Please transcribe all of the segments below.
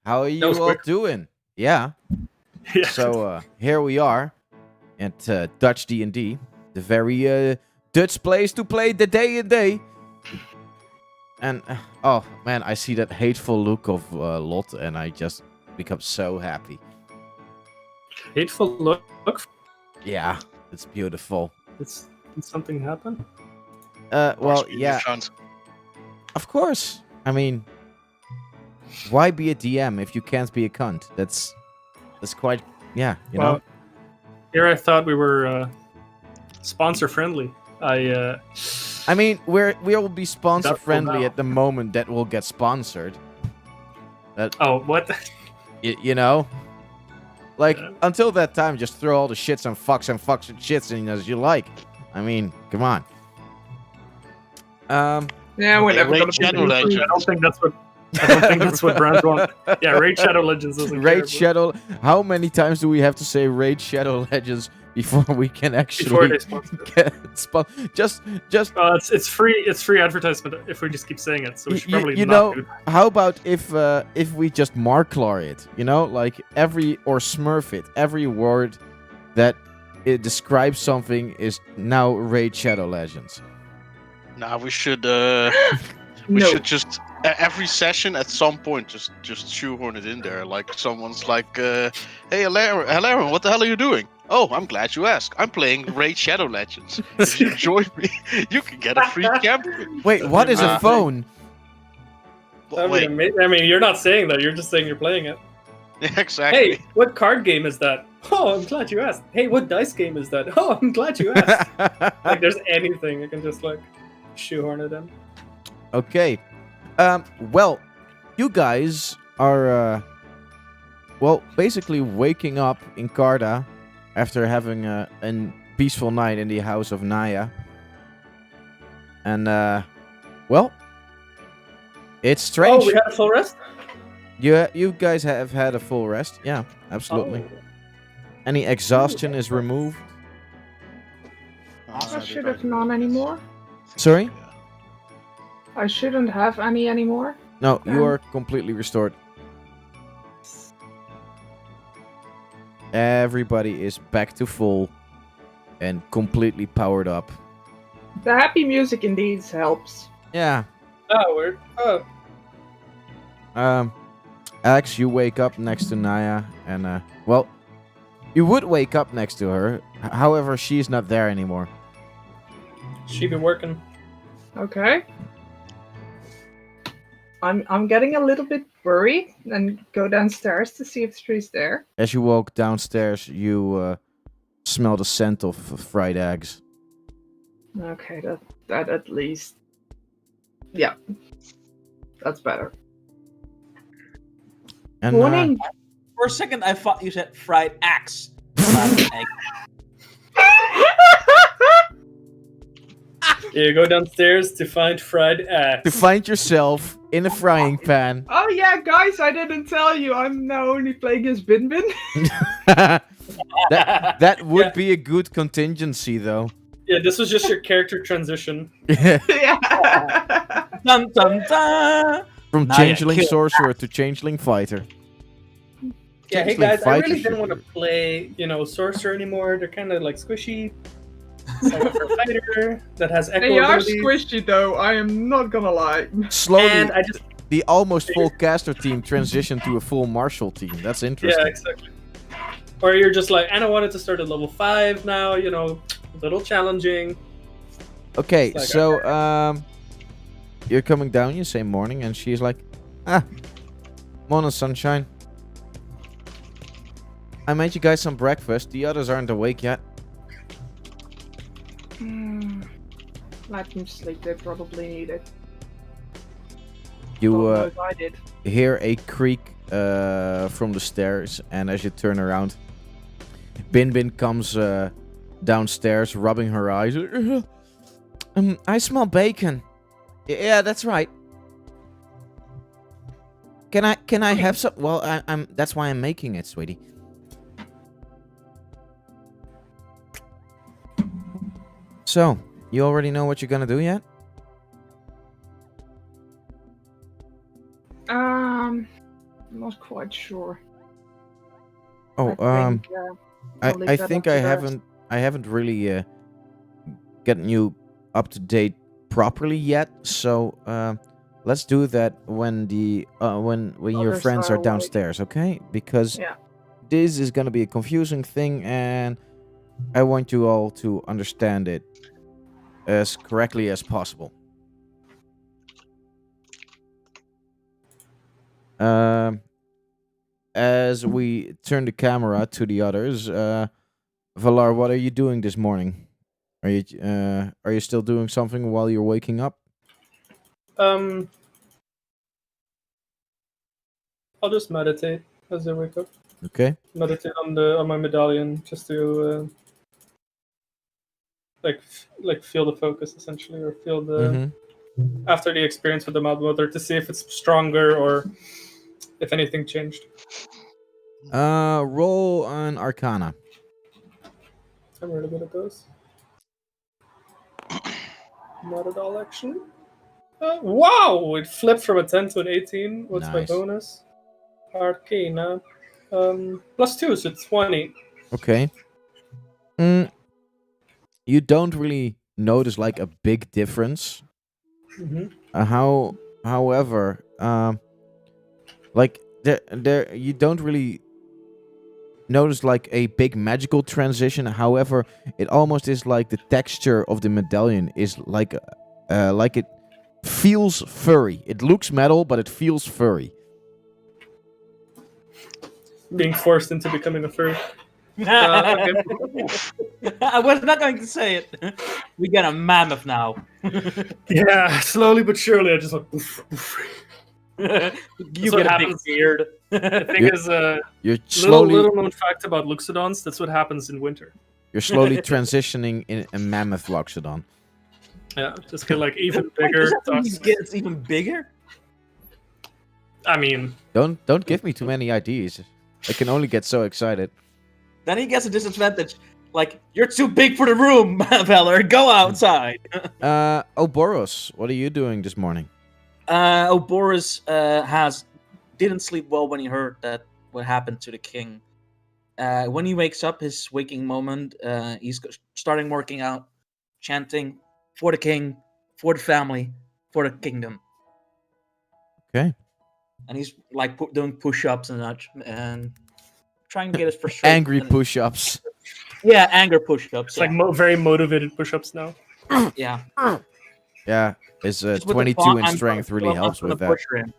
How are That was you all quick. doing? Yeah. Yeah. So here we are at Dutch D&D, the very Dutch place to play the day and day. And oh man, I see that hateful look of Lot, and I just become so happy. Hateful look. Yeah, it's beautiful. Did something happen? Well, yeah, of course. I mean, why be a DM if you can't be a cunt? That's quite, yeah, you know. Here I thought we were sponsor friendly. I mean, we'll be sponsor Doubtful friendly now. at the moment that we'll get sponsored. Oh, what? You know, like Yeah. until that time, just throw all the shits and fucks and shits in as you like. I mean, come on. Yeah, we're never Raid gonna Shadow be Legends. I don't think that's what brands want. Yeah, Raid Shadow Legends doesn't care, Raid but Shadow. How many times do we have to say Raid Shadow Legends before we can before actually they sponsor. get just It's free. It's free advertisement if we just keep saying it. So we should probably you not know, do that. how about if we just Marklar it, you know, like or Smurf it, every word that it describes something is now Raid Shadow Legends. Nah, we should No. should just every session at some point just shoehorn it in there. Like someone's like, "Hey, Alarin, what the hell are you doing?" "Oh, I'm glad you asked. I'm playing Raid Shadow Legends. If you join me, you can get a free camp." Wait, what is a phone? Wait, I mean, you're not saying that. You're just saying you're playing it. exactly. Hey, what card game is that? Oh, I'm glad you asked. Hey, what dice game is that? Oh, I'm glad you asked. Like, there's anything you can just like shoehorn it in. Okay. Well, you guys are, basically waking up in Carda after having a peaceful night in the house of Naya. And, it's strange. Oh, we had a full rest. You guys have had a full rest. Yeah, absolutely. Oh. Any exhaustion is removed. I should have none anymore. Sorry? I shouldn't have any anymore. No, you are completely restored. Everybody is back to full and completely powered up. The happy music indeed helps. Yeah. Oh, weird. Oh. Alex, you wake up next to Naya, and you would wake up next to her. However, she's not there anymore. She been working. Okay. I'm getting a little bit worried and go downstairs to see if she's there. As you walk downstairs, you smell the scent of fried eggs. Okay, that at least. Yeah. That's better. And Morning. For a second, I thought you said fried axe. Not an egg. You go downstairs to find fried axe. to find yourself in a frying pan. Oh yeah, guys, I didn't tell you. I'm now only playing as Bin Bin. that would Yeah. be a good contingency, though. Yeah, this was just your character transition. Yeah. Dun, dun, dun. From Now you changeling kill- sorcerer to changeling fighter. Yeah, hey Changeling guys, I fighter really should didn't want to be- play, sorcerer anymore. They're kind of like squishy. So I went for a fighter that has echo They are abilities. squishy though, I am not gonna lie. Slowly, And I just the almost full caster team transitioned to a full martial team. That's interesting. yeah, exactly. Or you're just like, and I wanted to start at level 5 now. A little challenging. Okay, It's like, so you're coming down. You say morning, and she's like, morning, sunshine. I made you guys some breakfast. The others aren't awake yet. Let them sleep, they probably need it. You God knows I did. hear a creak from the stairs, and as you turn around, Bin Bin comes downstairs, rubbing her eyes. I smell bacon. Yeah, that's right. Can I have some? Well, I'm. That's why I'm making it, sweetie. So, you already know what you're gonna do yet? I'm not quite sure. Oh, I think, I'll leave I that think up to I the haven't really gotten you up to date properly yet. So let's do that when when your Others friends are are awake. downstairs, okay? Because Yeah. this is gonna be a confusing thing, and I want you all to understand it as correctly as possible. As we turn the camera to the others, Valar, what are you doing this morning? Are you still doing something while you're waking up? I'll just meditate as I wake up. Okay. Meditate on my medallion just to like feel the focus essentially, or feel the after the experience with the Mad Mother to see if it's stronger or if anything changed. Roll an Arcana. I'm really good at those. Not at all, actually. Wow! It flipped from a 10 to an 18. What's my Nice. bonus? Arcana. +2, so 20. Okay. You don't really notice like a big difference. However, like there you don't really notice like a big magical transition. However, it almost is like the texture of the medallion is like it feels furry. It looks metal, but it feels furry. Being forced into becoming a furry. I was not going to say it. We get a mammoth now. Yeah, slowly but surely I just like oof, oof. You That's get what a big happens. beard. The thing is, You're slowly little known fact about Luxodons, that's what happens in winter. you're slowly transitioning in a mammoth Loxodon. Yeah, just get like even Wait, bigger. does that mean he tusks. gets even bigger? I mean, Don't give me too many ideas. I can only get so excited. Then he gets a disadvantage. Like, you're too big for the room, Valor. Go outside. Boros, what are you doing this morning? Boris didn't sleep well when he heard that what happened to the king. When he wakes up, his waking moment, he's starting working out, chanting for the king, for the family, for the kingdom. Okay. And he's like doing push-ups and such, and trying to get his frustration. Angry push-ups. Yeah, anger push-ups. it's like very motivated push-ups now. Yeah. Yeah, his Just with the 22 thought, in I'm strength gonna- really I'm helps gonna with that. push him.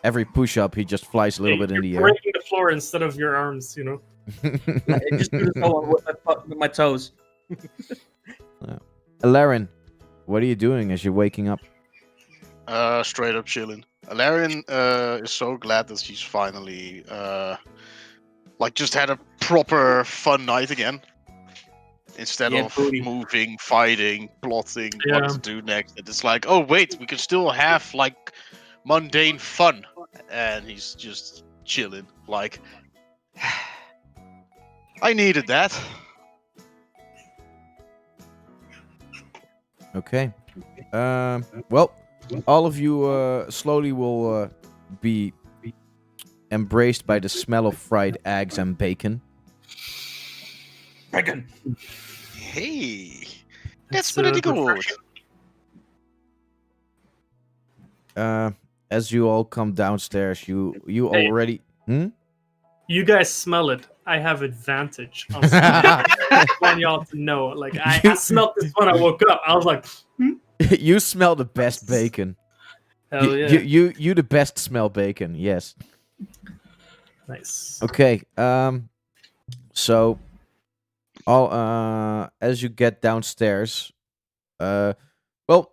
Every push-up, he just flies a little bit in the You're air. breaking the floor instead of your arms, you know. I just do this all with my toes. Alarion, what are you doing as you're waking up? Straight up chilling. Alarion is so glad that she's finally just had a proper fun night again. Instead Yeah, of booty. moving, fighting, plotting Yeah. what to do next. And it's like, oh wait, we can still have like mundane fun. And he's just chilling. Like I needed that. Okay. Well, all of you slowly will be embraced by the smell of fried eggs and bacon. Bacon. Hey, that's It's, pretty good. refreshing. As you all come downstairs, you Hey. already. You guys smell it. I have advantage. On I want y'all to know. Like I smelled this when I woke up. I was like, You smell the best bacon. hell yeah, You the best smell bacon. Yes. nice. Okay. So, all as you get downstairs, well,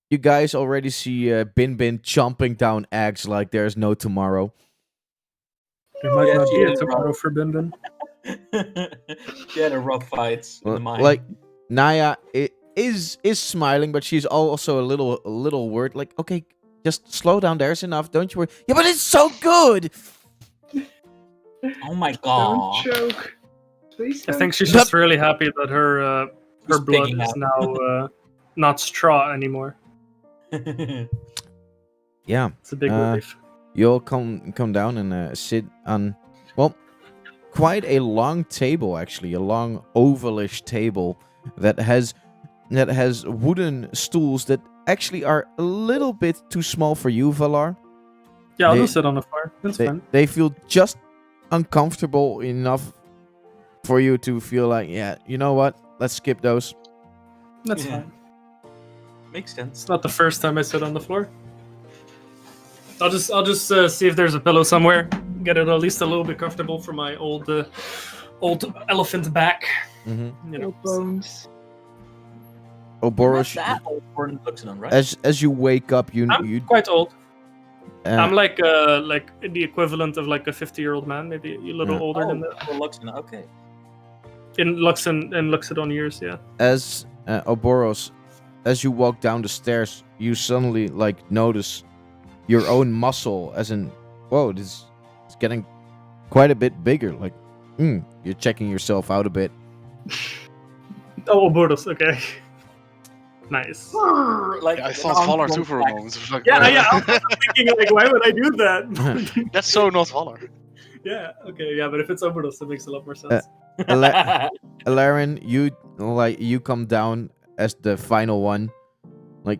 you guys already see Bin Bin chomping down eggs like there's no tomorrow. There might Yeah, not she be a is tomorrow for Bin Bin. She had a rough fights in the mine. Like Naya is smiling, but she's also a little worried. Like, okay, just slow down. There's enough. Don't you worry. Yeah, but it's so good. Oh my Don't god. choke. Please I don't. think she's just really happy that her He's blood picking is up. now not straw anymore. Yeah. It's a big Uh, relief. You all come down and sit on, well, quite a long table actually, a long ovalish table that has wooden stools that actually are a little bit too small for you, Valar. Yeah, I'll They- just sit on the floor. That's fine. They feel just uncomfortable enough for you to feel like, yeah, you know what? Let's skip those. That's Yeah. fine. Makes sense. It's not the first time I sit on the floor. I'll just see if there's a pillow somewhere. Get it at least a little bit comfortable for my old elephant back. Mm-hmm. You know. Bones. Oboros, Not that old for an Luxodon, right? as you wake up, you I'm quite old. I'm uh, like the equivalent of like a 50-year-old man, maybe a little Yeah. older than that. for Luxodon. Okay. In Luxodon years, yeah. as Oboros, as you walk down the stairs, you suddenly like notice your own muscle, as in, whoa, this is getting quite a bit bigger. Like, you're checking yourself out a bit. Oh, Oboros, okay. Nice. Like I an thought arm Valar from too for a back. moment. It was like, Yeah. I was thinking like, why would I do that? That's so not Valar. Yeah. Okay. Yeah, but if it's Oboros, it makes a lot more sense. Alarin, you come down as the final one. Like,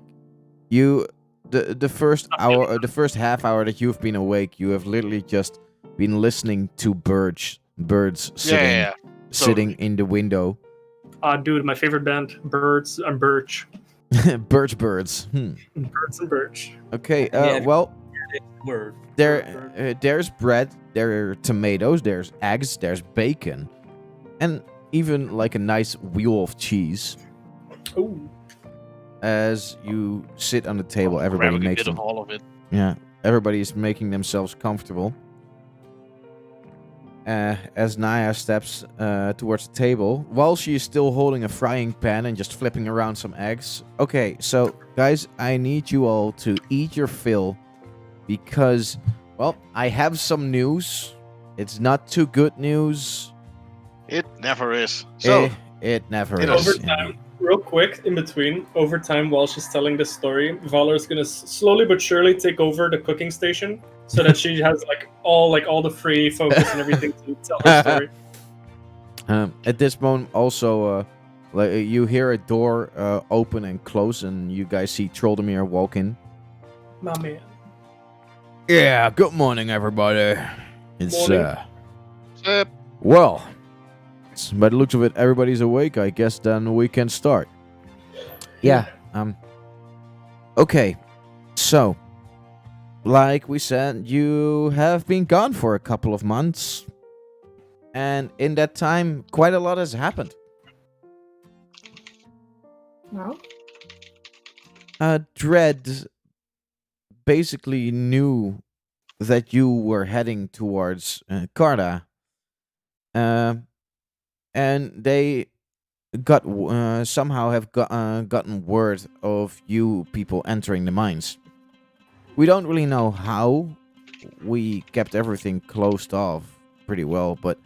the first hour, or the first half hour that you've been awake, you have literally just been listening to birds Yeah. sitting Totally. in the window. Dude, my favorite band, Birds and Birch. Birds. Birds and Birch. Okay. Yeah. Well, Word. there's bread, there are tomatoes, there's eggs, there's bacon, and even like a nice wheel of cheese. Ooh. As you sit on the table, everybody Grabbing a makes bit of them. all of it. Yeah, everybody is making themselves comfortable. As Naya steps towards the table, while she is still holding a frying pan and just flipping around some eggs. Okay, so guys, I need you all to eat your fill because, well, I have some news. It's not too good news. It never is. So, It never It is. Over time, real quick, in between, over time, while she's telling this story, Valar's gonna slowly but surely take over the cooking station so that she has all the free focus and everything to tell her story. At this moment, also, you hear a door open and close, and you guys see Troldemir walk in. My man. Yeah, good morning, everybody. It's Morning. well, by the looks of it, everybody's awake. I guess then we can start. Yeah. Okay. So, like we said, you have been gone for a couple of months, and in that time, quite a lot has happened. No? Dread basically knew that you were heading towards Karda, and they got somehow have gotten word of you people entering the mines. We don't really know how. We kept everything closed off pretty well, but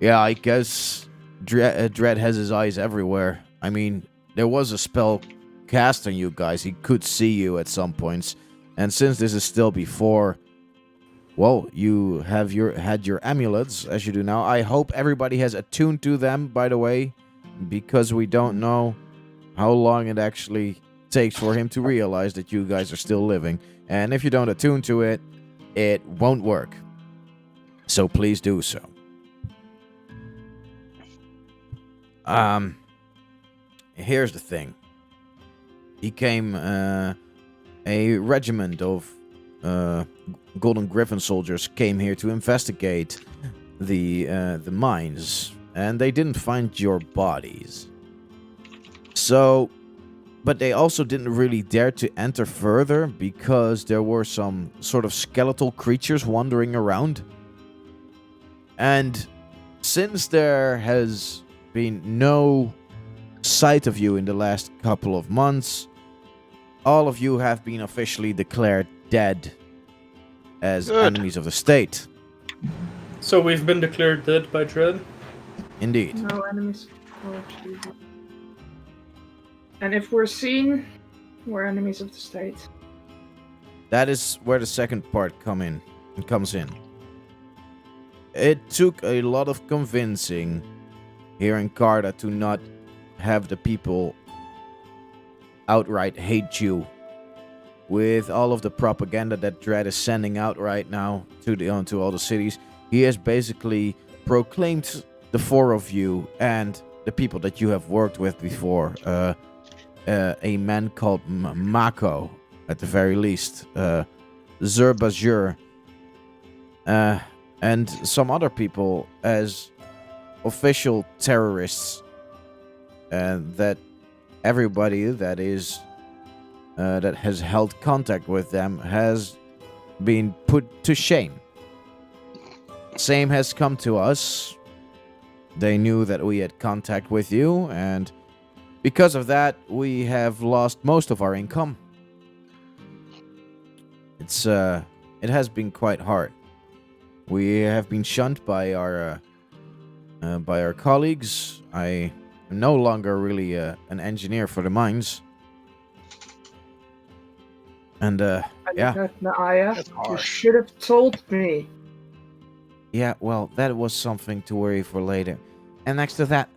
yeah, I guess Dread has his eyes everywhere. I mean, there was a spell cast on you guys. He could see you at some points, and since this is still before, well, you have had your amulets as you do now. I hope everybody has attuned to them, by the way, because we don't know how long it actually takes for him to realize that you guys are still living. And if you don't attune to it, it won't work. So please do so. Here's the thing. He came, a regiment of Golden Griffin soldiers came here to investigate the mines, and they didn't find your bodies. So, but they also didn't really dare to enter further because there were some sort of skeletal creatures wandering around. And since there has been no sight of you in the last couple of months, all of you have been officially declared dead as Good. enemies of the state. So we've been declared dead by Dread. Indeed. No enemies. Oh, Jesus. And if we're seen, we're enemies of the state. that is where the second part comes in. It took a lot of convincing here in Carta to not have the people outright hate you. With all of the propaganda that Dread is sending out right now to all the cities, he has basically proclaimed the four of you and the people that you have worked with before, a man called Mako, at the very least, Zerbazur, and some other people as official terrorists, and that everybody that has held contact with them has been put to shame. Same has come to us. They knew that we had contact with you, and because of that, we have lost most of our income. It has been quite hard. We have been shunned by our colleagues. I am no longer really an engineer for the mines. And yeah. Naya, That's you harsh. should have told me. Yeah, well, that was something to worry for later. And next to that,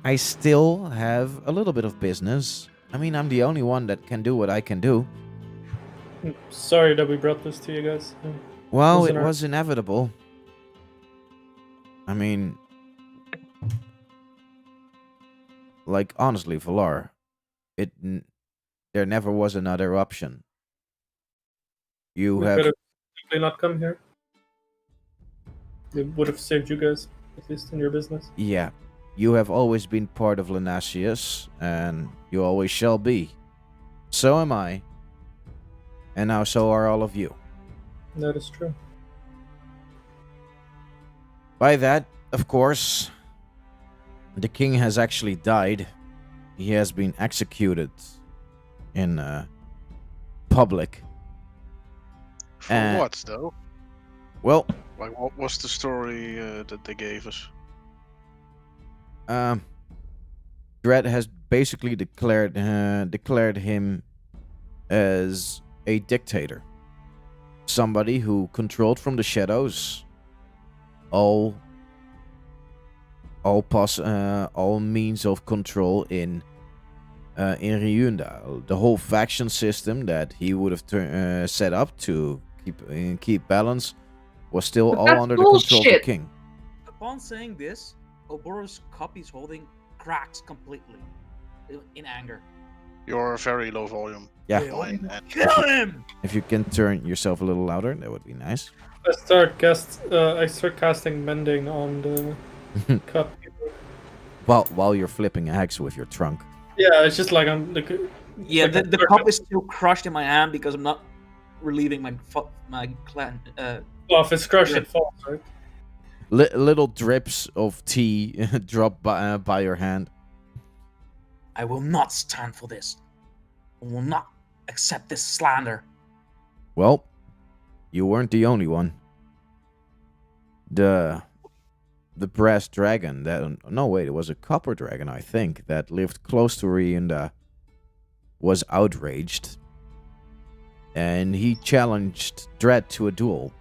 I still have a little bit of business. I mean, I'm the only one that can do what I can do. Sorry that we brought this to you guys. Well, it Wasn't our- was inevitable. I mean, like, honestly, Valar, there never was another option. You We have... could have simply not come here. It would have saved you guys, at least in your business. Yeah, you have always been part of Lanasius, and you always shall be. So am I. And now so are all of you. That is true. By that, of course, the king has actually died. He has been executed in public. For what, though? Well, Like, what was the story that they gave us? Dredd has basically declared him as a dictator, somebody who controlled from the shadows all means of control in Ryunda. The whole faction system that he would have set up to keep balance was still But all that's under the control of the bullshit. king. Upon saying this, Oboro's cup he's holding cracks completely in anger. You're very low volume. Yeah. Mine and Kill him! If you can turn yourself a little louder, that would be nice. I start casting mending on the cup. While you're flipping eggs with your trunk. Yeah, it's just like I'm the. Yeah, like the cup is still crushed in my hand because I'm not relieving my clan. Well, if it's crushed, Yeah. it falls, right? Little drips of tea drop by your hand. I will not stand for this. I will not accept this slander. Well, you weren't the only one. The brass dragon it was a copper dragon, I think, that lived close to Ryunda was outraged. And he challenged Dredd to a duel.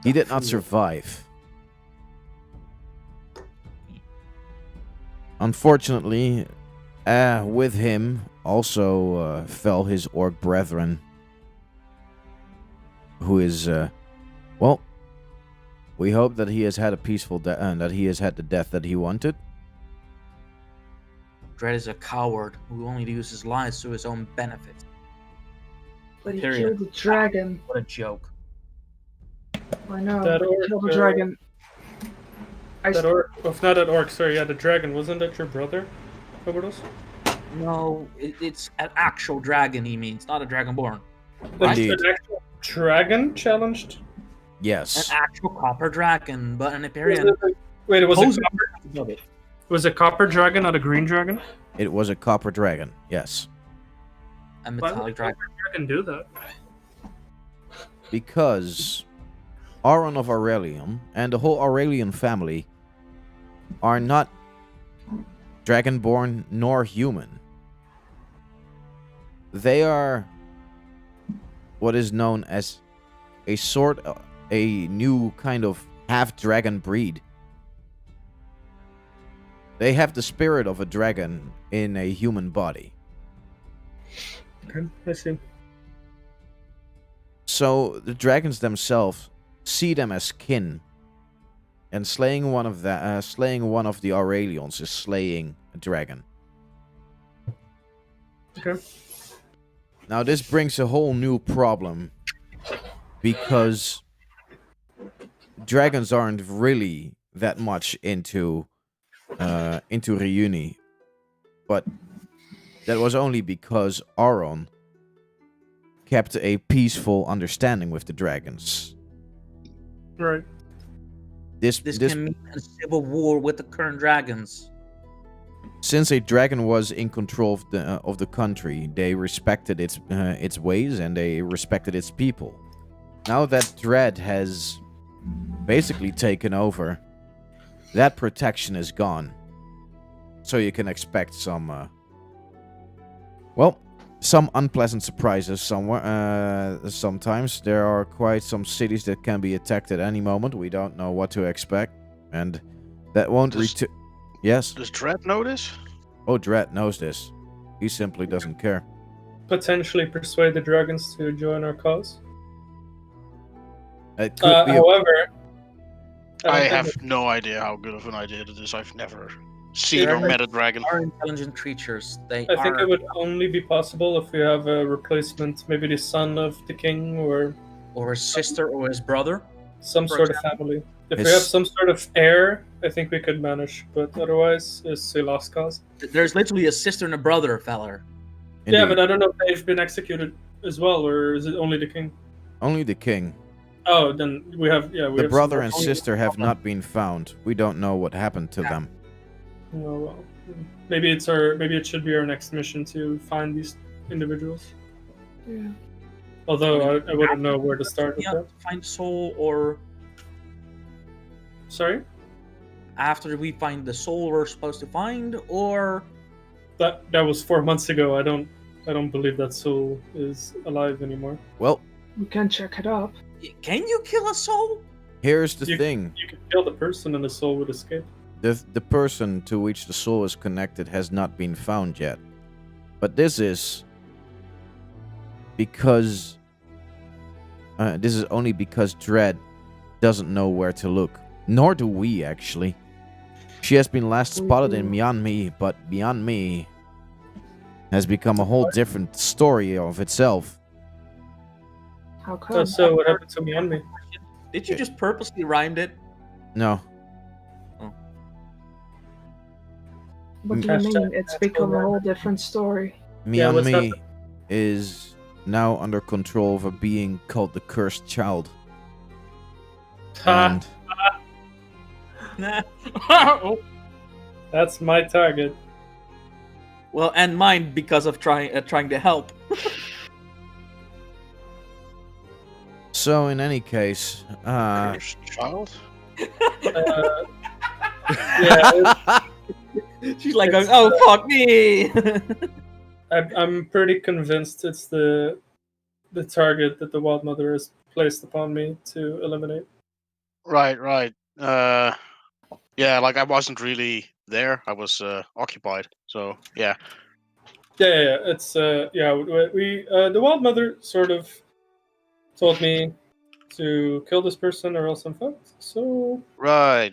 He did not survive. Unfortunately, with him also fell his orc brethren, who is, well, we hope that he has had a peaceful death, and that he has had the death that he wanted. Dredd is a coward who only uses lies to his own benefit. But he Period. killed the dragon. What a joke. I know. That He orc, killed the dragon. That orc. Oh, not that orc. Sorry, yeah, the dragon. Wasn't that your brother, Oberdos? No, it's an actual dragon he means, not a dragonborn. That's Indeed. an actual dragon challenged. Yes. An actual copper dragon, but an Was Empyrean. it- Wait, it was Poses a copper. above it. Was a copper dragon, not a green dragon? It was a copper dragon, yes. A Why would metallic a dragon. copper dragon do that? Because Auron of Aurelium and the whole Aurelian family are not dragonborn nor human. They are what is known as a new kind of half-dragon breed. They have the spirit of a dragon in a human body. Okay, I see. So the dragons themselves see them as kin, and slaying one of the Aurelions is slaying a dragon. Okay. Now this brings a whole new problem, because dragons aren't really that much into Reuni, but that was only because Auron kept a peaceful understanding with the dragons. Right. This can mean a civil war with the current dragons. Since a dragon was in control of the country, they respected its ways and they respected its people. Now that Dread has basically taken over, that protection is gone. So you can expect some unpleasant surprises somewhere. Sometimes there are quite some cities that can be attacked at any moment. We don't know what to expect, and that won't Yes? Does Dread know this? Oh, Dread knows this. He simply doesn't care. Potentially persuade the dragons to join our cause. It could be However, I don't have think no idea how good of an idea it is. I've never seen Yeah, or met a dragon. Are intelligent creatures. I think it would only be possible if we have a replacement, maybe the son of the king or or his sister or his brother. some For sort of family. If we His- have some sort of heir, I think we could manage. But otherwise, it's a lost cause. There's literally a sister and a brother, feller. Yeah, Indeed. but I don't know if they've been executed as well, or is it only the king? Only the king. Oh, then we have we The have brother some- and sister have not been found. We don't know what happened to them. Oh, well, maybe it should be our next mission to find these individuals. Yeah. Although I wouldn't know where to start with Yeah, that. find soul, or Sorry, after we find the soul we're supposed to find, or that was 4 months ago. I don't believe that soul is alive anymore. Well, We can check it up. can you kill a soul? here's the You- thing. You could kill the person and the soul would escape. The person to which the soul is connected has not been found yet. But this is because this is only because Dread doesn't know where to look. Nor do we, actually. She has been last spotted in Myanmar, but Myanmar has become a whole different story of itself. How come? So what happened to me on me? Did you just purposely rhymed it? No. What do you Hashtag mean? It's become a Pascal whole different story. Yeah, what's Myanmar happened? is now under control of a being called the Cursed Child. Ha! And Oh. That's my target. Well, and mine because of trying to help. so, in any case, Cursed child? Uh, yeah, She's like going, "Oh fuck me!" I'm pretty convinced it's the target that the Wild Mother has placed upon me to eliminate. Right. Yeah, like I wasn't really there. I was occupied. So yeah. Yeah. It's we the Wild Mother sort of told me to kill this person or else I'm fucked. So Right.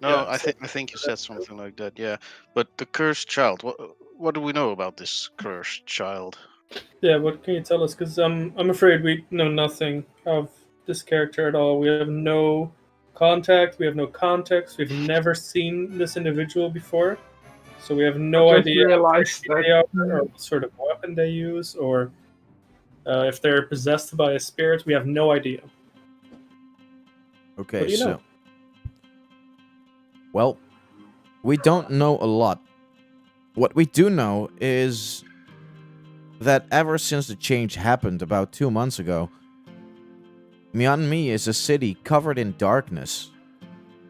No, Yeah, I think you said something like that. Yeah, but the cursed child. What do we know about this cursed child? yeah, what can you tell us? Because I'm afraid we know nothing of this character at all. We have no contact. We have no context. We've never seen this individual before, so we have no I just idea realized who that- they are or what sort of weapon they use, or if they're possessed by a spirit. We have no idea. okay, What do you so. know? Well, we don't know a lot. What we do know is that ever since the change happened about 2 months ago, Myanmar is a city covered in darkness.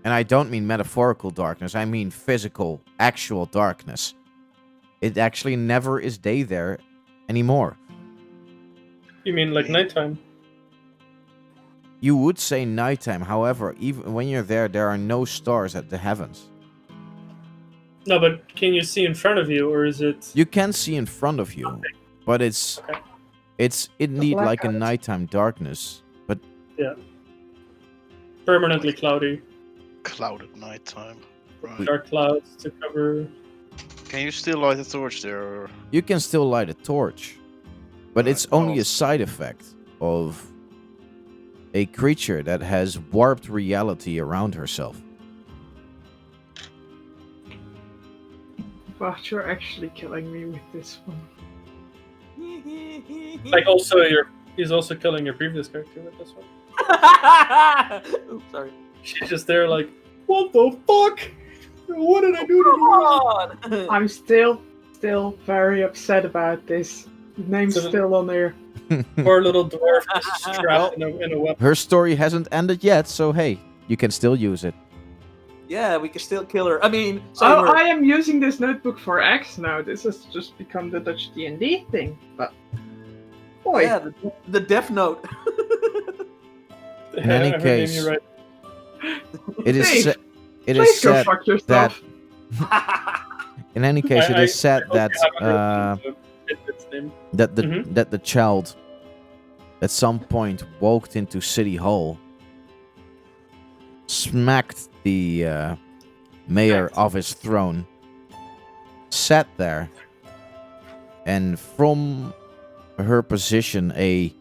And I don't mean metaphorical darkness, I mean physical, actual darkness. It actually never is day there anymore. You mean like nighttime? You would say nighttime. However, even when you're there are no stars at the heavens. No, but can you see in front of you, or is it? You can see in front of you, but it's Okay. it's indeed like a blackout. nighttime darkness. But Permanently cloudy, Clouded nighttime. Right. dark clouds to cover. Can you still light a torch there? Or... you can still light a torch. But it's Right, only well- a side effect of a creature that has warped reality around herself. But you're actually killing me with this one. Like also he's also killing your previous character with this one. Oops, sorry. She's just there like, what the fuck? What did I do to Come you? on! I'm still very upset about this. The name's So- still on there. Poor little dwarf is trapped in a weapon. Her story hasn't ended yet, so hey, you can still use it. Yeah, we can still kill her. I mean, Oh, save her. I am using this notebook for X now. This has just become the Dutch D&D thing. But boy, Yeah, the Death Note. In any Every name case, you write. It is Dave, it please is go said fuck yourself. in any case it is said I hope that you haven't written its name. that the Mhm. that the child at some point walked into City Hall, smacked the mayor Smacked. of his throne, sat there, and from her position a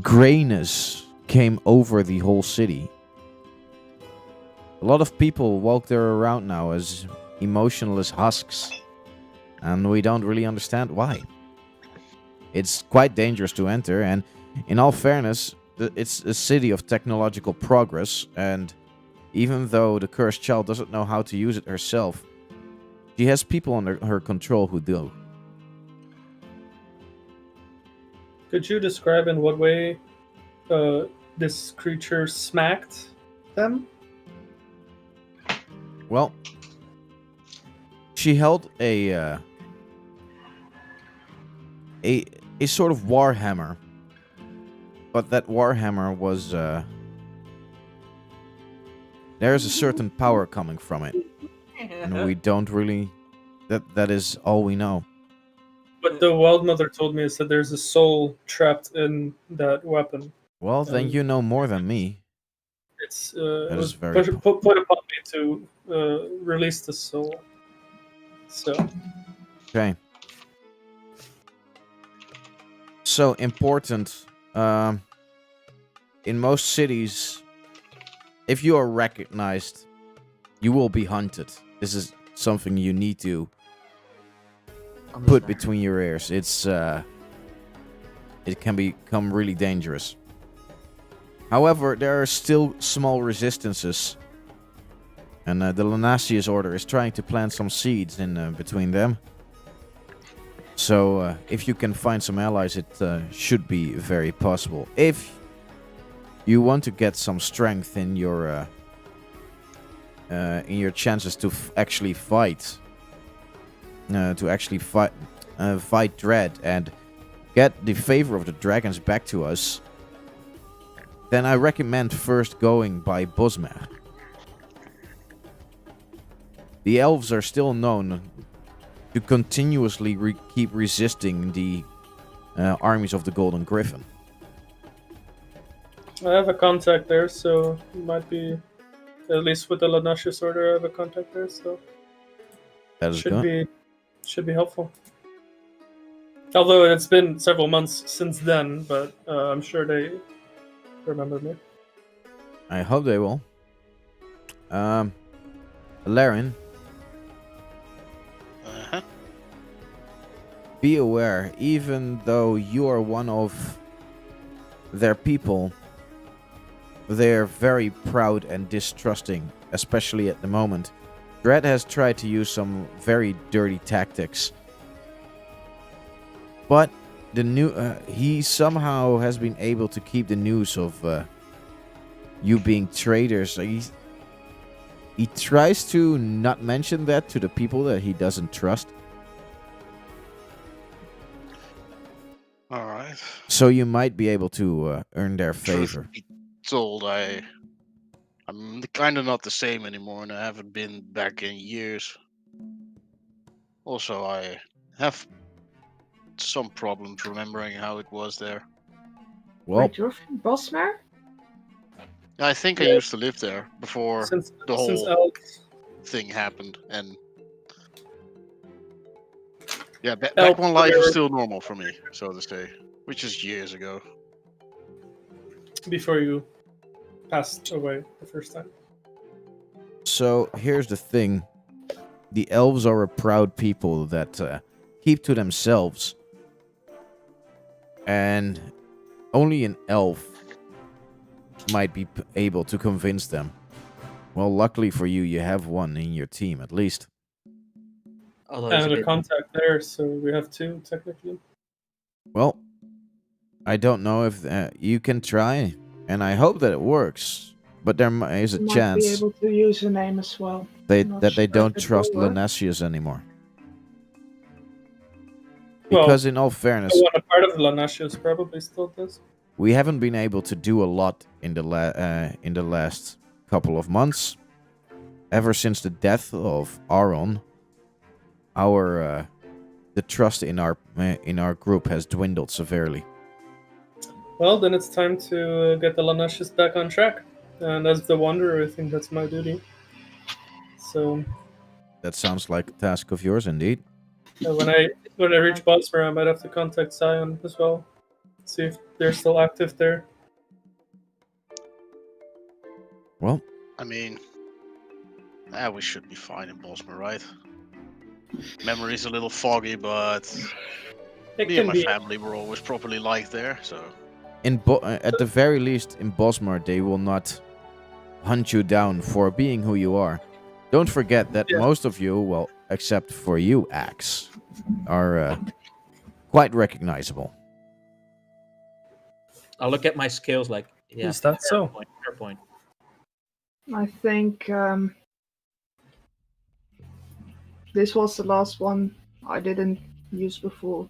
grayness came over the whole city. A lot of people walk there around now as emotionless husks, and we don't really understand why. It's quite dangerous to enter, and in all fairness, it's a city of technological progress, and even though the cursed child doesn't know how to use it herself, she has people under her control who do. Could you describe in what way this creature smacked them? Well, she held a sort of warhammer, but that warhammer was there's a certain power coming from it, and we don't really. That is all we know. What the Wild Mother told me is that there's a soul trapped in that weapon. Well, then Um, you know more than me. It's That it is was very put upon me to release the soul. So Okay. So important. In most cities, if you are recognized, you will be hunted. This is something you need to put between your ears. It can become really dangerous. However, there are still small resistances, and the Lanasius Order is trying to plant some seeds in between them. So, if you can find some allies, it should be very possible. If you want to get some strength in your chances to actually fight, fight Dread and get the favor of the dragons back to us, then I recommend first going by Bosmer. The elves are still known to continuously keep resisting the armies of the Golden Griffin. I have a contact there, so it might be at least with the Lanasius Order. I have a contact there, so That is good. should be helpful. Although it's been several months since then, but I'm sure they remember me. I hope they will. Laren, Uh-huh. be aware, even though you are one of their people, they're very proud and distrusting, especially at the moment. Dread has tried to use some very dirty tactics, but he somehow has been able to keep the news of you being traitors. He tries to not mention that to the people that he doesn't trust. All right. So you might be able to earn their Truth favor. be told, I'm kind of not the same anymore, and I haven't been back in years. Also, I have some problems remembering how it was there. Well, Wait, you're from Bosmer? I think I Yeah. used to live there before Since the since whole Elk, thing happened, and yeah, back Elk when life was were- still normal for me, so to say, which is years ago. before you passed away the first time. so here's the thing. The elves are a proud people that keep to themselves. And only an elf might be able to convince them. Well, luckily for you, you have one in your team, at least. Although he's And a a bit- contact there, so we have two technically. Well, I don't know if you can try, and I hope that it works. But there is a Might be chance able to use a name as well. Not that they sure don't if it trust will work. Lanasius anymore. Well, Because in all fairness, the one a part of Lanasius probably still does. we haven't been able to do a lot in the last couple of months. Ever since the death of Aron, the trust in our group has dwindled severely. Well, then it's time to get the Lanasius back on track. And as the Wanderer, I think that's my duty. So That sounds like a task of yours, indeed. when I reach Bosmer, I might have to contact Zion as well. See if they're still active there. Well, I mean, we should be fine in Bosmer, right? Memory's a little foggy, but It me and can my be. family were always properly liked there, so at the very least, in Bosmer, they will not hunt you down for being who you are. Don't forget that Yeah. most of you, well, except for you, Axe, are quite recognizable. I'll look at my skills like, yeah, Is that so? fair point. I think this was the last one I didn't use before.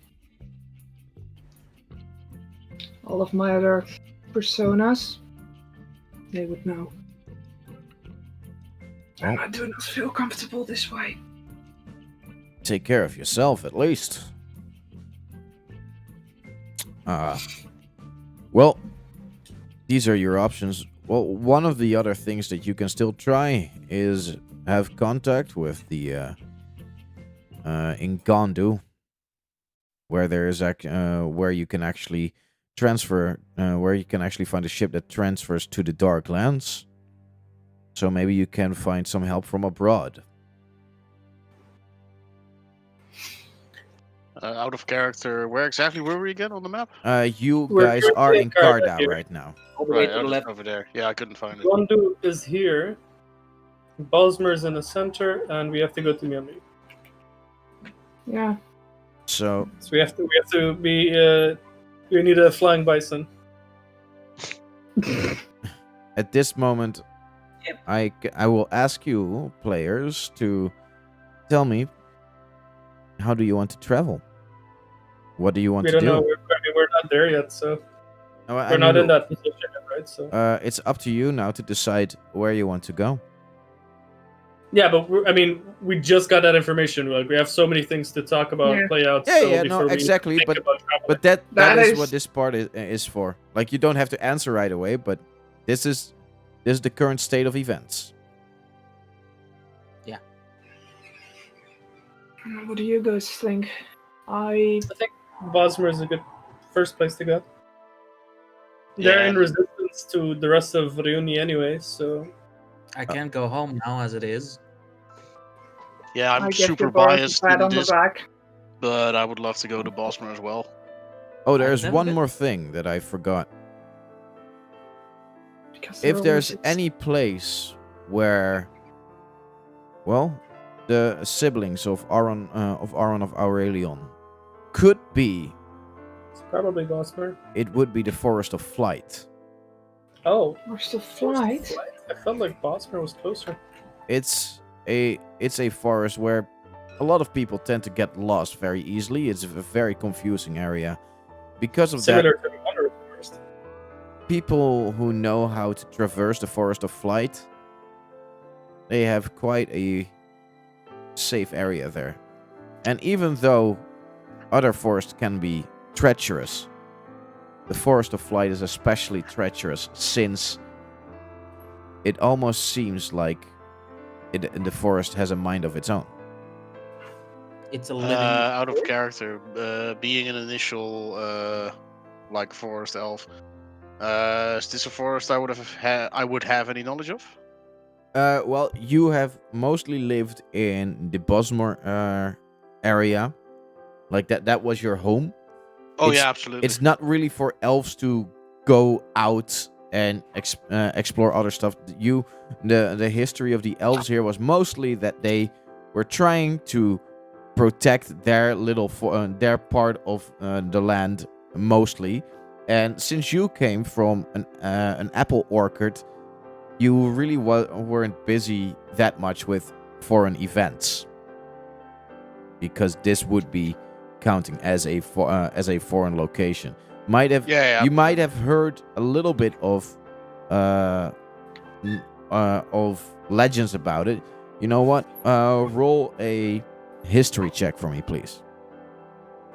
All of my other personas, they would know. And I do not feel comfortable this way. Take care of yourself, at least. Well, these are your options. Well, one of the other things that you can still try is have contact with the in Gondu, where there is where you can actually transfer, where you can actually find a ship that transfers to the Dark Lands. So maybe you can find some help from abroad. out of character. Where exactly were we again on the map? You We're guys currently are in in Karda Karda here. right now. All the way Right, to the left. over there. Yeah, I couldn't find it. Gondu is here. Bosmer's in the center, and we have to go to Mjolnir. Yeah. So So we have to be. We need a flying bison. at this moment, Yep. I will ask you players to tell me, how do you want to travel? What do you want We to don't do? know. We're not there yet, so No, I we're not mean, in that position yet, right? So It's up to you now to decide where you want to go. yeah, but we just got that information. Like we have so many things to talk about, Yeah. play out. Yeah, so yeah, before no, we exactly. think about traveling. But that That is is- what this part is for. Like, you don't have to answer right away, but this is the current state of events. What do you guys think? I I think Bosmer is a good first place to go. They're Yeah. in resistance to the rest of Ryuni anyway, so I can't go home now as it is. Yeah, I'm I give super the boys a biased pat in on the this, back. but I would love to go to Bosmer as well. Oh, there's never one been- more thing that I forgot. Because they're If there's always- any place where, well, the siblings of Aron of Aurelion could be, it's probably Bosmer. it would be the Forest of Flight. Oh, Where's the flight? I felt like Bosmer was closer. It's a forest where a lot of people tend to get lost very easily. It's a very confusing area, because of that, Similar to the Wanderer Forest. people who know how to traverse the Forest of Flight, they have quite a safe area there. And even though other forests can be treacherous, the Forest of Flight is especially treacherous since it almost seems like the forest has a mind of its own. It's a living. Out of character, being an initial like forest elf. Is this a forest I would have any knowledge of? Well, you have mostly lived in the Bosmore area. Like that was your home. Oh It's- yeah, absolutely. It's not really for elves to go out and explore other stuff. The history of the elves here was mostly that they were trying to protect their their part of the land mostly. And since you came from an apple orchard, you really weren't busy that much with foreign events, because this would be counting as a foreign location. You might have heard a little bit of legends about it. You know what? Roll a history check for me, please.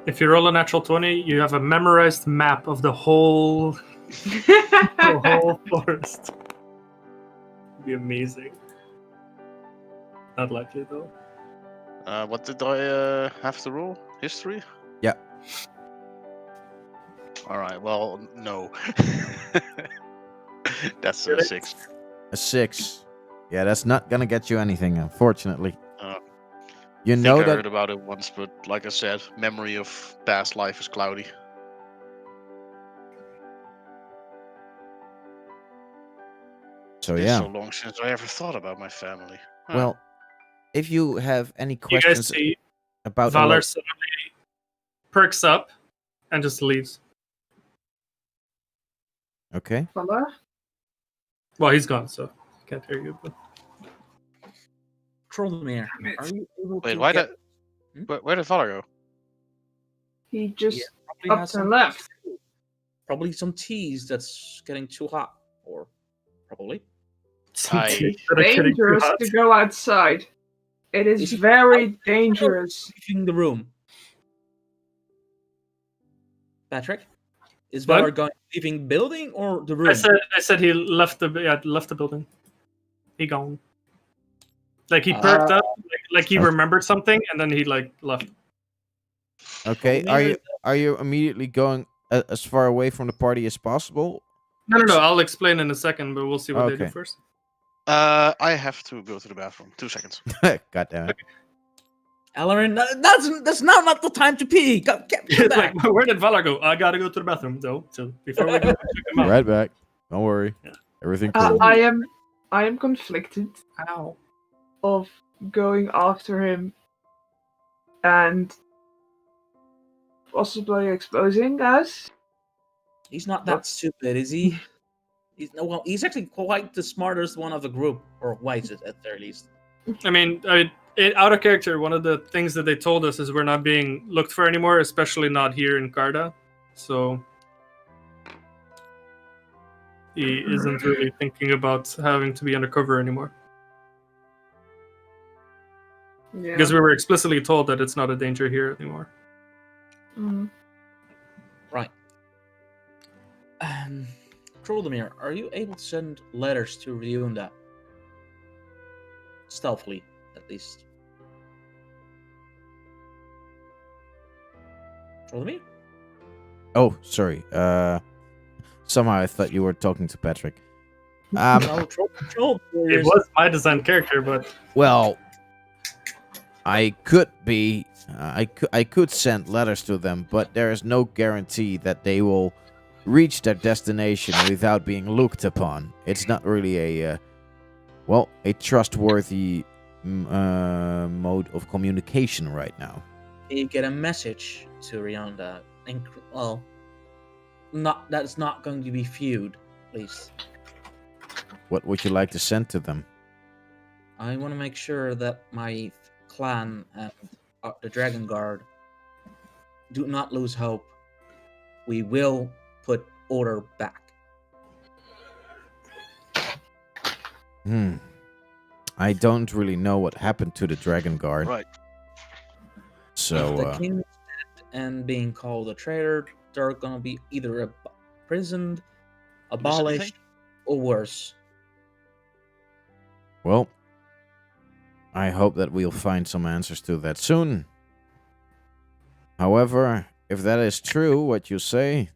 If you roll a natural 20, you have a memorized map of the whole forest. It'd be amazing. Not likely though. What did I have to roll? History? Yeah. All right. Well, no. That's a Really? 6. A 6. Yeah, that's not gonna get you anything, unfortunately. Uh, You I know think I that. heard about it once, but like I said, memory of past life is cloudy. So It's yeah. so long since I ever thought about my family. Huh. Well, if you have any You guys questions see about Valor suddenly perks up and just leaves. okay. Valor? Well, he's gone, so I can't hear you. But Trollmere, Damn it. are you able Wait, to why get... where did Valor go? He just Yeah, probably up has and some- left. Probably some teas that's getting too hot, or probably. It's That are getting too dangerous hot. to go outside. It is Is he very dangerous. Leaving the room. Patrick, is What? Valor leaving building or the room? I said he left the building. He gone. Like he perked up, like he Okay. remembered something, and then he like left. Okay. Trollmere- Are you immediately going as far away from the party as possible? No. I'll explain in a second, but we'll see what they do Okay. first. I have to go to the bathroom. 2 seconds. God damn it. Alarin, that's not the time to pee. Get back. Like, where did Valar go? I gotta go to the bathroom though. So before we go check him out. Right back. Don't worry. Yeah. Everything cool. I am conflicted Ow. of going after him and possibly exposing us. He's not that stupid, is he? He's actually quite the smartest one of the group, or wisest at the least. I mean, out of character, one of the things that they told us is we're not being looked for anymore, especially not here in Carda. So he isn't really thinking about having to be undercover anymore. Yeah. Because we were explicitly told that it's not a danger here anymore. Mm. Right. Trollmere, are you able to send letters to Ryunda? Stealthily, at least. Trollmere? Oh, sorry. Somehow I thought you were talking to Patrick. No, Troll. It was my designed character, but Well, I could be. I could send letters to them, but there is no guarantee that they will reach their destination without being looked upon. It's not really a trustworthy mode of communication right now. You get a message to Ryunda. That's not going to be feud, please. What would you like to send to them? I want to make sure that my clan and the Dragon Guard do not lose hope we will put order back. I don't really know what happened to the Dragon Guard. Right. So, If the king is dead and being called a traitor, they're gonna be either imprisoned, abolished, or worse. well, I hope that we'll find some answers to that soon. However, if that is true, what you say,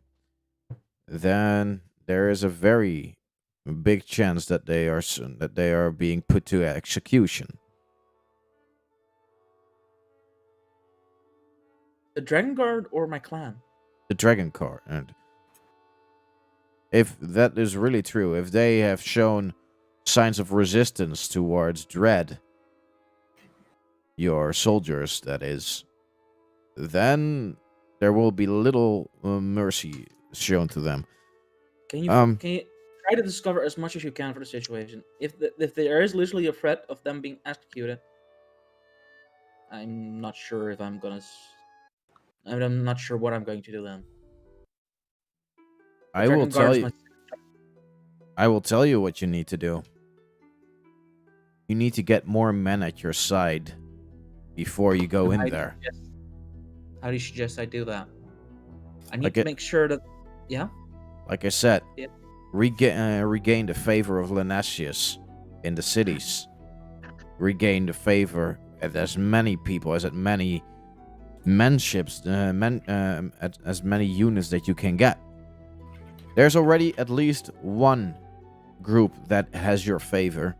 then there is a very big chance that they are being put to execution. The Dragon Guard or my clan? The Dragon Guard. And if that is really true, if they have shown signs of resistance towards Dread, your soldiers, that is, then there will be little mercy shown to them. Can you try to discover as much as you can for the situation? If there is literally a threat of them being executed, I'm not sure if I'm gonna. I'm not sure what I'm going to do then. I will tell you what you need to do. You need to get more men at your side before you go in there. How do you suggest I do that? I need Like to it- make sure that. Yeah. Like I said, Yep. regain the favor of Lanasius in the cities. Regain the favor of as many people, as many menships, as many units that you can get. There's already at least one group that has your favor.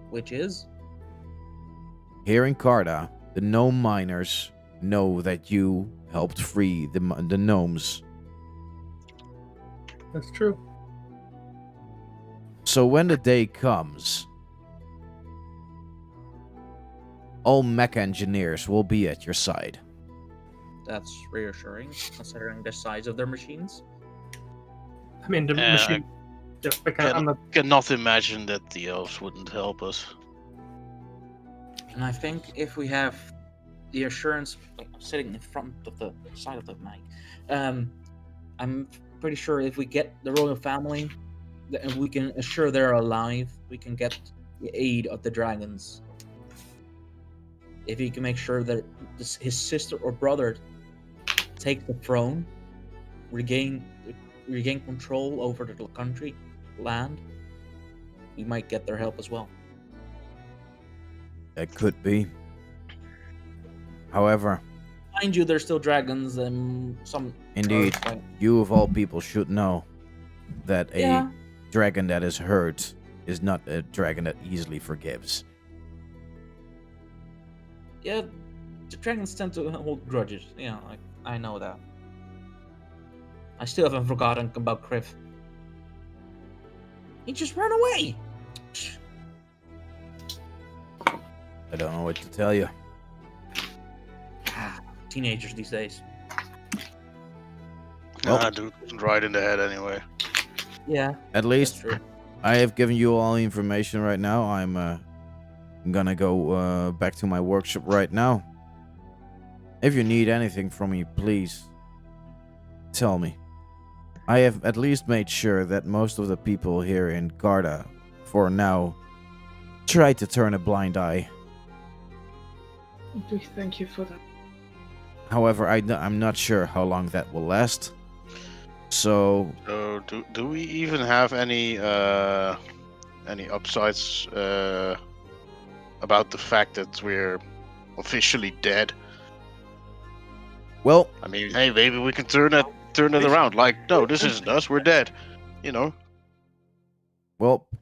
Which is? Here in Carda, the gnome miners know that you helped free the gnomes. That's true. So when the day comes, all mech engineers will be at your side. That's reassuring, considering the size of their machines. I mean, the Yeah, machine. Yeah, I'm not. Cannot imagine that the elves wouldn't help us. And I think if we have the assurance, like, I'm sitting in front of the side of the mic, I'm pretty sure if we get the royal family, and we can assure they're alive, we can get the aid of the dragons. If he can make sure that his sister or brother take the throne, regain control over the country, land, we might get their help as well. That could be. However, Mind you, there's still dragons and some. indeed, like, you of all people should know that a yeah, dragon that is hurt is not a dragon that easily forgives. yeah, the dragons tend to hold grudges. Yeah, I know that. I still haven't forgotten about Kriff. He just ran away. I don't know what to tell you. Teenagers these days. Well- Nah, dude, wasn't right in the head anyway. Yeah, At that's least true. I have given you all the information right now. I'm gonna go back to my workshop right now. If you need anything from me, please tell me. I have at least made sure that most of the people here in Garda, for now, try to turn a blind eye. We thank you for that. However, I'm not sure how long that will last. So, So do we even have any upsides about the fact that we're officially dead? well, I mean, hey, maybe we can turn it around. Like, no, this isn't us. We're dead. You know.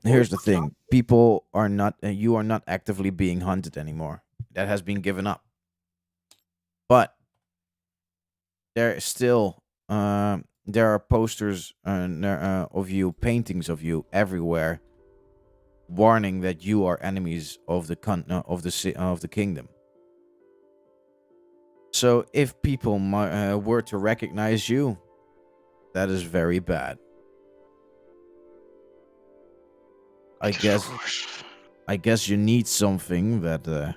here's the thing. People are not, you are not actively being hunted anymore. That has been given up. But there is still, there are posters of you, paintings of you everywhere, warning that you are enemies of the kingdom. So if people were to recognize you, that is very bad. I guess you need something that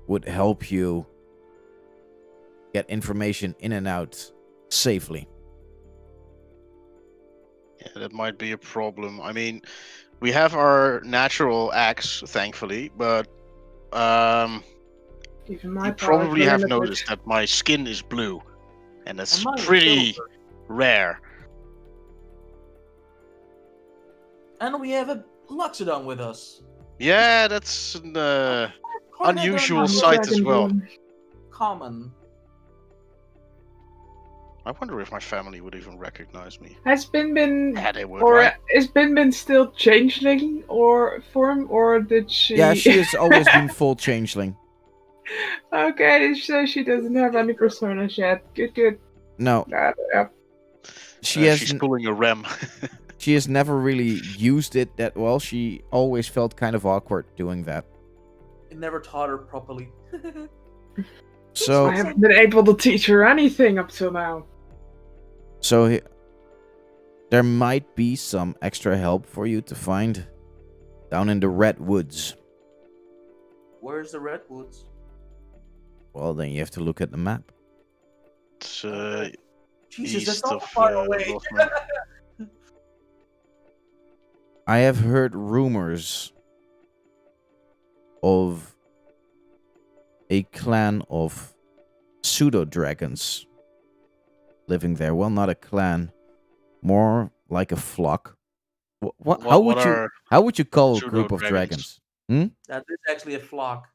would help you get information in and out safely. Yeah, that might be a problem. I mean, we have our natural axe, thankfully, but Even my you power is probably have limited. noticed that my skin is blue, and that's And mine is pretty silver. rare. And we have a Loxodon with us. Yeah, that's an Quite unusual not sight as well. Dragonborn. common. I wonder if my family would even recognize me. Has Bin Yeah, they would, or right? is Bin still changeling or form, or did she? Yeah, she has always been full changeling. Okay, so she doesn't have any personas yet. Good. No, Yeah. she has She's pulling a rem. she has never really used it that well. She always felt kind of awkward doing that. It never taught her properly. So I haven't been able to teach her anything up till now. there might be some extra help for you to find down in the Redwoods. Where's the Redwoods? Well, then you have to look at the map. It's Jesus, that's east not of far away. Rothman. I have heard rumors of a clan of pseudo-dragons living there. Well, not a clan, more like a flock. How would you call a group of pseudo-dragons? dragons? That is actually a flock.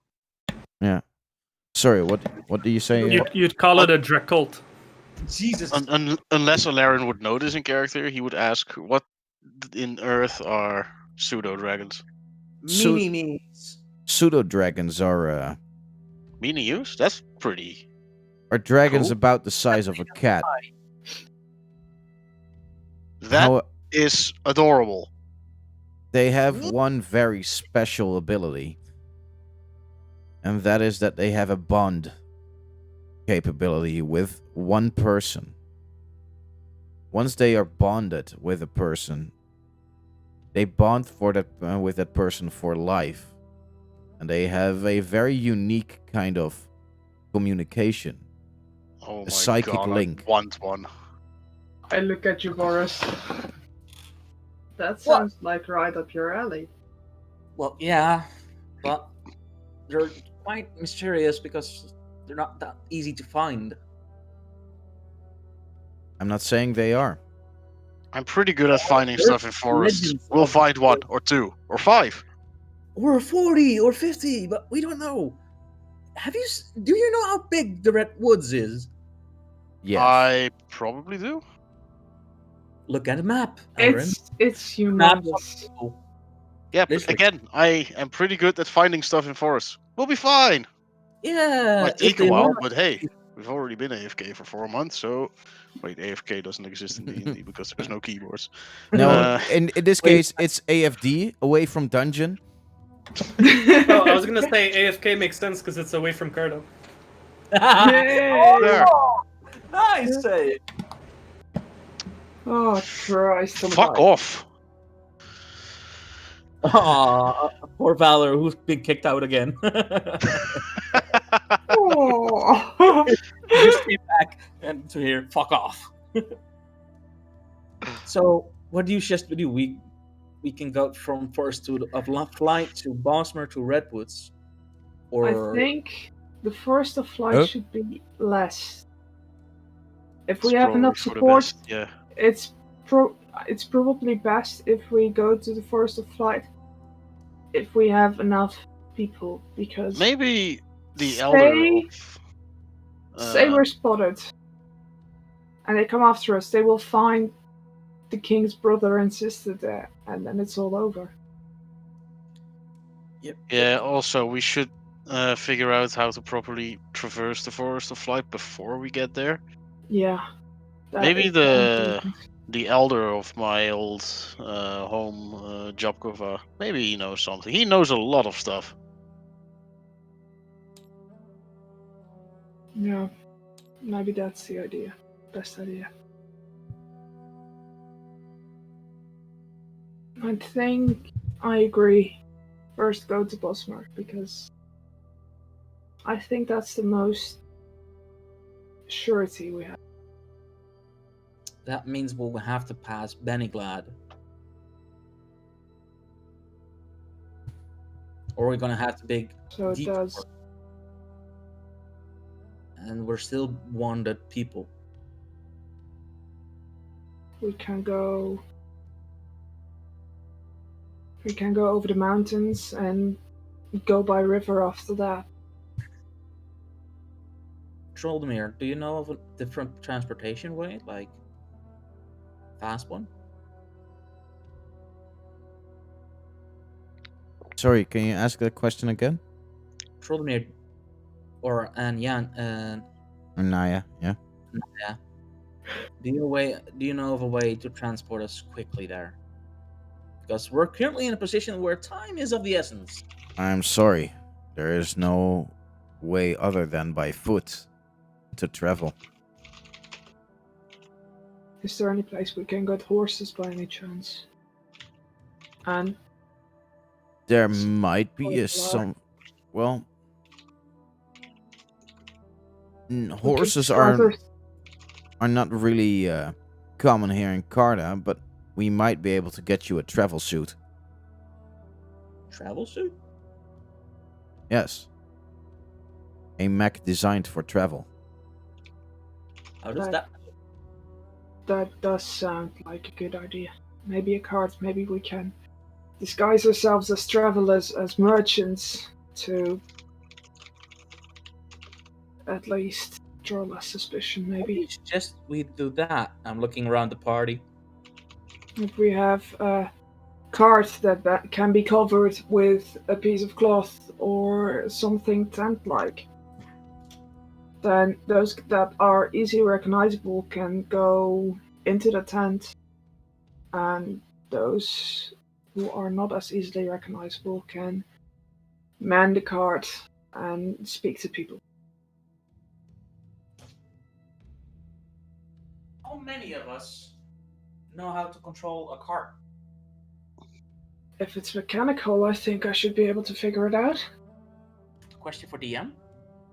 Sorry, what do you say? You'd call it a Dracult. Jesus. Unless Alarion would know this in character, he would ask, what in Earth are pseudo-dragons? Mini-me's. Pseudo-dragons are Mini-use? That's pretty... dragons Cool. about the size of a cat. That How- is adorable. They have one very special ability, and that is that they have a bond capability with one person. Once they are bonded with a person, they bond with that person for life, and they have a very unique kind of communication. Oh my psychic god, link. I want one. I look at you, Boris. That sounds like right up your alley. Well, yeah, but they're quite mysterious because they're not that easy to find. I'm not saying they are. I'm pretty good at finding There's stuff in forests. legends We'll of- find one, or two, or five. Or 40 or 50, but we don't know. Do you know how big the Redwoods is? Yes. I probably do. Look at a map, Aaron. It's Maps humongous. of people. Yeah, but Literally. again, I am pretty good at finding stuff in forests. We'll be fine. Yeah. Might if take a they while, learn- but hey, we've already been AFK for 4 months, so... Wait, AFK doesn't exist in D&D because there's no keyboards. No, in this Wait. case, it's AFD, away from dungeon. Oh, I was gonna say AFK makes sense because it's away from Cardo. Yay! There. Nice save. Oh Christ! Fuck off. Aw, poor Valor, who's been kicked out again. Oh. Just came back and to hear, fuck off. So, what do you suggest we do? We can go from forest to flight to Bosmer to Redwoods, or I think the forest of flight Huh? should be less. If It's we have probably enough for the support, best, yeah. it's probably best if we go to the forest of flight. If we have enough people, because Maybe the Say- elder of... say we're spotted, and they come after us, they will find the king's brother and sister there, and then it's all over. Yeah, also, we should figure out how to properly traverse the Forest of Flight before we get there. Yeah. that Maybe is very the important. the elder of my old home, Jobkova, maybe he knows something. He knows a lot of stuff. Yeah. Maybe that's the idea. Best idea. I think I agree. First go to Bosmer, because I think that's the most surety we have. that means we'll have to pass Beniglad. Or we're gonna have to big So it detour. does. And we're still wanted people. We can go. We can go over the mountains and go by river after that. Troldemir, do you know of a different transportation way, like fast one? Sorry, can you ask that question again? Troldemir, and Jan, and Naya, yeah. do you know of a way to transport us quickly there? Because we're currently in a position where time is of the essence. I'm sorry. There is no way other than by foot to travel. Is there any place we can get horses by any chance? And There might be Quite some. Well, we could horses rather- are not really common here in Carta, but we might be able to get you a travel suit. Travel suit? Yes. A mech designed for travel. How does Right. that? That does sound like a good idea. Maybe a cart. Maybe we can disguise ourselves as travelers, as merchants, to at least draw less suspicion. Maybe Maybe suggest we do that. I'm looking around the party. if we have a cart that can be covered with a piece of cloth or something tent-like, then those that are easily recognizable can go into the tent, and those who are not as easily recognizable can man the cart and speak to people. How many of us know how to control a cart? If it's mechanical, I think I should be able to figure it out. Question for DM.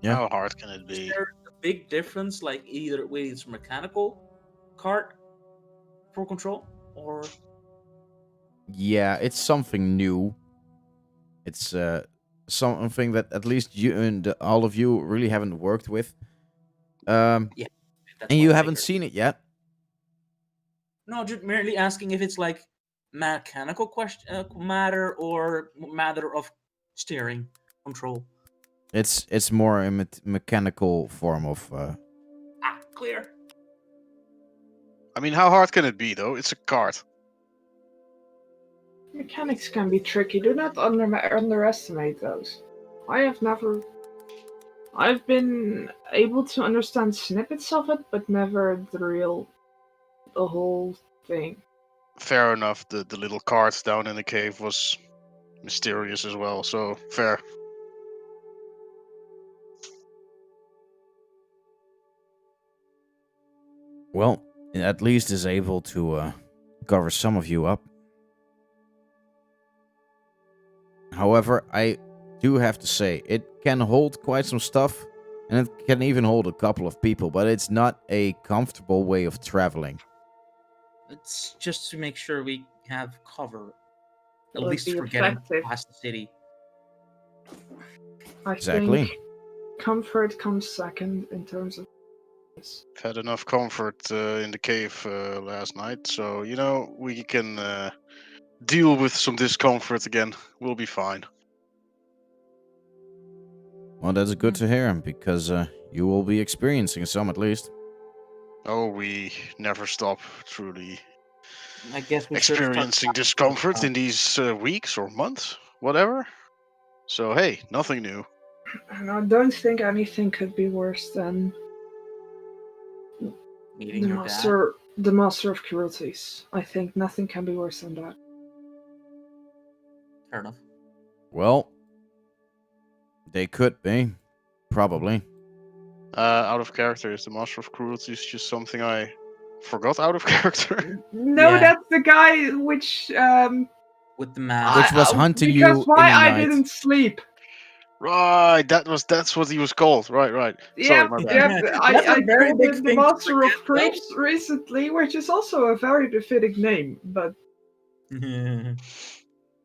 Yeah. How hard can it Is be? there a big difference, like either way it's mechanical cart for control, or Yeah, it's something new. It's something that at least you and all of you really haven't worked with. that's And what you I haven't figured. seen it yet. No, just merely asking if it's like mechanical question matter or matter of steering control. It's more a mechanical form of. Clear. I mean, how hard can it be though? It's a cart. Mechanics can be tricky. Do not underestimate those. I've been able to understand snippets of it, but never the whole thing. Fair enough. The little cart down in the cave was mysterious as well. So fair. Well, it at least is able to cover some of you up. However, I do have to say, it can hold quite some stuff, and it can even hold a couple of people, but it's not a comfortable way of traveling. It's just to make sure we have cover, at Will it least be for getting effective? past the city. I Exactly. think comfort comes second in terms of this. Had enough comfort in the cave last night, so you know we can deal with some discomfort again. We'll be fine. Well, that's good to hear, because you will be experiencing some at least. Oh, we never stop truly I guess we should start experiencing discomfort in these weeks or months, whatever. So hey, nothing new. And I don't think anything could be worse than meeting the your dad. master of cruelties. I think nothing can be worse than that. Fair enough. Well, they could be. Probably. Out of character, is the Master of Cruelty is just something I forgot out of character. No, Yeah. that's the guy which With the mask. Which was hunting you because why in the I night. didn't sleep. Right, that's what he was called. Right. Sorry, Yeah, my bad. yeah. That's a I very called big him the thing to Master of forget, though. Creeps recently, which is also a very befitting name. But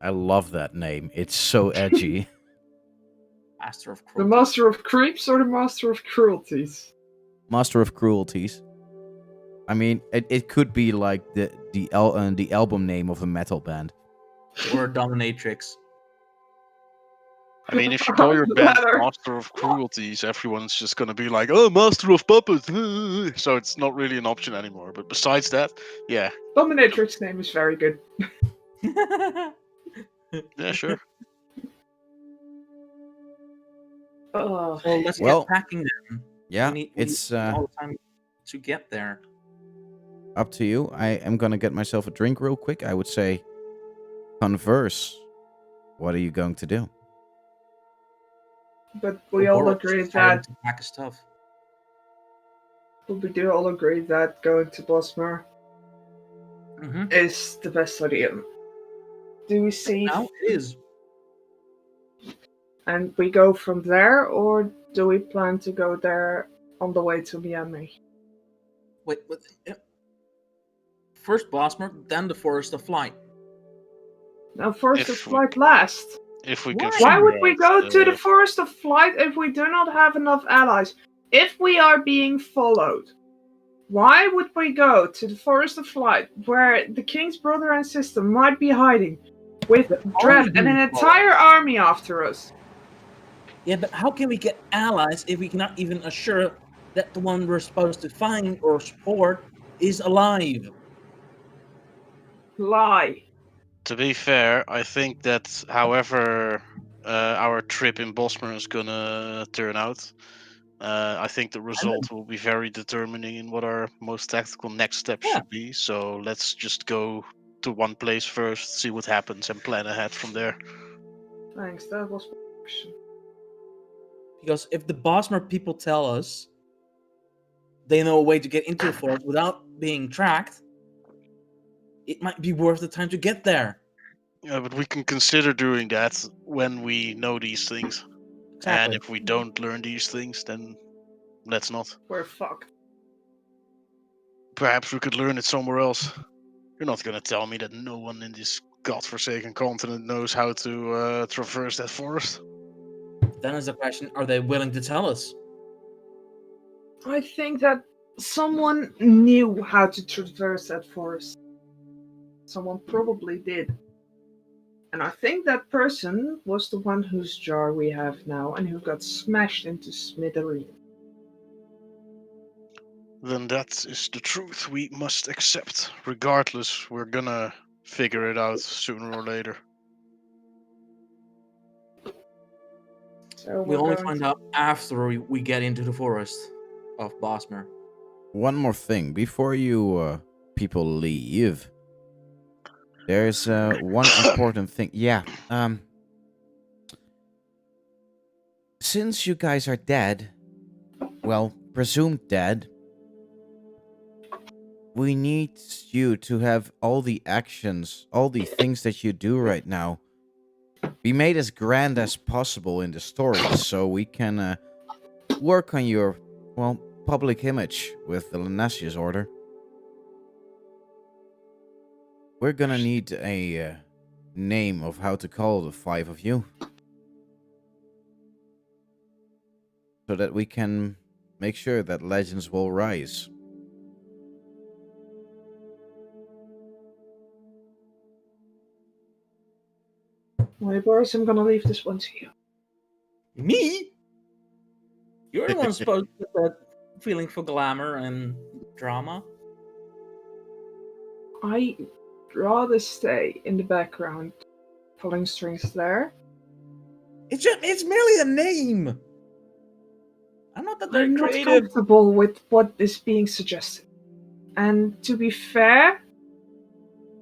I love that name. It's so edgy. Master of the Cruelty. Master of Creeps or the Master of Cruelties? Master of Cruelties. I mean, it could be like the album name of a metal band. Or Dominatrix. I mean, if you call your The band latter. Master of Cruelties, everyone's just gonna be like, "Oh, Master of Puppets," so it's not really an option anymore. But besides that, yeah, Dominatrix name is very good. yeah, sure. Oh, So let's Well, get packing then. Yeah, we it's need all the time to get there. up to you. I am gonna get myself a drink real quick. I would say converse. What are you going to do? but we all Boris agree decided that to pack his stuff. we do all agree that going to Bosmer Mm-hmm. is the best idea. Do we see Now it is. and we go from there, or do we plan to go there on the way to Miami? Wait. First Bosmer, then the Forest of Flight. Now, Forest of If we- Flight last. If we can. Why figure would we out, go to the Forest of Flight if we do not have enough allies? If we are being followed, why would we go to the Forest of Flight where the king's brother and sister might be hiding with Dread and an being entire army after us? Yeah, but how can we get allies if we cannot even assure that the one we're supposed to find or support is alive? Lie. To be fair, I think that however our trip in Bosmer is gonna turn out, I think the result will be very determining in what our most tactical next steps Yeah. should be. So let's just go to one place first, see what happens, and plan ahead from there. Thanks, that was my question. Because if the Bosmer people tell us they know a way to get into the forest without being tracked, it might be worth the time to get there. Yeah, but we can consider doing that when we know these things. And Exactly. if we don't learn these things, then let's not. We're fucked. Perhaps we could learn it somewhere else. You're not gonna tell me that no one in this godforsaken continent knows how to traverse that forest. Then is the question, are they willing to tell us? I think that someone knew how to traverse that forest. Someone probably did. And I think that person was the one whose jar we have now and who got smashed into smithereens. Then that is the truth we must accept. Regardless, we're gonna figure it out sooner or later. So We we're only going find to- out after we get into the forest of Bosmer. One more thing before you people leave. There's one important thing. Yeah. Since you guys are dead, well, presumed dead, we need you to have all the actions, all the things that you do right now, be made as grand as possible in the story, so we can work on your, well, public image with the Lanasius Order. We're gonna need a name of how to call the 5 of you, so that we can make sure that legends will rise. Well, Boris, I'm gonna leave this one to you. Me? You're the one supposed to get that feeling for glamour and drama. I'd rather stay in the background, pulling strings there. It's merely a name. I'm not that very I'm not creative. comfortable with what is being suggested. And to be fair,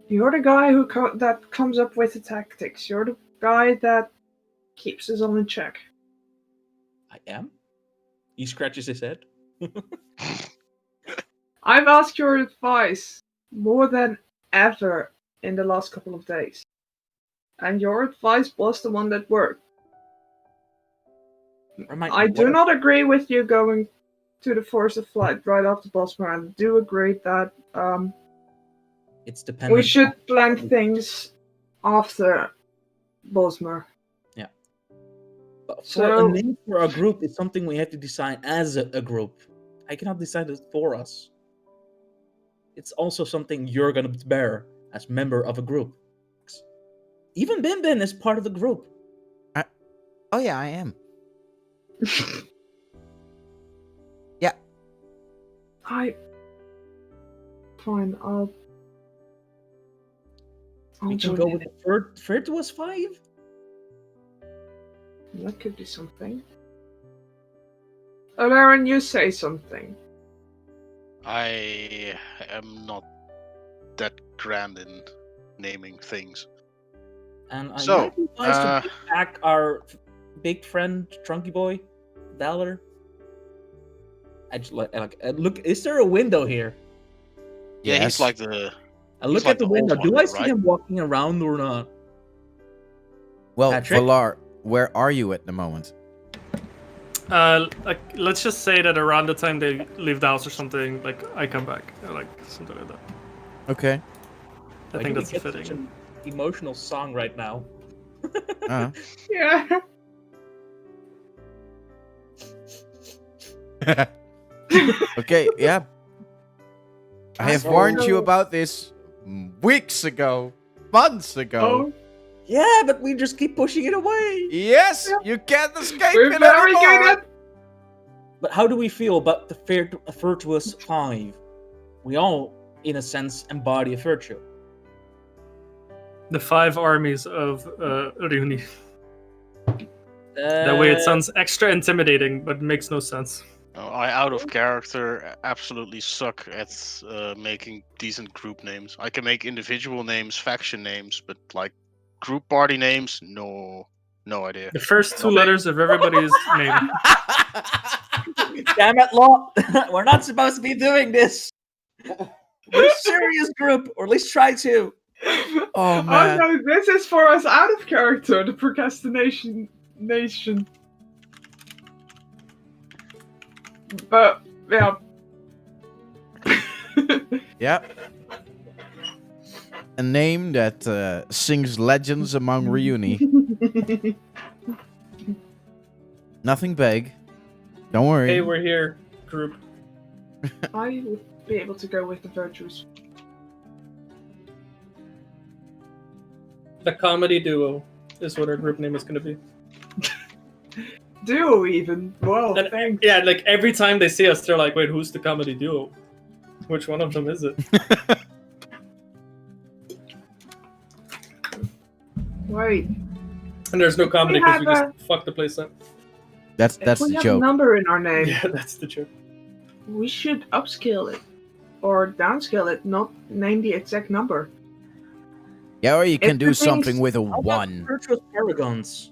you're the guy who that comes up with the tactics. You're the guy that keeps us all in check. I am? He scratches his head. I've asked your advice more than ever in the last couple of days. And your advice was the one that worked. I do not agree with you going to the Force of Flight right after Bosmer, and do agree that It's dependent. we should plan things after Bosmer. But for So- a name for a group is something we have to decide as a group. I cannot decide it for us. It's also something you're gonna bear as member of a group. Even Bin Bin is part of the group. Oh yeah, I am. Fine, I'll We can join go in. with the third was 5. That could be something. Aaron, you say something. I am not that grand in naming things. And I So, might be nice to bring back our big friend Trunky Boy, Valor. I just look. Is there a window here? Yeah, Yes. he's like the. I look like at the the window. old Do one, I see right? him walking around or not? Well, Patrick? Valar, where are you at the moment? Like, let's just say that around the time they leave the house or something, like I come back, or, like something like that. Okay. I Why think do we that's get such fitting. an emotional song right now. Uh, Yeah. okay, yeah. I have So- warned you about this weeks ago, months ago. Oh, Yeah, but we just keep pushing it away. Yes, you can't escape we're it very anymore. good at. But how do we feel about the virtuous 5? We all, in a sense, embody a virtue. The 5 armies of Ryuni. That way it sounds extra intimidating, but makes no sense. I out of character absolutely suck at making decent group names. I can make individual names, faction names, but like group party names, no idea. The first 2 letters of everybody's name. Damn it, Law! We're not supposed to be doing this. We're a serious group, or at least try to. Oh, man. no, this is for us out of character. The procrastination nation. But yeah. Yep. A name that sings legends among Reuni. Nothing big. Don't worry. Hey, we're here, group. I would be able to go with the virtues. The comedy duo is what our group name is going to be. Duo even. Well, And- thanks. Yeah, like every time they see us, they're like, "Wait, who's the comedy duo? Which one of them is it?" Wait. And there's no comedy because we have just fucked the place up. That's If we the have joke. a number in our name, Yeah, that's the joke. we should upscale it. Or downscale it, not name the exact number. Yeah, or you can If do the things- something with a How about 1. Virtuous paragons.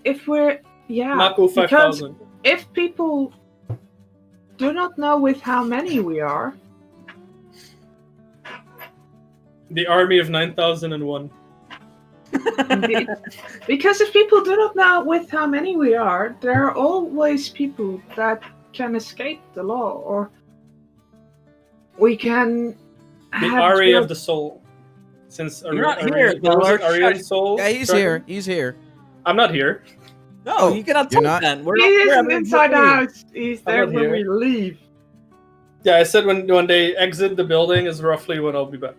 If we're... Yeah, Mako because 5000. if people do not know with how many we are, The army of 9001. indeed, because if people do not know with how many we are, there are always people that can escape the law, or we can The have Ari built- of the Soul. Since You're not here, what was it? Ballard. Arian Soul. Yeah, he's Dragon? here. He's here. I'm not here. No, Oh, you cannot you're talk not- then. We're He not here, isn't we're inside the leaving. house. He's I'm there not when here. we leave. Yeah, I said when they exit the building is roughly when I'll be back.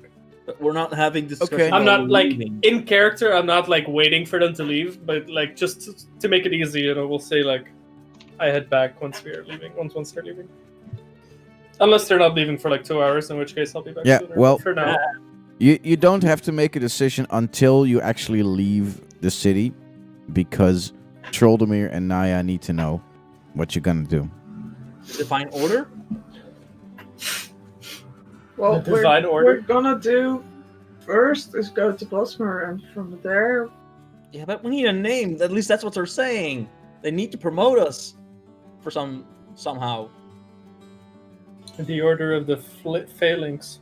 But we're not having discussion. Okay. I'm while not we're like leaving. in character. I'm not like waiting for them to leave, but like just to make it easy, we'll say like I head back once we're leaving. Once they're leaving, unless they're not leaving for like 2 hours, in which case I'll be back. Yeah, sooner. well- for now, You don't have to make a decision until you actually leave the city, because Troldemir and Naya need to know what you're gonna do. Divine order? Well, The divine order? we're gonna do first is go to Bosmer, and from there, Yeah, but we need a name. At least that's what they're saying. They need to promote us for somehow. the order of the phalanx.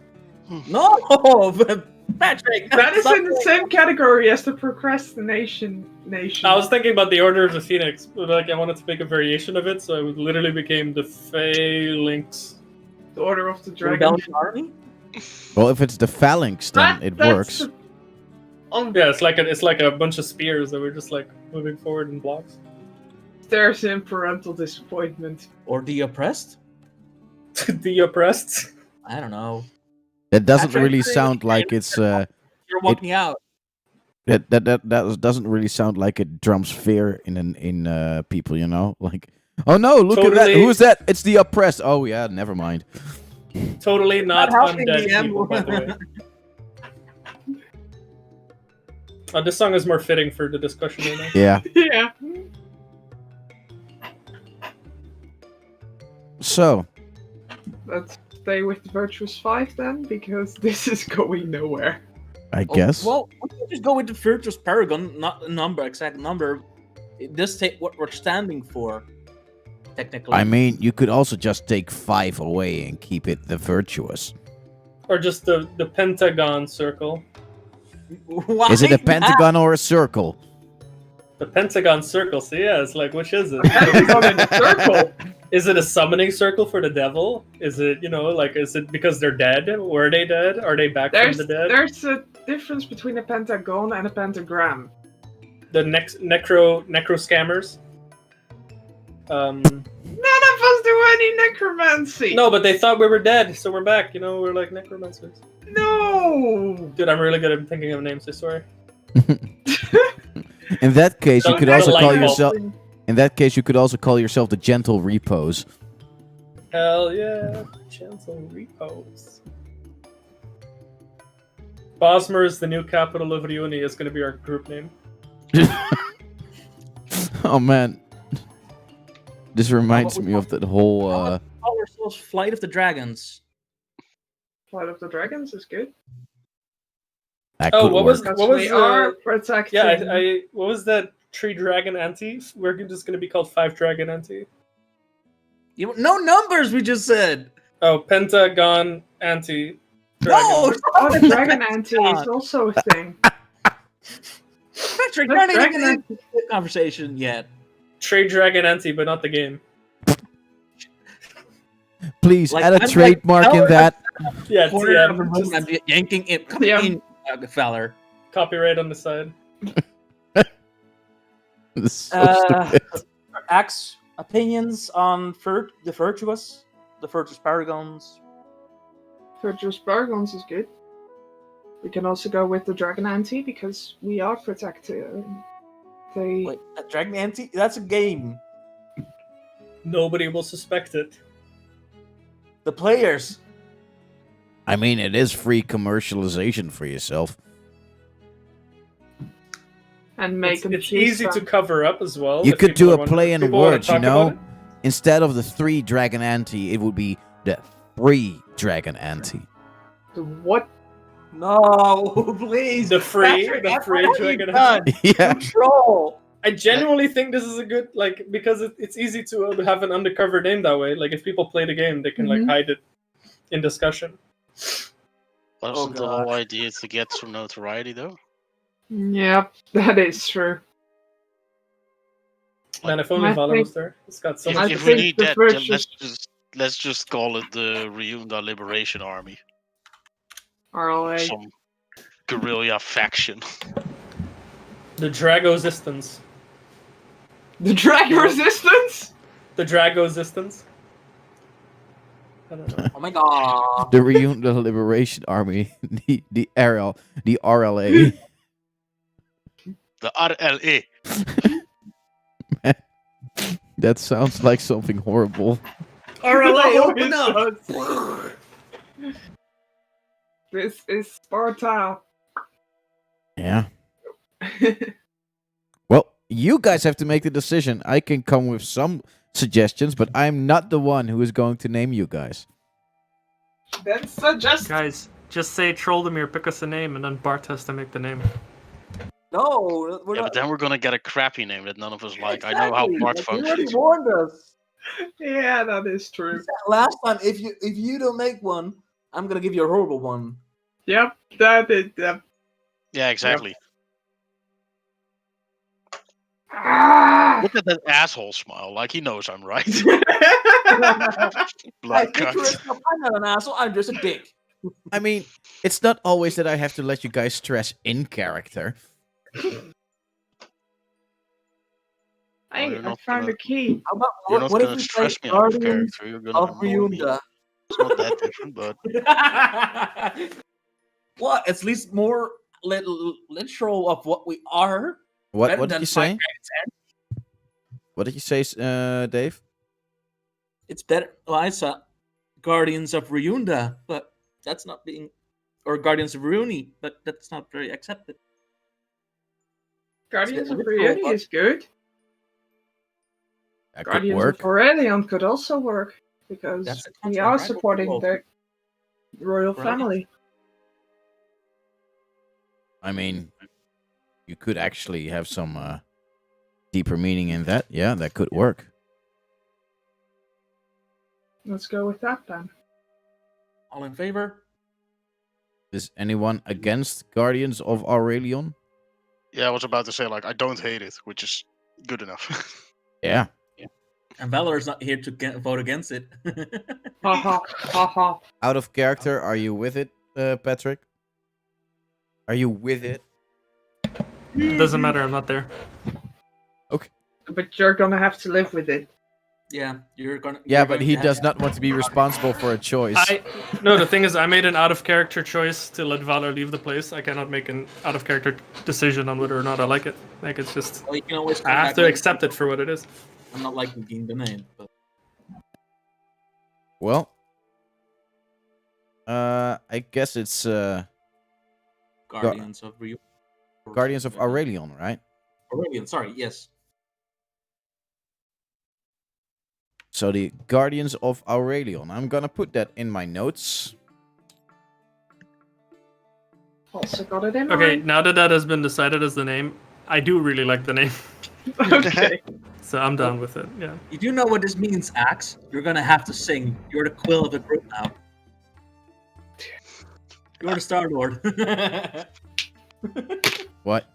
No, Patrick, That is stop in the doing same category as the procrastination nation. I was thinking about the Order of the Phoenix, but like I wanted to make a variation of it, so it literally became the Phalanx. the Order of the that. Dragon. Rebellion Army? Well, if it's the phalanx, then it That's works. the- Yeah, it's like a bunch of spears that were just like moving forward in blocks. There's in parental disappointment. Or the oppressed? The oppressed. I don't know. That doesn't Patrick, really please. sound like it's You're walking out. that doesn't really sound like it drums fear in people, you know? Like, oh no, look at that. Totally. Who's that? It's the oppressed. Oh yeah, never mind. Totally not helping undead the people, by the way. emblem. This song is more fitting for the discussion right now. Yeah. Yeah. So, Let's stay with the Virtuous 5 then, because this is going nowhere. I guess. Well, we can just go with the Virtuous Paragon, not the number, exact number. It does take what we're standing for, technically. I mean, you could also just take 5 away and keep it the virtuous. Or just the pentagon circle. Why Is it a not? pentagon or a circle? The pentagon circle, so yeah, it's like, which is it? Pentagon in a circle. Is it a summoning circle for the devil? Is it, like, is it because they're dead? Were they dead? Are they back There's from the dead? there's a difference between a pentagon and a pentagram. The necro scammers? None of us do any necromancy. No, but they thought we were dead, so we're back, we're like necromancers. No. Dude, I'm really good at thinking of names, I swear. In that case, you Don't could get a also light call bulb. yourself. In that case, you could also call yourself the Gentle Repose. Hell yeah, gentle repose. Bosmer is the new capital of Rioni, is going to be our group name. Oh man, this reminds me of that whole. Call ourselves Flight of the Dragons. Flight of the Dragons is good. That Oh, could what work. was Because what was we are protecting. yeah, I what was that tree dragon ante? We're just going to be called 5 dragon ante. No numbers, we just said. Oh, pentagon ante. No! Oh, the Dragon Ante is also a thing. Patrick, The you're not even Dragon in the conversation yet. Trade dragon ante, but not the game. Please Like, add a I'm like, trademark in Howard- that. Yeah, Corner of the TM. room, I'm Just yanking it. Come TM. in, feller. copyright on the side. This is so stupid. Axe opinions on the Virtuous Paragons. Virtuous Paragons is good. We can also go with the Dragon Ante because we are protecting. They. Wait, that Dragon Ante? That's a game. Nobody will suspect it. The players. I mean, it is free commercialization for yourself. And make them It's choose easy to some. cover up as well. You if could people do a want- play in people wanna words, you talk know? about it. Instead of the 3 dragon ante, it would be the 3 dragon ante. The what? No, please. The free Patrick, dragon done. Yeah. Control. I genuinely think this is a good, like, because it's easy to have an undercover name that way. Like, if people play the game, they can, like, Mhm. hide it in discussion. Wasn't the God. whole idea to get some notoriety, though? Yep, that is true. Man, if only I Valor think- was there. It's got so If, I much. if we think need the that, Virtuous- then let's just call it the Ryunda Liberation Army. RLA. Some guerrilla faction. The Dragosistance. The Drag Resistance? The Dragosistance. I don't know. Oh my god. The Reunion Liberation Army, the RLA. The RLA. That sounds like something horrible. RLA, No, open it up. This is Sparta. Yeah. Well, you guys have to make the decision. I can come with some suggestions, but I'm not the one who is going to name you guys. Then suggest. Guys, just say Troldemir, pick us a name, and then Bart has to make the name. No, we're Yeah, not. but then we're gonna get a crappy name that none of us like. I know how Exactly. Bart Like, you already functions. warned us. Yeah, that is You true. said last time, if you don't make one, I'm gonna give you a horrible one. Yep, that is. Yeah, exactly. Ah! Look at that asshole smile, like he knows I'm right. Hey, Blood pick cunt. yourself. I'm not an asshole. I'm just a dick. I mean, it's not always that I have to let you guys stress in character. Hey, you're I not found gonna- a key. How about You're not what if gonna we play stress me out of Guardians character. You're gonna of annoy me. Ryunda? It's not that different, but What? It's at least more literal of what we are. What Better did than you Five say? Nights at- What did you say, Dave? It's better. Well, I saw Guardians of Ryunda, but that's not being, or Guardians of Runi, but that's not very accepted. Guardians of literal, Reality but- is good. That could Guardians work. of Aurelion could also work because That's the we concept, are right? supporting Well, the royal right. family. I mean, you could actually have some deeper meaning in that. Yeah, that could work. Let's go with that then. All in favor? Is anyone against Guardians of Aurelion? yeah, I was about to say like I don't hate it, which is good enough. Yeah. And Valor is not here to vote against it. Haha, haha. Out of character, are you with it, Patrick? Are you with it? It doesn't matter. I'm not there. But you're gonna have to live with it. Yeah, you're gonna. Yeah, you're but going he to does have- not want to be responsible for a choice. No, the thing is, I made an out of character choice to let Valor leave the place. I cannot make an out of character decision on whether or not I like it. Like it's just Well, you can always. I have to accept it for what it is. I'm not liking being the name, but Well, I guess it's Guardians of Rio. Guardians of Aurelion, right? Aurelion, sorry, yes. So the Guardians of Aurelion. I'm gonna put that in my notes. Also got it in Okay, mind. now that that has been decided as the name, I do really like the name, Okay. so I'm down with it. Yeah. You do know what this means, Axe. You're gonna have to sing. You're the quill of the group now. You're the Star Lord. What?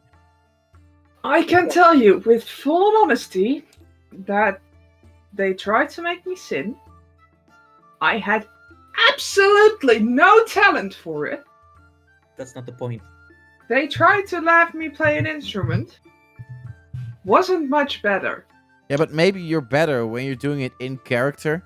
I can tell you with full honesty that they tried to make me sin. I had absolutely no talent for it. That's not the point. They tried to have me play an instrument. Wasn't much better. Yeah, but maybe you're better when you're doing it in character.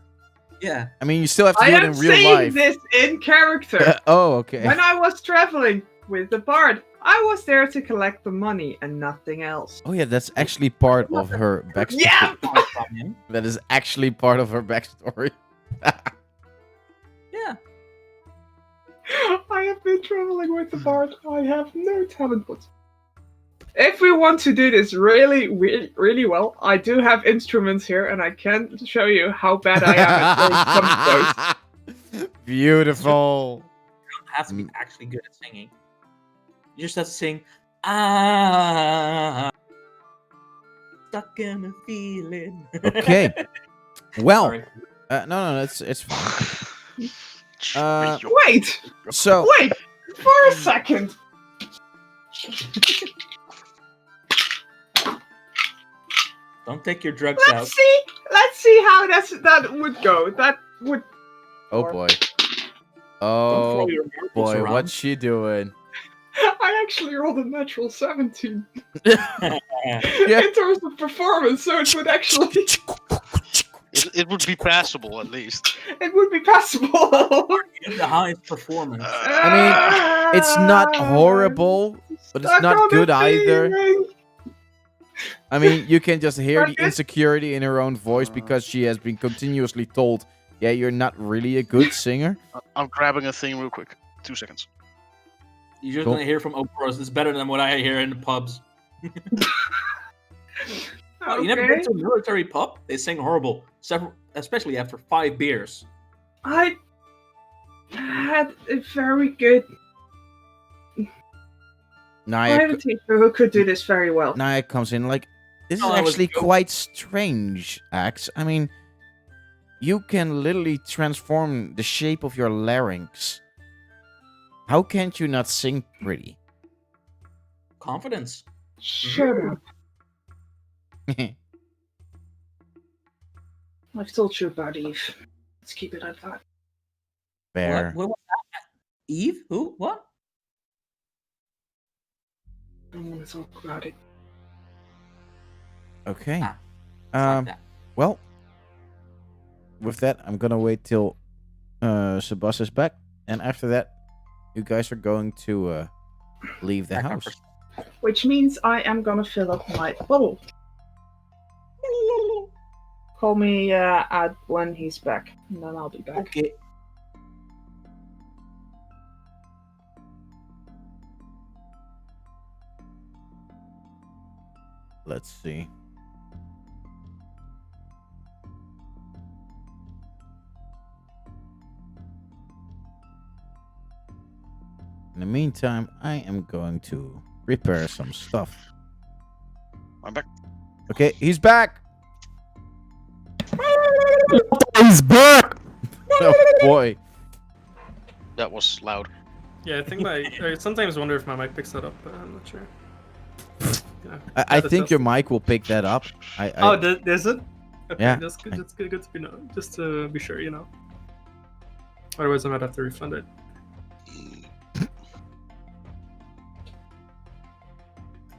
Yeah. I mean, you still have to I do it am in real saying life. this in character. Oh, okay. When I was traveling with the bard, I was there to collect the money and nothing else. Oh yeah, that's actually part of her backstory. Yeah! From him. That is actually part of her backstory. Yeah. I have been traveling with the bard. I have no talent whatsoever. If we want to do this really, really, really well, I do have instruments here, and I can show you how bad I am at playing some of those. Beautiful. You don't have to be actually good at singing. You just have to sing. Ah. Stuck in a feeling. Okay. Well, Sorry. no, it's fine. Wait! So, Wait! For a second! Don't take your drugs out. Let's see how that would go. That would. oh boy. Don't Oh throw your marbles boy, around. what's she doing? I actually rolled a natural 17 Yeah. in terms of performance, so it would actually It would be passable at least. it would be passable. The highest performance. I mean, it's not horrible, but it's Stuck not on good the either. feeling. I mean, you can just hear the Okay. insecurity in her own voice because she has been continuously told, yeah, you're not really a good singer. I'm grabbing a thing real quick. 2 seconds. You're just Cool. gonna hear from Oprah's. It's better than what I hear in the pubs. Oh, you never Okay. been to a military pub? They sing horrible, especially after 5 beers. I had a very good. I Naya, had a teacher who could do this very well. Naya comes in like, this is Oh, I was actually joking. quite strange, Axe. I mean, you can literally transform the shape of your larynx. How can't you not sing pretty? Confidence. Shut up. I've told you about Eve. Let's keep it at that. Fair. What was that? Eve? Who? What? I don't want to talk about it. Okay. Ah, It's like Um. that. Well, with that, I'm gonna wait till Sebas is back, and after that, you guys are going to leave the Back up house. for- Which means I am gonna fill up my bottle. Call me at when he's back, and then I'll be back. Okay. Let's see. In the meantime, I am going to prepare some stuff. I'm back. Okay, he's back. He's back. Oh boy. That was loud. Yeah, I think I sometimes wonder if my mic picks that up, but I'm not sure. Yeah. I Gotta think test your it. mic will pick that up. I Oh, is it? Okay, Yeah. That's good. That's good. Good to be known. Just to be sure, you know. Otherwise, I might have to refund it.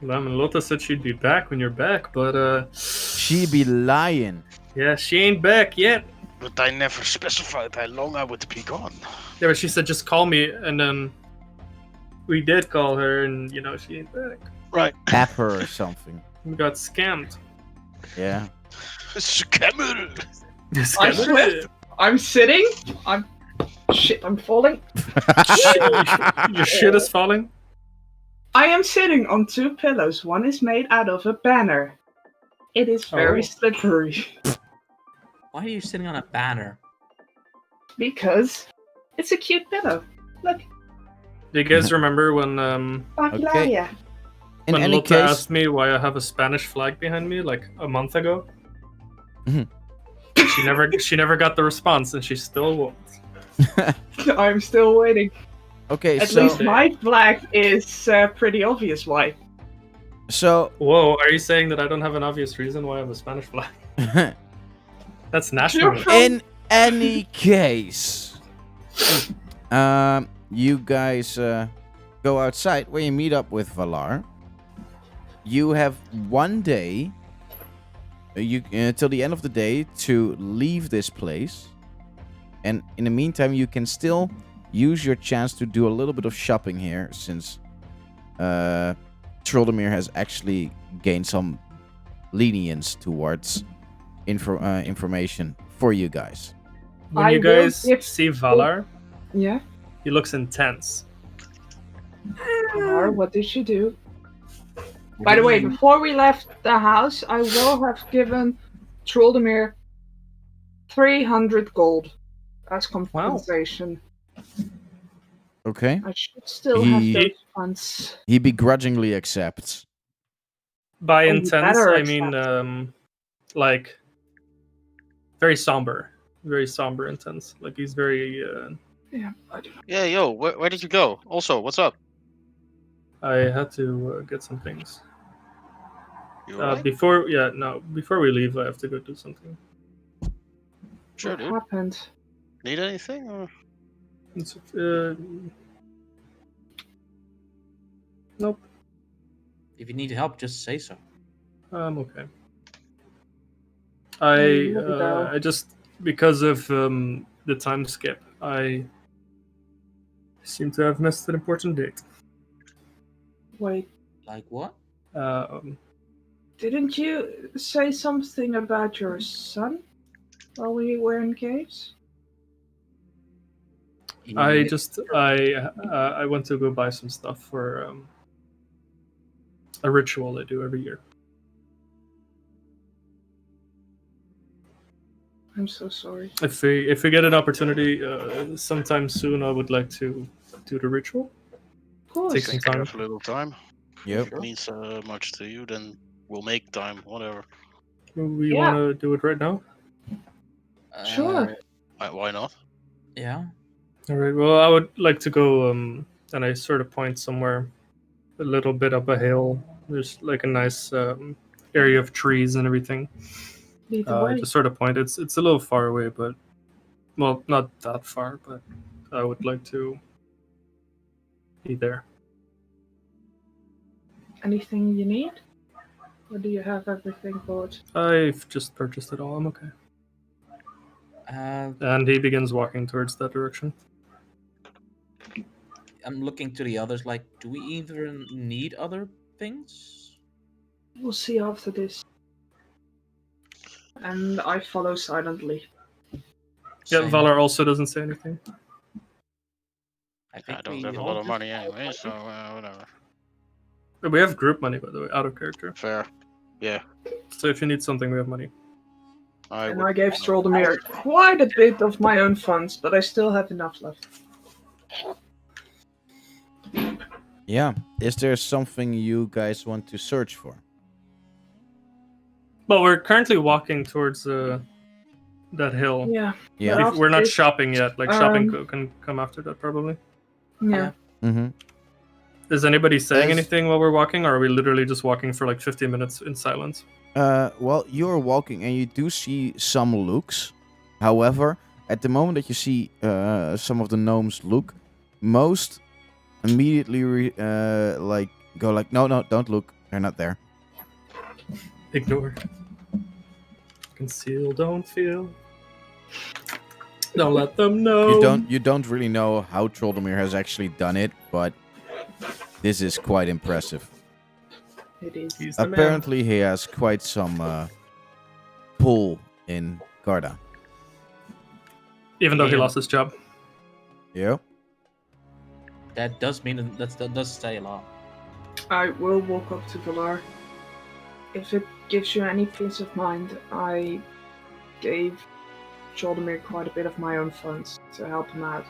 Well, I mean, Lotta said she'd be back when you're back, but she be lying. yeah, she ain't back yet. But I never specified how long I would be gone. Yeah, but she said just call me, and then we did call her, and you know she ain't back. Right. App her or something. We got scammed. Yeah. Scammer. I slipped. I'm sitting. I'm falling. Your shit is falling. I am sitting on two pillows. One is made out of a banner. It is very Oh. slippery Why are you sitting on a banner? because it's a cute pillow. Look, Do you guys remember when Baclaria. In when any Lotta case, asked me why I have a Spanish flag behind me like a month ago? Mhm. She never got the response, and she still won't. I'm still waiting. okay, At so least my flag is pretty obvious why. so Whoa, are you saying that I don't have an obvious reason why I have a Spanish flag? That's national. You're in any case, you guys go outside where you meet up with Valar. You have one day, till the end of the day, to leave this place, and in the meantime, you can still use your chance to do a little bit of shopping here, since Troldemir has actually gained some lenience towards information for you guys. When I you will guys give- see Valar, Yeah. he looks intense. Or what did she do? By the way, before we left the house, I will have given Troldemir 300 gold as compensation. Okay. I should still have He- those funds. He begrudgingly accepts. By Oh, you intense, better I mean like very somber, intense. Like he's very. Yeah, I do. Yeah, yo, where did you go? Also, what's up? I had to get some things. You alright? Before we leave, I have to go do something. Sure, What dude. happened? Need anything? Or... It's, nope, If you need help, just say so. I'm okay. Maybe though. I just because of the time skip, I seem to have missed an important date. Wait, Like what? didn't you say something about your son while we were engaged? I went to go buy some stuff for a ritual I do every year. I'm so sorry. If we get an opportunity sometime soon, I would like to do the ritual. Of course. Take some Think time. have a little time. Yep. If it means much to you, then we'll make time. Whatever. We Yeah. want to do it right now. Sure. Why not? Yeah. All right. Well, I would like to go and I sort of point somewhere a little bit up a hill. There's like a nice area of trees and everything. Lead the I way. just sort of point. It's a little far away, but well, not that far. But I would like to be there. Anything you need? Or do you have everything bought? I've just purchased it all. I'm okay. And he begins walking towards that direction. I'm looking to the others. Like, do we even need other things? We'll see after this. And I follow silently. Yeah, Same. Valar also doesn't say anything. I think I don't we have a all lot of just money follow anyway, so silently. whatever. We have group money, by the way, out of character. Fair. Yeah. So if you need something, we have money. And I gave Stroldomir quite a bit of my own funds, but I still have enough left. Yeah. Is there something you guys want to search for? Well, we're currently walking towards that hill. Yeah. Yeah. But We're not after this- shopping yet. Like shopping Um, can come after that, probably. Yeah. Mm-hmm. Is anybody saying As- anything while we're walking, or are we literally just walking for like 15 minutes in silence? Well, you're walking and you do see some looks. However, at the moment that you see some of the gnomes look, most immediately go like, no, don't look. They're not there. Ignore. Conceal, don't feel. Don't let them know. You don't really know how Troldomir has actually done it, but this is quite impressive. It is. He's the man. Apparently, he has quite some pull in Garda. Even though he Yeah. lost his job. Yeah. That does mean that does say a lot. I will walk up to Valar. If it gives you any peace of mind, I gave Stroldomir quite a bit of my own funds to help him out.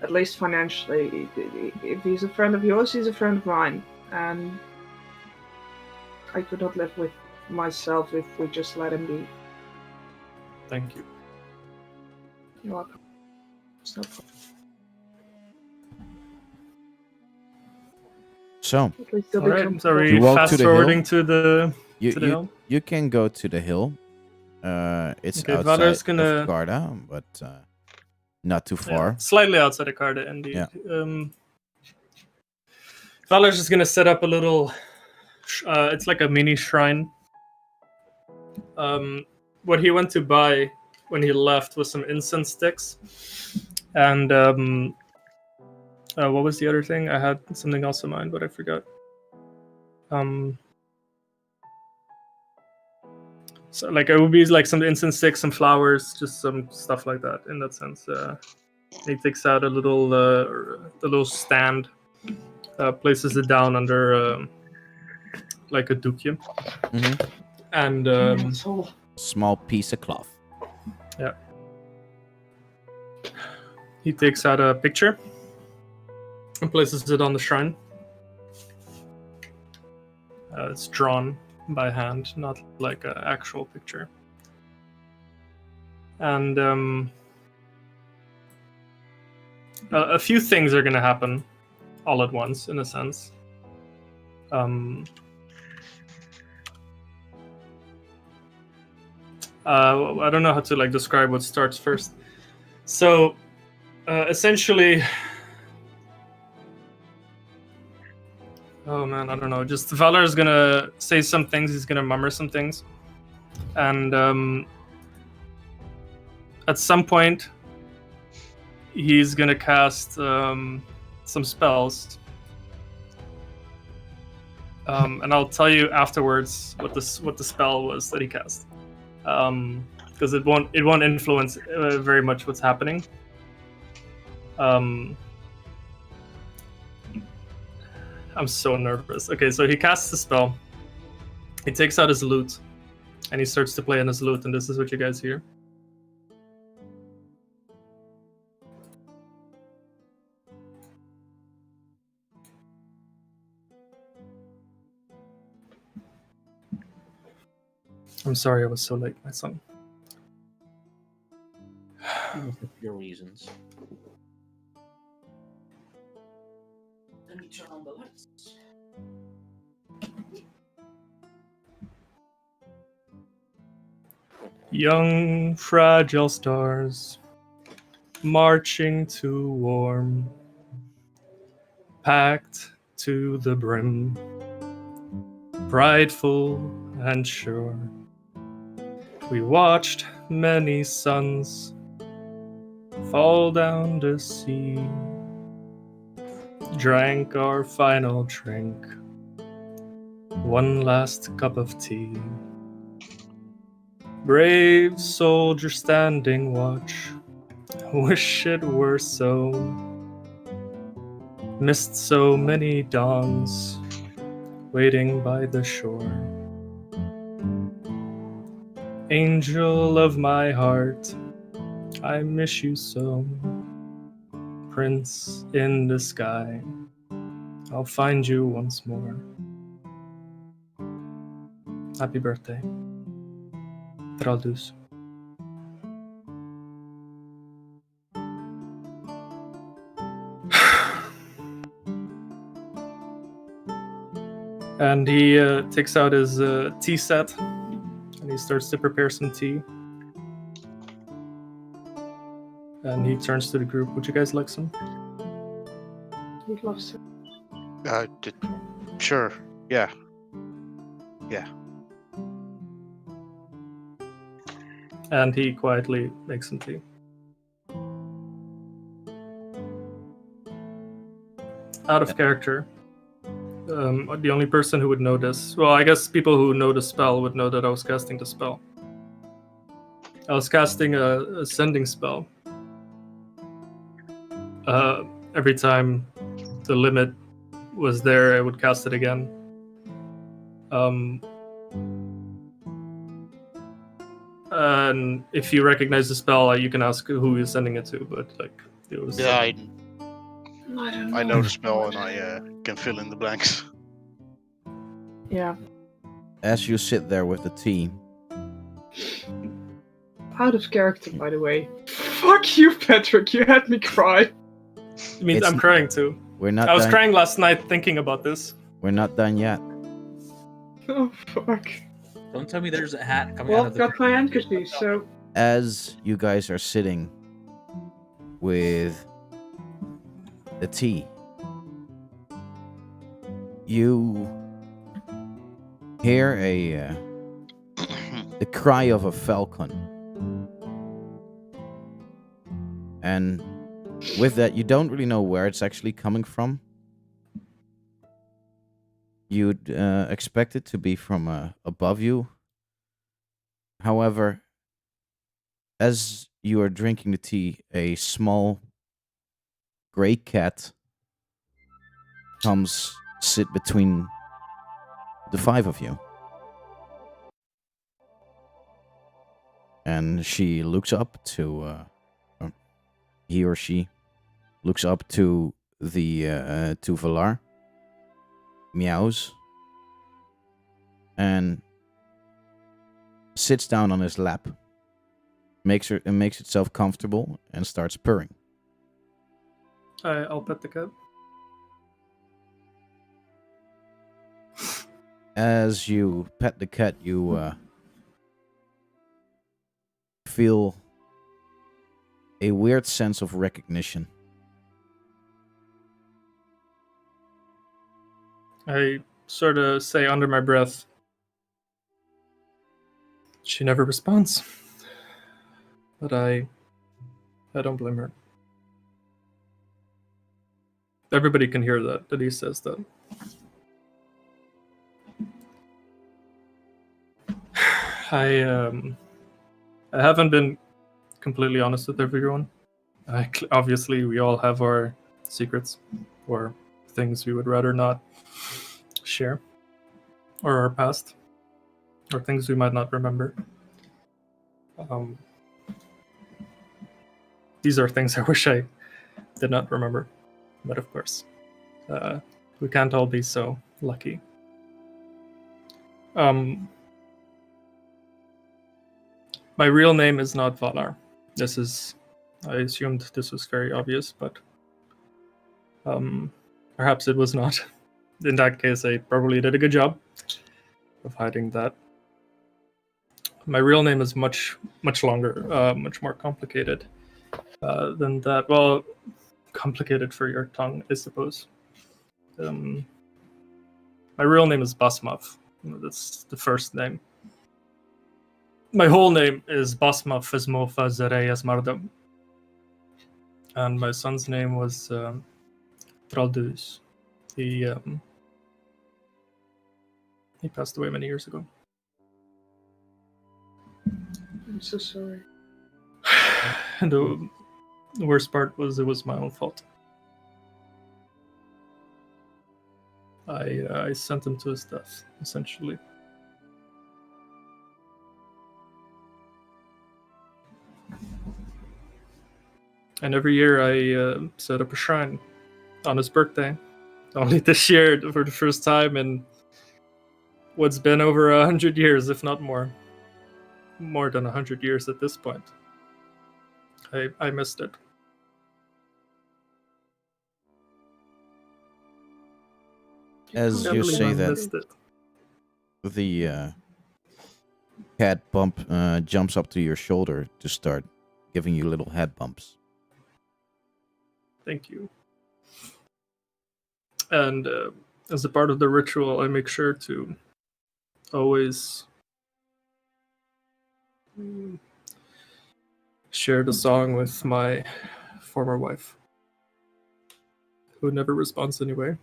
At least financially. If he's a friend of yours, he's a friend of mine. And I could not live with myself if we just let him be. Thank you. You're welcome. It's no problem. So At least he'll All be right, comfortable. so are we You walk to fast the forwarding to the you hill? you can go to the hill. It's Okay, outside Valar's gonna- of Garda, but not too Yeah, far. slightly outside of Carda, indeed. Yeah. Valar's just gonna set up a little. It's like a mini shrine. What he went to buy when he left was some incense sticks, and what was the other thing? I had something else in mind, but I forgot. So like it would be like some incense sticks, some flowers, just some stuff like that. In that sense, he takes out a little stand, places it down under like a dukia, Hmm. and Asshole. Small piece of cloth. he takes out a picture and places it on the shrine. It's drawn by hand, not like an actual picture. And a few things are going to happen all at once, in a sense. I don't know how to like describe what starts first. So, essentially, oh man, I don't know. Just Valar is gonna say some things. He's gonna murmur some things, and at some point, he's gonna cast some spells. And I'll tell you afterwards what the spell was that he cast, because it won't influence very much what's happening. I'm so nervous. Okay, so he casts the spell. He takes out his lute, and he starts to play on his lute, and this is what you guys hear. I'm sorry I was so late, my son. Your reasons. turn on the lights. Young, fragile stars, marching to warm, packed to the brim, prideful and sure. We watched many suns fall down the sea, drank our final drink, one last cup of tea. Brave soldier standing watch, wish it were so. Missed so many dawns, waiting by the shore. Angel of my heart, I miss you so. Prince in the sky, I'll find you once more. Happy birthday, Traldus. And he takes out his tea set and he starts to prepare some tea. And he turns to the group. Would you guys like some? Would love to. Sure. Yeah. And he quietly makes some tea. Out of character. The only person who would know this, well, I guess people who know the spell would know that I was casting the spell. I was casting a sending spell. Every time the limit was there, I would cast it again. And if you recognize the spell, you can ask who you're sending it to. But like, it was. Yeah, I don't know. I know the spell and I can fill in the blanks. Yeah. As you sit there with the tea, Out of character, by the way. Fuck you, Patrick. You had me cry. It means It's- I'm crying too. we're not I was done. crying last night thinking about this. We're not done yet. Oh, fuck. Don't tell me there's a hat coming Well, out I've of the. got my handkerchief, so. As you guys are sitting with the tea, you hear the cry of a falcon, and with that, you don't really know where it's actually coming from. You'd expect it to be from above you. However, as you are drinking the tea, a small gray cat comes sit between the five of you. And she looks up to, he or she looks up to to Valar, meows, and sits down on his lap, makes itself comfortable, and starts purring. I'll pet the cat. As you pet the cat, you feel a weird sense of recognition. I sort of say under my breath. She never responds. But I don't blame her. Everybody can hear that he says that. I haven't been completely honest with everyone. Obviously, we all have our secrets or things we would rather not share, or our past, or things we might not remember. These are things I wish I did not remember, but of course, we can't all be so lucky. My real name is not Valar. I assumed this was very obvious, but I perhaps it was not. In that case, I probably did a good job of hiding that. My real name is much longer, much more complicated than that. Well, complicated for your tongue, I suppose. My real name is Basmav. That's the first name. My whole name is Basmav Fezmofa Zareyas Mardam. And my son's name was Traldus. He passed away many years ago. I'm so sorry. And the worst part was it was my own fault. I sent him to his death, essentially. And every year I set up a shrine on his birthday. Only this year, for the first time in what's been over 100 years, if not more. More than 100 years at this point. I missed it. As Can't you believe say I that, missed it. the cat bump jumps up to your shoulder to start giving you little head bumps. Thank you. And as a part of the ritual, I make sure to always share the song with my former wife, who never responds anyway.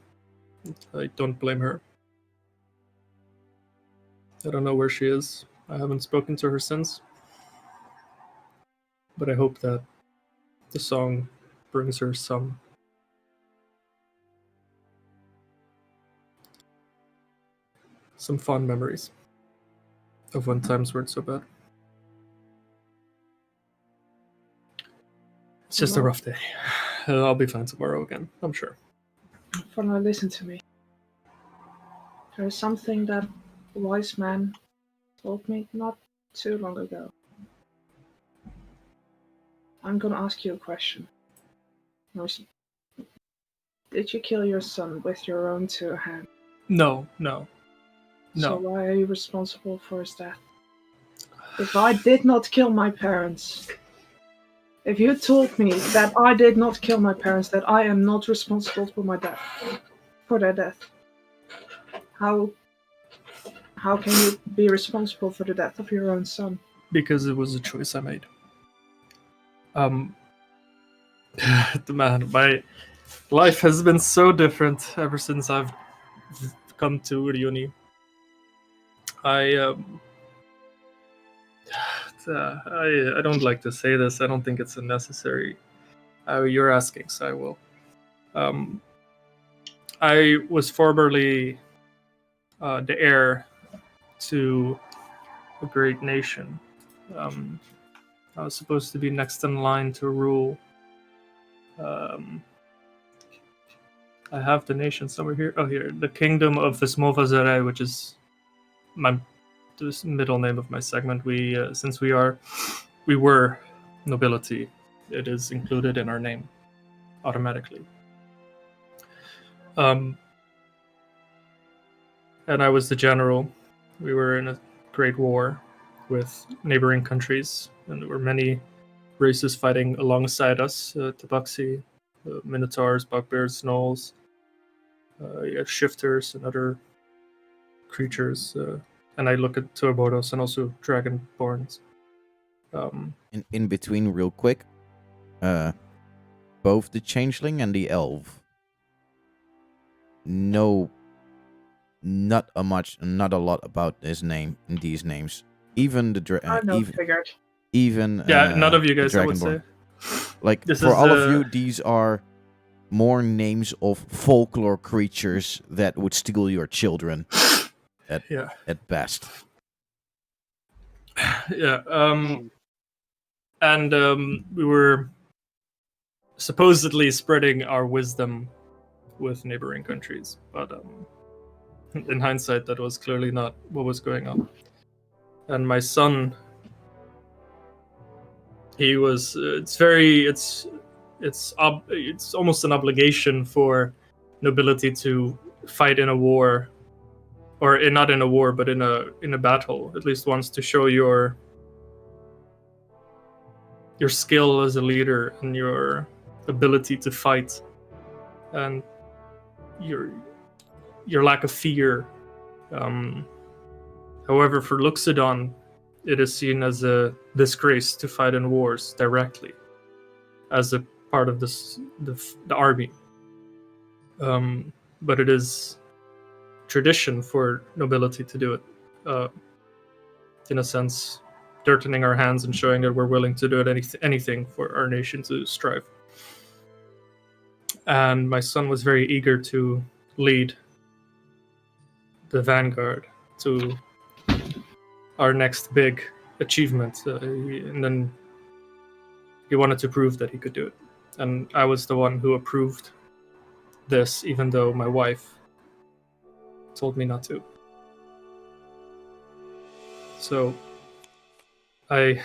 I don't blame her. I don't know where she is. I haven't spoken to her since. But I hope that the song brings her some fond memories of when times weren't so bad. It's just a rough day. I'll be fine tomorrow again, I'm sure. Father, listen to me. There is something that a wise man told me not too long ago. I'm gonna ask you a question. Did you kill your son with your own two hands? No. So why are you responsible for his death? If I did not kill my parents, if you told me that I did not kill my parents, that I am not responsible for my death, for their death, how can you be responsible for the death of your own son? Because it was a choice I made. Man, my life has been so different ever since I've come to Ryuni. I don't like to say this. I don't think it's necessary. You're asking, so I will. I was formerly the heir to a great nation. I was supposed to be next in line to rule. I have the nation somewhere here. Oh, here. The Kingdom of Vesmova Zarey, which is the middle name of my segment. Since we were nobility, it is included in our name automatically. And I was the general. We were in a great war with neighboring countries, and there were many races fighting alongside us. Tabaxi, Minotaurs, Bugbears, Gnolls, you had Shifters and other creatures. And I look at Turbodos and also Dragonborns. In between, real quick, both the Changeling and the Elf know not a lot about these names. Even the I know, figured. even None of you guys, I would Dragonborn. say. Like This for is, all of you, these are more names of folklore creatures that would steal your children at best. Yeah. And we were supposedly spreading our wisdom with neighboring countries, but in hindsight, that was clearly not what was going on. And my son, he was. It's almost an obligation for nobility to fight in a war, or not in a war, but in a battle at least once, to show your skill as a leader and your ability to fight, and your lack of fear. However, for Luxodon, it is seen as a disgrace to fight in wars directly, as a part of the army. But it is tradition for nobility to do it, in a sense, dirtying our hands and showing that we're willing to do anything for our nation to strive. And my son was very eager to lead the vanguard to our next big achievement, and then he wanted to prove that he could do it. And I was the one who approved this, even though my wife told me not to. So I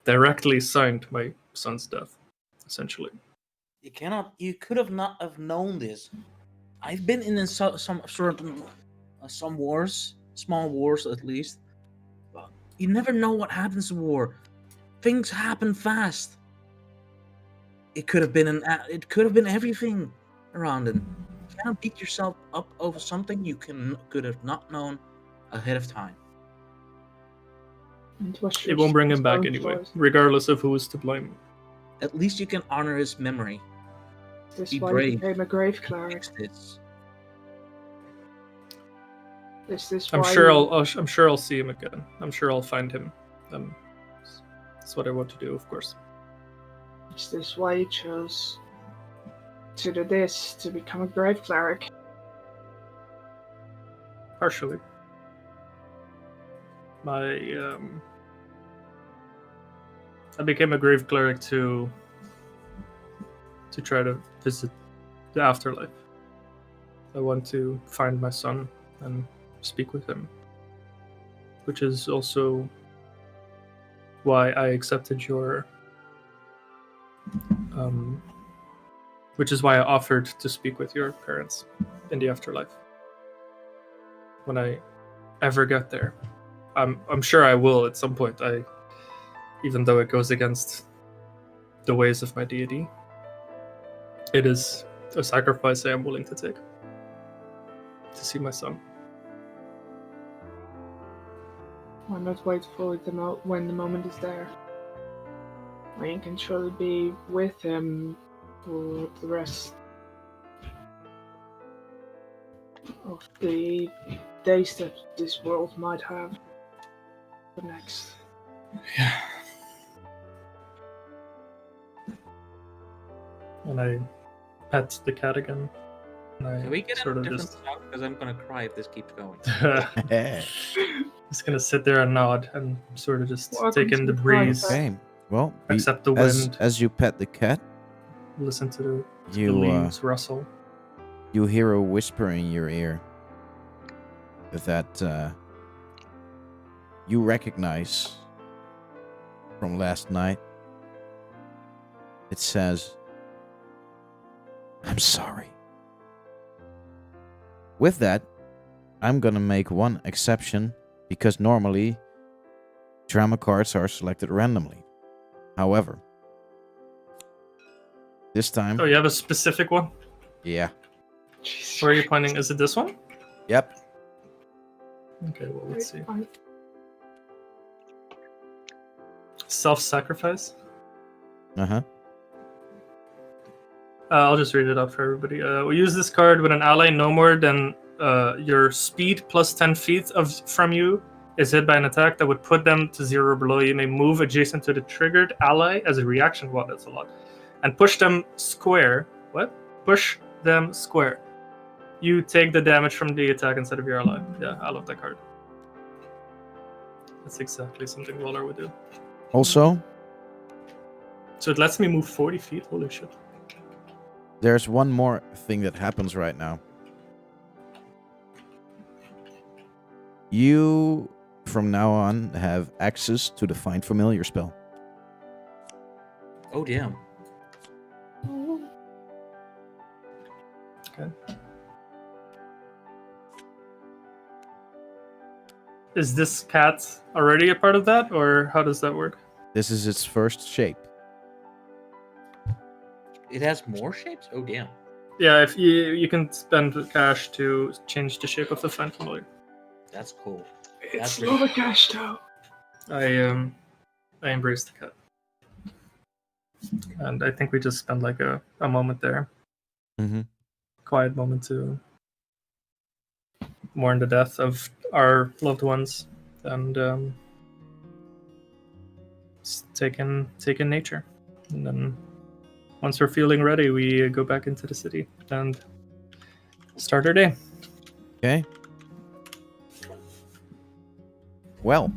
directly signed my son's death, essentially. You could have not have known this. I've been in some certain some wars, small wars at least. You never know what happens in war. Things happen fast. It could have been everything around it. You cannot beat yourself up over something you could have not known ahead of time. It won't bring him back anyway, regardless of who is to blame. At least you can honor his memory. This Be why brave. he became a grave cleric. This. Is this I'm why sure you- I'm sure I'll see him again. I'm sure I'll find him. That's what I want to do, of course. Is this why you chose to do this, to become a grave cleric? Partially. I became a grave cleric to try to visit the afterlife. I want to find my son and speak with him, which is also why I accepted your which is why I offered to speak with your parents in the afterlife when I ever get there. I'm sure I will at some point. Even though it goes against the ways of my deity, it is a sacrifice I am willing to take to see my son. Why not wait for when the moment is there? When you can truly be with him for the rest of the days that this world might have. The next. Yeah. And I pet the cat again. And I Can we get sort a of different just song? Because I'm gonna cry if this keeps going. just gonna sit there and nod and sort of just Welcome take in to the the breeze, party. Okay. Well, accept the as wind, as you pet the cat, listen to the you leaves rustle. you hear a whisper in your ear that you recognize from last night. It says, "I'm sorry." With that, I'm gonna make one exception because normally drama cards are selected randomly. However, this time, Oh, you have a specific one? yeah, Where are you pointing? Is it this one? yep. Okay, well, let's see. I- Self-sacrifice? Uh-huh. I'll just read it out for everybody. We use this card when an ally no more than your speed plus 10 feet from you is hit by an attack that would put them to 0 or below. You may move adjacent to the triggered ally as a reaction. Wow, that's a lot. And push them square. What? Push them square. You take the damage from the attack instead of your ally. Yeah, I love that card. That's exactly something Waller would do. Also, So it lets me move 40 feet. Holy shit. there's one more thing that happens right now. You, from now on, have access to the Find Familiar spell. Oh damn. Is this cat already a part of that, or how does that work? This is its first shape. It has more shapes? Oh, damn. Yeah, if you can spend cash to change the shape of the Find Familiar. That's cool. It's That's not a cash though. I embrace the cat, and I think we just spend like a moment there, Mm-hmm. quiet moment to mourn the death of our loved ones, and take in nature, and then once we're feeling ready, we go back into the city and start our day. Okay. Well,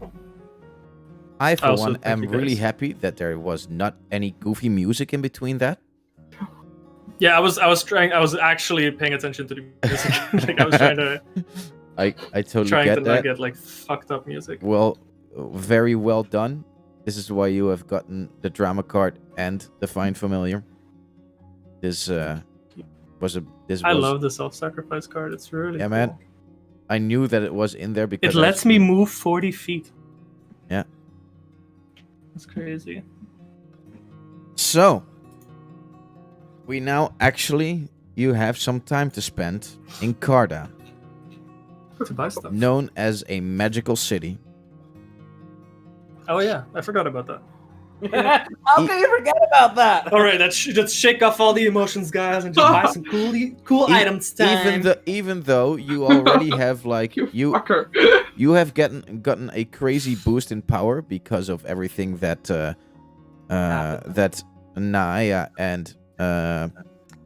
I for Also, one thank am you, really guys. happy that there was not any goofy music in between that. Yeah, I was actually paying attention to the music. Like I was trying to I totally get not that. get like fucked up music. Well, very well done. This is why you have gotten the drama card and the Find Familiar. This was. I love the self-sacrifice card. It's really Yeah, cool. man. I knew that it was in there because It lets me move 40 feet. Yeah. That's crazy. So, we now you have some time to spend in Carda, To buy stuff. known as a magical city. Oh yeah, I forgot about that. How can you forget about that? All right, let's shake off all the emotions, guys, and just buy some cool items. Even though you already have like You fucker. you have gotten a crazy boost in power because of everything that that Naya and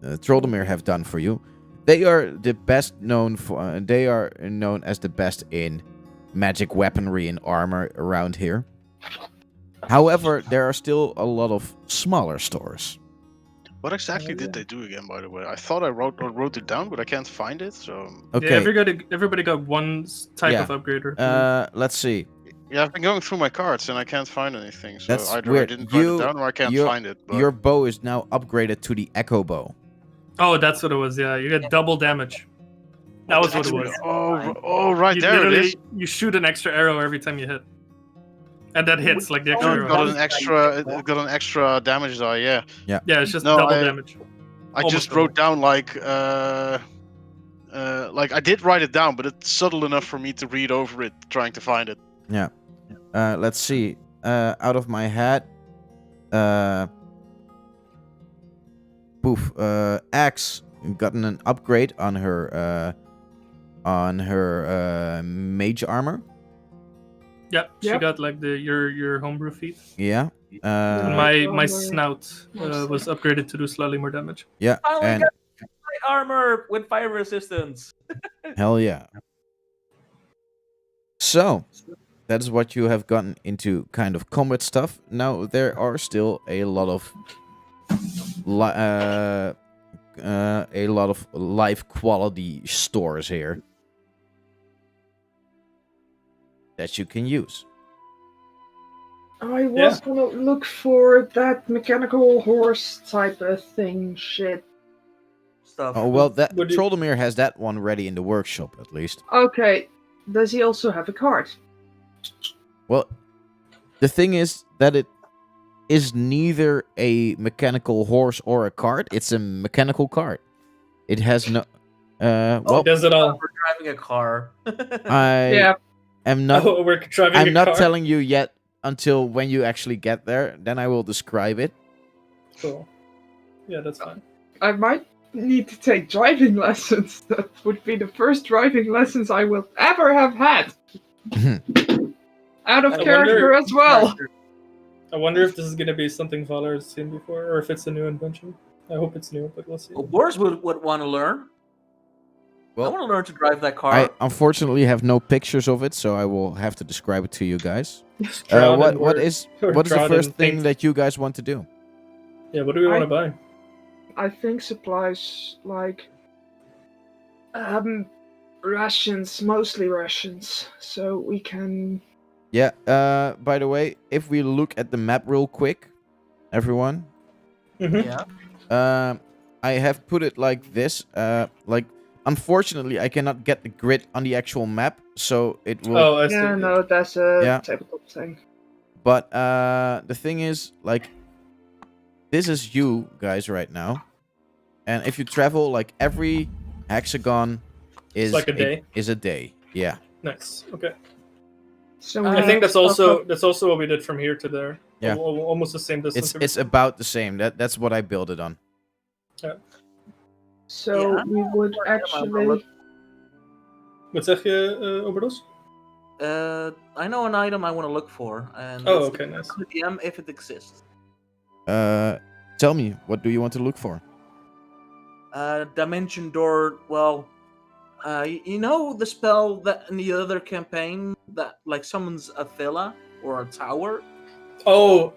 Troldemir have done for you. They are the best known for. They are known as the best in magic weaponry and armor around here. However, there are still a lot of smaller stores. What exactly did they do again, by the way? I thought I wrote it down, but I can't find it. So Okay. Yeah, everybody got one type Yeah. of upgrader. Let's see. yeah, I've been going through my cards and I can't find anything. So That's either weird. I didn't write You- it down or I can't your- find it. But Your bow is now upgraded to the Echo Bow. Oh, that's what it was. Yeah, you get double damage. That was what it was. Oh, right You there it literally is. you shoot an extra arrow every time you hit, and that hits like the extra No, it arrow. got hits. it got an extra damage die. Yeah, Yeah, it's just No, double I- damage. I Almost just wrote down like I did write it down, but it's subtle enough for me to read over it, trying to find it. Let's see. Out of my head. Axe gotten an upgrade on her mage armor. Yep, she Yep. got like your homebrew feat. Yeah. And my- my armor snout mostly. was upgraded to do slightly more damage. Yeah. Finally And got light armor with fire resistance. hell yeah. So, that is what you have gotten into kind of combat stuff. Now, there are still a lot of life quality stores here that you can use. I was gonna look for that mechanical horse type of thing shit. Stuff. Oh, well, that Would you- Troldemir has that one ready in the workshop, at least. Okay, does he also have a card? Well, the thing is that it is neither a mechanical horse or a cart. It's a mechanical cart. It has no... well, Does it all? We're driving a car. I Yeah, am not... Oh, we're driving I'm a not car? telling you yet until when you actually get there. Then I will describe it. Cool. Yeah, that's fine. I might need to take driving lessons. That would be the first driving lessons I will ever have had. Out of I character wonder- as well. I wonder if this is gonna be something Valar has seen before, or if it's a new invention. I hope it's new, but we'll see. Well, Boris would want to learn. I Well, want to learn to drive that car. I unfortunately have no pictures of it, so I will have to describe it to you guys. Drawn What in what word- is or what is the drawn first in thing paint. that you guys want to do? Yeah, what do we want to buy? I think supplies like rations, mostly rations, so we can. Yeah. By the way, if we look at the map real quick, everyone, yeah. I have put it like this. Unfortunately, I cannot get the grid on the actual map, so it will. Oh, I see. Yeah, no, that's a Yeah. tabletop thing. But the thing is, like, this is you guys right now, and if you travel, like, every hexagon is Like a day? Is a day. Yeah. Nice. Okay. So I think that's also what we did from here to there. Yeah. Almost the same distance. It's about the same. That's what I built it on. So Yeah. we would Yeah, actually. Wat zeg je, Oberdos? I know an item I want to look for, and Oh, it's okay, nice. the DM if it exists. Tell me, what do you want to look for? Dimension door. Well, you know the spell that in the other campaign that like summons a villa or a tower. Oh,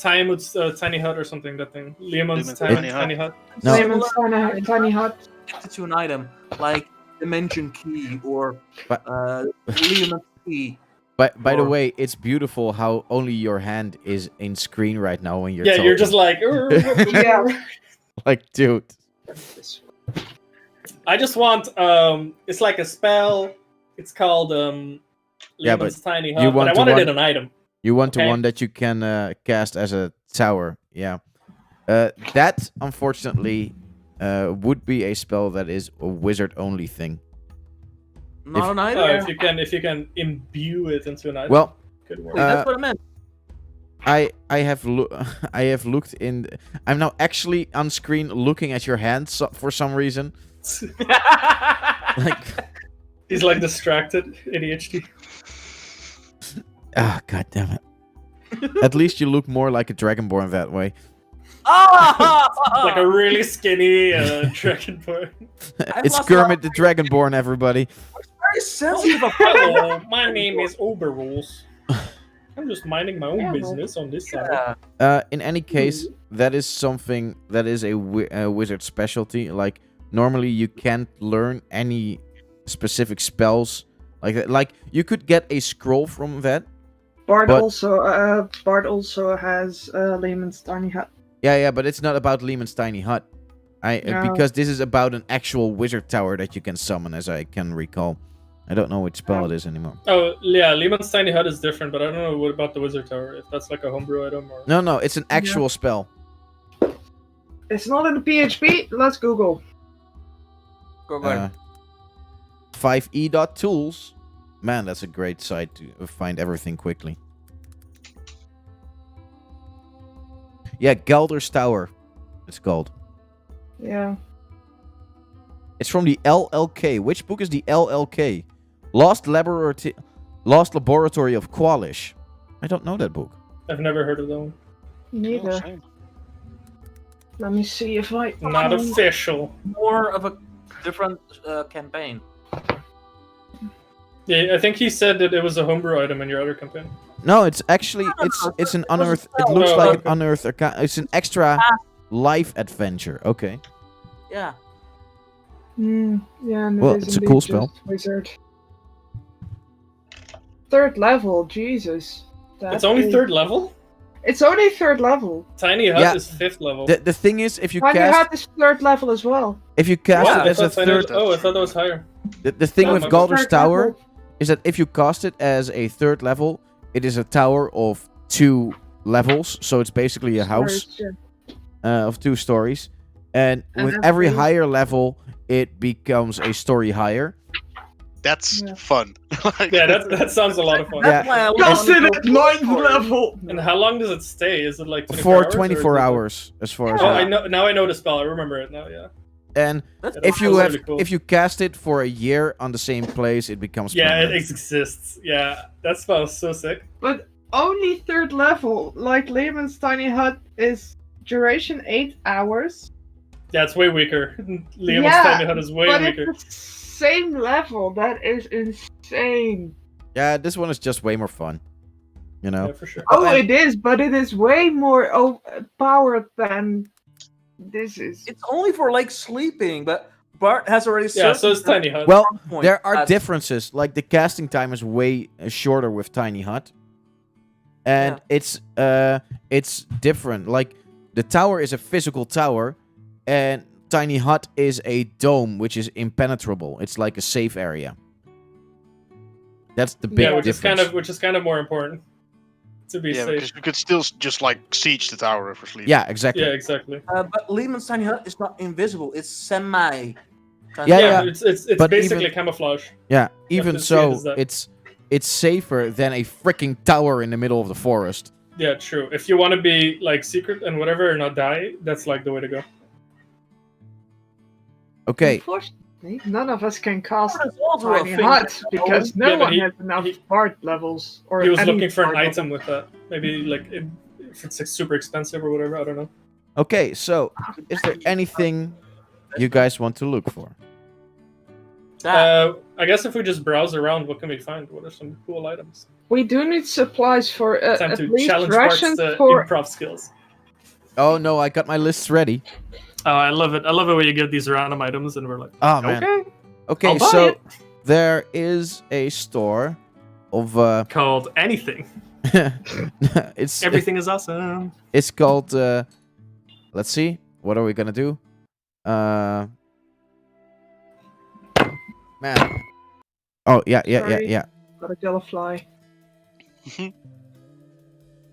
Tiamat's tiny hut or something. That thing. Leomund's Leomund's tiny, tiny hut. hut. No. Simon's tiny hut. Connected to an item like dimension key or But- Leomund's key. By the Or- way, it's beautiful how only your hand is in screen right now when you're Yeah, you're talking. just like. Yeah. like, dude. I just want. It's like a spell. It's called Yeah, but Leomund's tiny you hut. want But I to wanted want- it an item. You want the Okay. one that you can cast as a tower. Yeah. That, unfortunately, would be a spell that is a wizard-only thing. Not If- an Oh, item. if you can imbue it into an item. Well, Good work. Wait, that's uh, what I meant. I have I have looked in. I'm now actually on screen looking at your hand for some reason. Like, He's like distracted, ADHD. god damn it. At least you look more like a dragonborn that way. Like a really skinny dragonborn. It's lost a lot Kermit the Dragonborn, everybody. very sensitive. Hello, my name is Oberrules. I'm just minding my own business on this side. Yeah. In any case, that is something that is a wizard specialty. Like, normally you can't learn any specific spells like that. Like, you could get a scroll from that. Bard But- also has Lehman's tiny hut. Yeah, but it's not about Lehman's tiny hut. No. Because this is about an actual wizard tower that you can summon, as I can recall. I don't know which spell it is anymore. Oh, yeah, Leomund's tiny hut is different, but I don't know what about the wizard tower. If that's like a homebrew item or. No, it's an actual spell. It's not in the PHP. Let's Google. Go back. 5e.tools. Man, that's a great site to find everything quickly. Yeah, Galder's Tower, it's called. Yeah. It's from the LLK. Which book is the LLK? Lost Laboratory of Qualish. I don't know that book. I've never heard of that one. Neither. Oh, same. Let me see if I. Not official. More of a different campaign. Yeah, I think he said that it was a homebrew item in your other campaign. No, it's actually it's an unearth. It looks Oh, like okay. an unearth account. It's an extra life adventure. Okay. Yeah. Yeah, and Well, it is it's a indeed cool just spell. Wizard. Third level, Jesus. It's only is- third level? It's only third level. Tiny hut Yeah. is fifth level. The thing is, if you Tiny cast Hut is third level as well. if you cast What? it I as a thought Tiny third, Hut- Oh, I thought that was higher. the thing Oh, with my Galder's Third Tower level. is that if you cast it as a third level, it is a tower of 2 levels. So it's basically a house Sorry, of 2 stories. And And with every every- higher level, it becomes a story higher. That's Yeah. fun. Like- Yeah, that sounds a lot of fun. Yeah. That's why I Just wanted in to at go 9th for it. level. And how long does it stay? Is it like 24 For hours, or 24 is it- hours, as far as Oh, I I know. Now I know the spell. I remember it now. Yeah. And That's Yeah, if you that's have really cool. if you cast it for a year on the same place, it becomes Yeah, it permanent. exists. Yeah, that spell is so sick. But only third level. Like Lehman's tiny hut is duration 8 hours. Yeah, it's way weaker. Liam's Yeah, tiny hut is way but weaker. it's the same level. That is insane. Yeah, this one is just way more fun. You know? Yeah, for sure. Oh, and- it is, but it is way more powered than this is. It's only for like sleeping, but Bart has already. Yeah, so certain it's tiny hut. Well, point there are as- differences. Like the casting time is way shorter with Tiny Hut, and it's different. Like the tower is a physical tower, and Tiny Hut is a dome which is impenetrable. It's like a safe area. That's the big Yeah, which difference. is kind of more important to be Yeah, safe. because we could still just like siege the tower if we're sleeping. Yeah, exactly. Yeah, exactly. But Lehman's tiny hut is not invisible. It's semi. Yeah, Yeah, it's But basically even- camouflage. Yeah, You even have to see it as so, that. it's safer than a freaking tower in the middle of the forest. Yeah, true. If you want to be like secret and whatever and not die, that's like the way to go. Okay, Unfortunately, none of us can cast There's also a tiny thing- huts because no Yeah, but one he- has enough he- bard levels. Or He was any looking for an bard item with that. Maybe like if it's like, super expensive or whatever. I don't know. okay. So, is there anything you guys want to look for? That. I guess if we just browse around, what can we find? What are some cool items? We do need supplies for Time at to least challenge Bart's rations for. improv skills. Oh no, I got my lists ready. Oh, I love it. I love it when you get these random items and we're like, Oh man. okay. Okay, I'll buy so it. there is a store of Called anything. it's Everything is awesome. it's called let's see. What are we going to do? Man. Oh, yeah. Sorry. Got a yellow fly.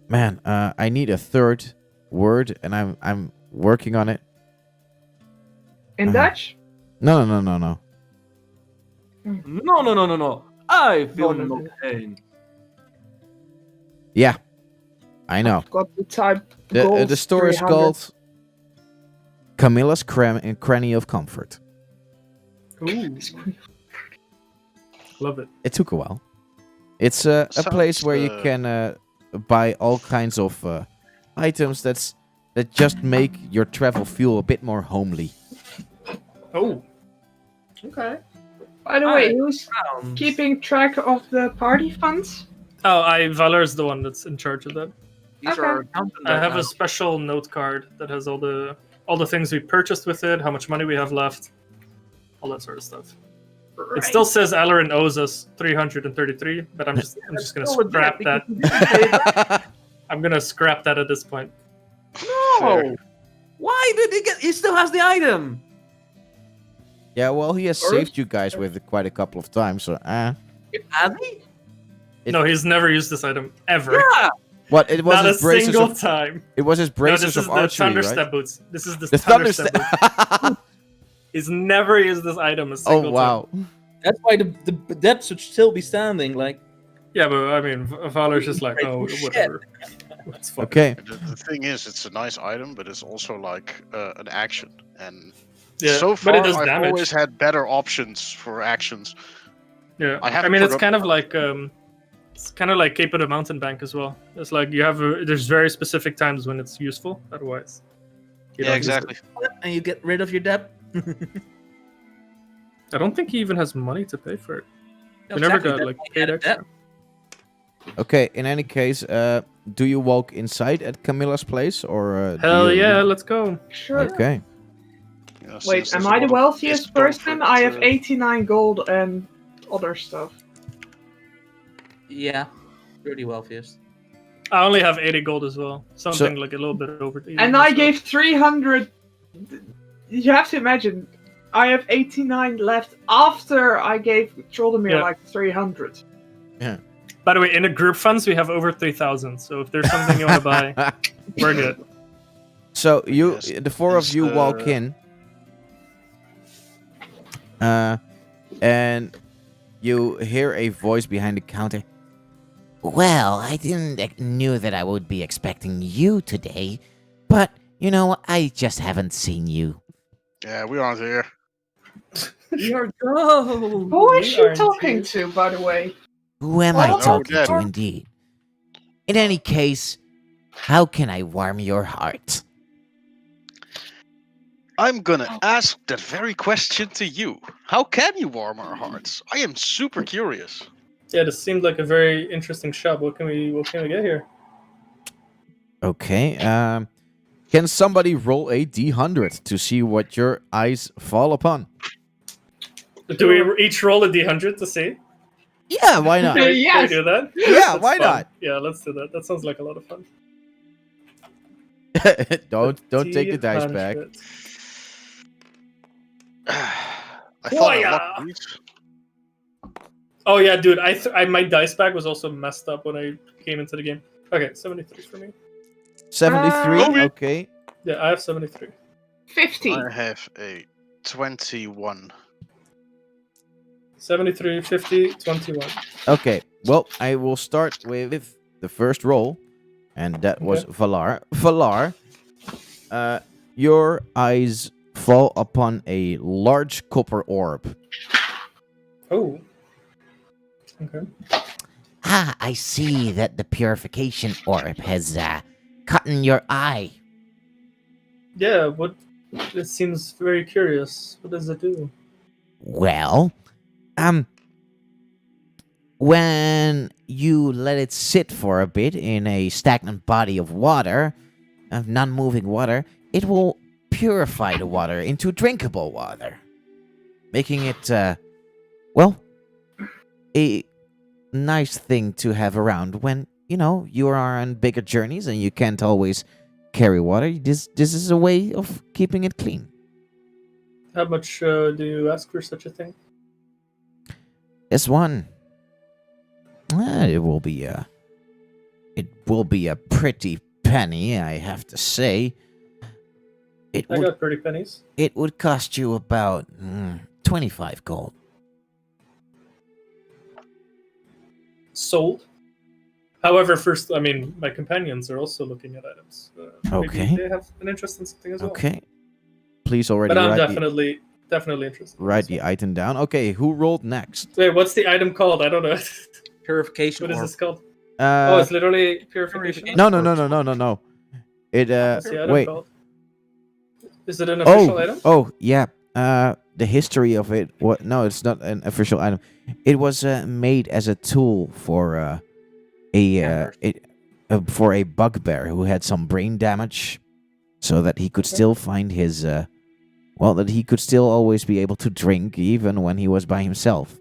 Man, I need a third word and I'm working on it. In Dutch? No. No. I feel no no pain. Yeah. I know. Got the type. The store is called Camilla's Cranny of Comfort. Ooh. Love it. It took a while. It's a place where you Sounds, can buy all kinds of items that just make your travel feel a bit more homely. Oh. Okay. By the way, who's keeping track of the party funds? Oh, Valor's the one that's in charge of that. These Okay. are accountant I right have now. a special note card that has all the things we purchased with it, how much money we have left, all that sort of stuff. It still says Alarin owes us 333, but I'm just gonna Still a scrap debt that. because you didn't pay back. I'm gonna scrap that at this point. No. Why did he get? He still has the item. Yeah, well, he has Or- saved you guys with it quite a couple of times, so Has he? No, he's never used this item ever. Yeah. What? It was Not a his braces single of time. it was his No, braces this is of the archery, thunder right? step boots. This is the, The thunder thunder step boots. He's never used this item a single Oh wow. That's why the depth should still be standing. Like. Yeah, but I mean, Valor's just like, oh, Shit. whatever. It's fine. Okay. The thing is, it's a nice item, but it's also like an action. And Yeah, so but far, it does I've damage. always had better options for actions. Yeah, I I, haven't mean, it's forgotten kind of like Cape of the Mountain Bank as well. It's like you have there's very specific times when it's useful. Otherwise, you Yeah, don't use it. exactly. And you get rid of your debt. I don't think he even has money to pay for it. We Exactly, never got that's like why he paid had a debt. extra. Okay, in any case, do you walk inside at Camilla's place or do Hell you yeah, leave? let's go. Sure. Okay. Yeah, since Wait, there's am a I the lot of wealthiest discomfort, person? I have 89 gold and other stuff. Yeah. Pretty wealthiest. I only have 80 gold as well. Something like a little bit over. 80 And I so- gave 300. You have to imagine, I have 89 left after I gave Troldemir Yeah. like 300. By the way, in the group funds we have over 3,000. So if there's something you want to buy, we're good. So you, Yes, the four of it's, you walk in, and you hear a voice behind the counter. Well, I didn't knew that I would be expecting you today, but you know, I just haven't seen you. Yeah, we aren't here. You're go. Who is We she aren't talking here. to, by the way? Who am Oh, I no, talking Dad. to indeed? In any case, how can I warm your heart? I'm gonna ask that very question to you. How can you warm our hearts? I am super curious. Yeah, this seemed like a very interesting shop. What can we get here? Okay. Can somebody roll a d100 to see what your eyes fall upon? Do we each roll a d100 to see? Yeah, why not? Can we Yes. do that? Yeah, That's why fun. not? Yeah, let's do that. That sounds like a lot of fun. don't take the dice back. D100. I thought I Hoya! locked these. Oh yeah, dude. My dice bag was also messed up when I came into the game. Okay, 73 for me. 73. Oh, yeah. Okay. Yeah, I have 73. 50. I have a 21. 73, 50, 21. Okay. Well, I will start with the first roll, and that was Okay. Valar. Valar, your eyes fall upon a large copper orb. Oh. Okay. Ah, I see that the purification orb has cut in your eye. Yeah, what? It seems very curious. What does it do? Well, When you let it sit for a bit in a stagnant body of water, of non-moving water, it will purify the water into drinkable water, making it, well, a nice thing to have around when, you are on bigger journeys and you can't always carry water. This is a way of keeping it clean. How much do you ask for such a thing? This one, it will be a pretty penny, I have to say. It I would got pretty pennies. it would cost you about 25 gold. Sold. However, first, I mean, my companions are also looking at items. Okay. Maybe they have an interest in something as well. Okay. Please already But I'm write definitely interested. write the item down. Okay, who rolled next? Wait, what's the item called? I don't know. Purification What is orb. this called? Oh, Uh, it's literally purification. no. It What's the item wait. called? Is it an official item? Oh, yeah. The history of it. What? No, it's not an official item. It was made as a tool for for a bugbear who had some brain damage, so that he could still find his that he could still always be able to drink even when he was by himself.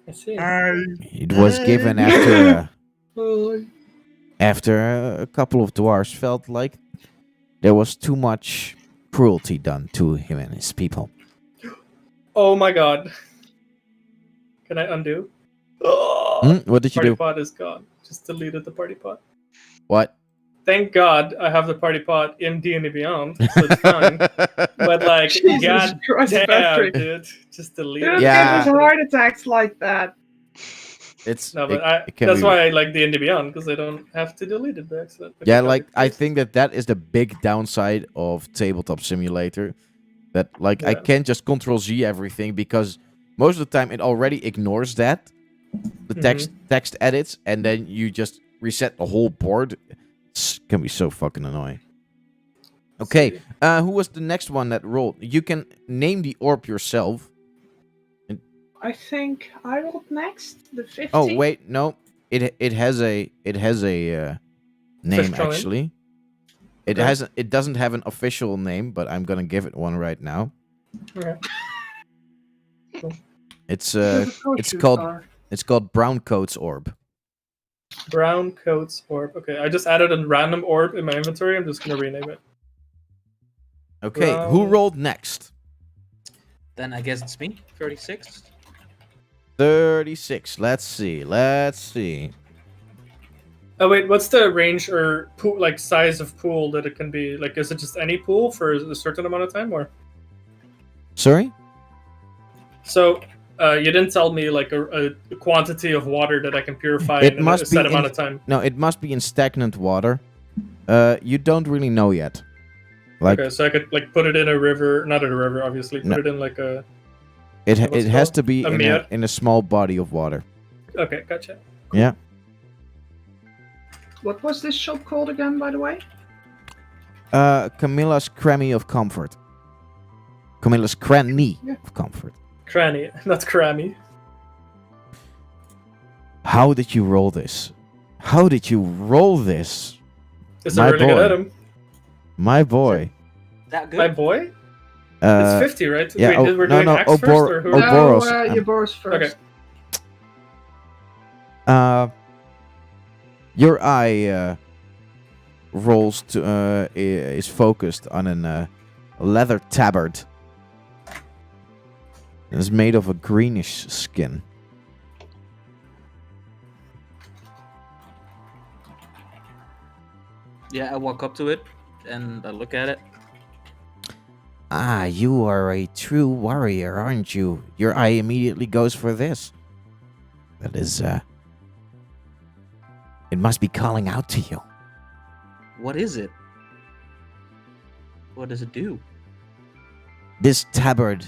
I see. It was given after a couple of dwarves felt like there was too much cruelty done to him and his people. Oh my god. Can I undo? What did you Party do? pot is gone. Just deleted the party pot. What? Thank God I have the party pot in D&D Beyond, so it's fine. But like, Jesus god Christ, damn, Patrick. dude. Just delete Don't it. Yeah. give us heart attacks like that. It's No, but it can that's be- why I like D&D Beyond, because I don't have to delete it by accident. Yeah, like I think that is the big downside of Tabletop Simulator. That like I Yeah. can't just Control Z everything because most of the time it already ignores that, the text edits, and then you just reset the whole board. Can be so fucking annoying. Okay, who was the next one that rolled? You can name the orb yourself. I think I rolled next. The 50. Oh wait, no, it has a name Official name? actually. It Okay. it doesn't have an official name, but I'm gonna give it one right now. Okay. It's Of course it's you called- are. it's called Browncoat's Orb. Brown Coats Orb. Okay, I just added a random orb in my inventory. I'm just gonna rename it. Okay, who Brown- rolled next? Then I guess it's me. 36. 36. Let's see. Oh wait, what's the range or pool, like size of pool that it can be? Like, is it just any pool for a certain amount of time, or? Sorry? So, you didn't tell me like a quantity of water that I can purify It in must a set be amount in- of time. No, it must be in stagnant water. You don't really know yet. Like Okay, so I could like put it in a river, not in a river, obviously. Put No. it in like a. it what's it it has called? to be A in mere? in a small body of water. Okay, gotcha. Yeah. What was this shop called again, by the way? Camilla's Cranny of Comfort. Camilla's Cranny Yeah. of Comfort. Cranny, not crammy. How did you roll this? How did you roll this? It's My a really boy. good item. My boy. That good? My boy? Uh, It's 50, right? yeah, Wait, we're doing axe first, or who? Oh, Boros. No, your Boros first. Okay. Your eye rolls to is focused on a leather tabard. It's made of a greenish skin. Yeah, I walk up to it and I look at it. Ah, you are a true warrior, aren't you? Your eye immediately goes for this. That is, it must be calling out to you. What is it? What does it do? This tabard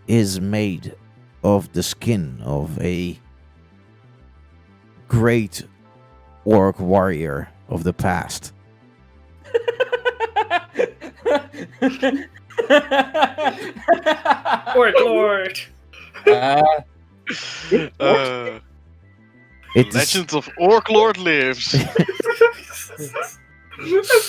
is made of the skin of a great orc warrior of the past. Orc Lord. It is, Legend of Orc Lord lives. That's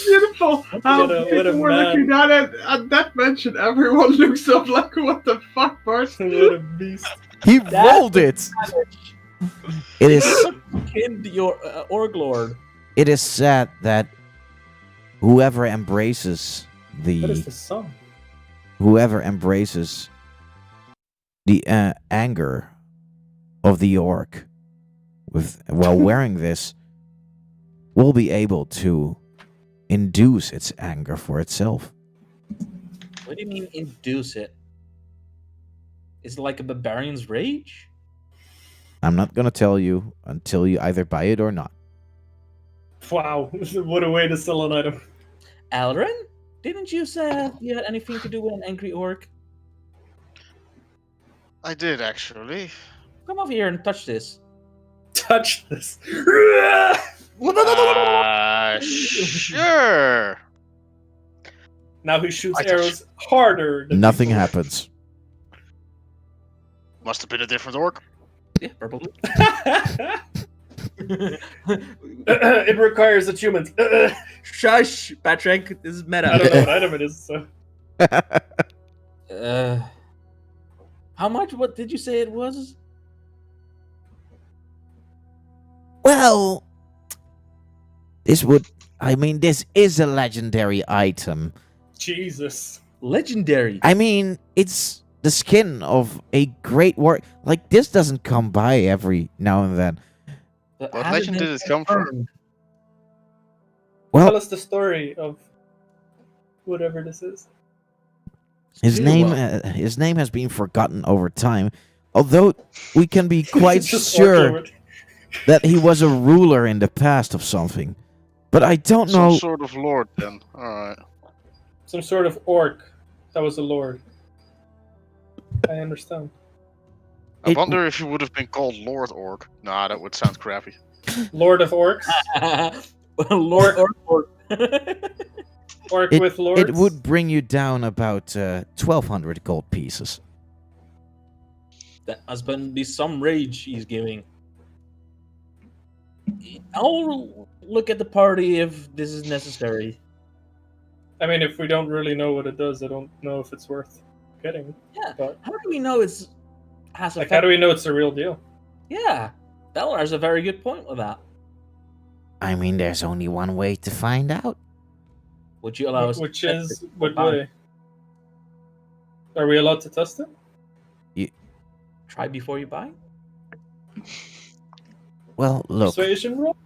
beautiful. How What a people were man. looking at it at that mention. Everyone looks up like, what the fuck, Bart? What a beast. He rolled it. it is Skinned your Orc Lord. it is said that whoever embraces What is the the song? anger of the orc while wearing this will be able to induce its anger for itself. What do you mean induce it? Is it like a barbarian's rage? I'm not gonna tell you until you either buy it or not. Wow, what a way to sell an item. Alrin? Didn't you say you had anything to do with an angry orc? I did actually. Come over here and touch this. Touch this. Sure. Now he shoots I touch- arrows harder. Than Nothing before. happens. Must have been a different orc. Yeah, probably. It requires achievement. I Shush, Patrick. This is don't know meta. what item it is. So. How much? What did you say it was? Well, this is a legendary item. Jesus. Legendary. I mean, it's the skin of a great warrior. Like, this doesn't come by every now and then. But What has legend been did it come from? confirmed? Well, Tell us the story of whatever this is. his Still, name, well, his name has been forgotten over time. Although we can be quite Just sure Orc Lord. that he was a ruler in the past of something, but I don't Some know. sort of lord then. Alright. Some sort of orc that was a lord. I understand. I It- wonder if he would have been called Lord Orc. Nah, that would sound crappy. Lord of orcs. Lord Orc. Orc It- with lords. It would bring you down about 1,200 gold pieces. That must be some rage he's giving. I'll look at the party if this is necessary. I mean, if we don't really know what it does, I don't know if it's worth getting. Yeah. But How do we know it's has like, effect? how do we know it's the real deal? Yeah, Belar has a very good point with that. I mean, there's only one way to find out. Would you allow us? Which to test is it? what Fine. way? Are we allowed to test it? Try before you buy? Well, look. Persuasion roll?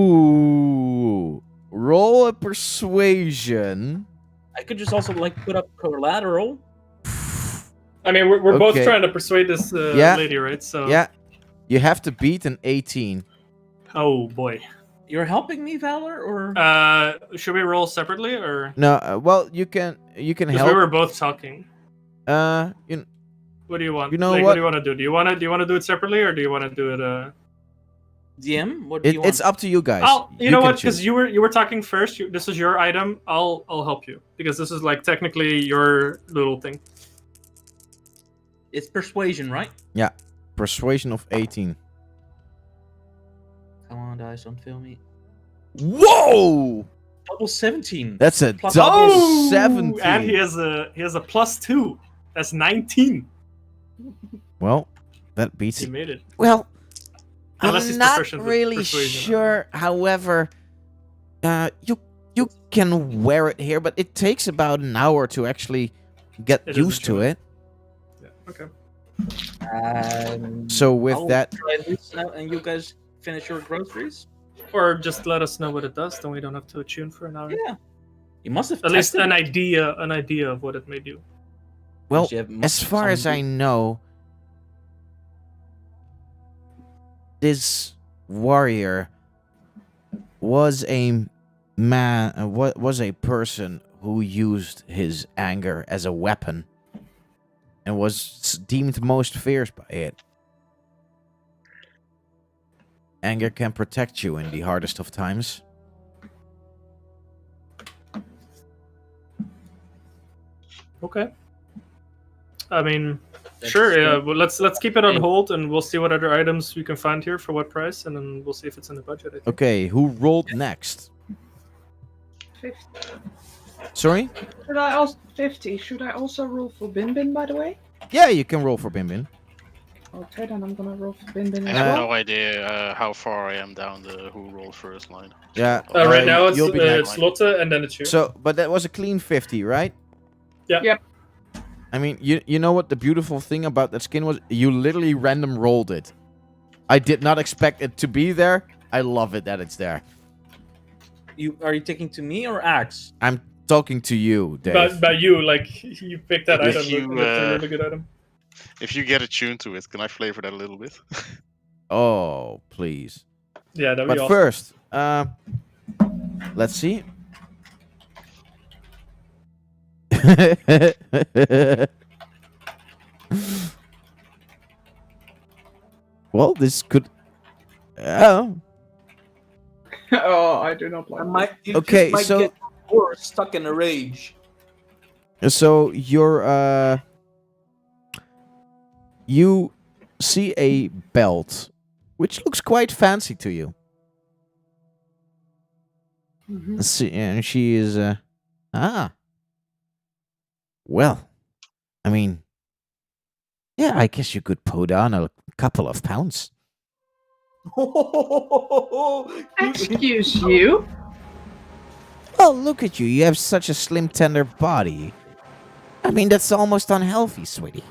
Ooh. Roll a persuasion. I could just also like put up collateral. I mean, we're both Okay. trying to persuade this Yeah. lady, right? So Yeah. You have to beat an 18. Oh boy. You're helping me, Valor, or Should we roll separately or? No, well, you can Because help. we were both talking. What do you want? You know like, what? do you want to do? Do you want to do it separately or do you want to do it? DM? What do you want? It's up to you guys. You know can what? Because choose. you were talking first. This is your item. I'll help you because this is like technically your little thing. It's persuasion, right? Persuasion of 18. Come on, dice, don't fail me. Whoa! Double 17. That's a Plus- double Oh, 17. and he has a +2. That's 19. Well, that beats He it. made it. Well, Unless he's I'm not proficient with really persuasion. sure. However, You can wear it here, but it takes about an hour to actually get It is a used to choice. it. Yeah. Okay. So with I'll that, try this now, and you guys finish your groceries. Or just let us know what it does, then we don't have to attune for an hour. Yeah. You must have At least tested an it. idea of what it may do. Well, You have as far as I know, this warrior was a man, was a person who used his anger as a weapon and was deemed most fierce by it. Anger can protect you in the hardest of times. Okay. I mean, That's sure. good. Yeah. Well, let's keep it on Okay. hold, and we'll see what other items we can find here for what price, and then we'll see if it's in the budget. I think. Okay, who rolled next? 50. Sorry? Should I also 50? Should I also roll for Bin Bin, by the way? Yeah, you can roll for Bin Bin. Okay, then I'm gonna roll for Bin Bin I as have well. no idea how far I am down the who rolled first line. Yeah. Right now you'll be it's next. Lotte and then it's you. So, but that was a clean 50, right? Yeah. Yep. I mean, you know what the beautiful thing about that skin was? You literally random rolled it. I did not expect it to be there. I love it that it's there. Are you taking to me or Axe? I'm talking to you, Dave. But you, like, you picked that If item. you, Look, it's a really good item. If you get attuned to it, can I flavor that a little bit? Oh, please. Yeah, that'd But be awesome. first, let's see. Well, this could. Oh, Oh, I do not I like might, you Okay, just might so- get Boris stuck in a rage. so you see a belt, which looks quite fancy to you. Mhm. Let's see, and she is well, I mean, yeah, I guess you could put on a couple of pounds. Excuse you? Oh, look at you. You have such a slim, tender body. I mean, that's almost unhealthy, sweetie.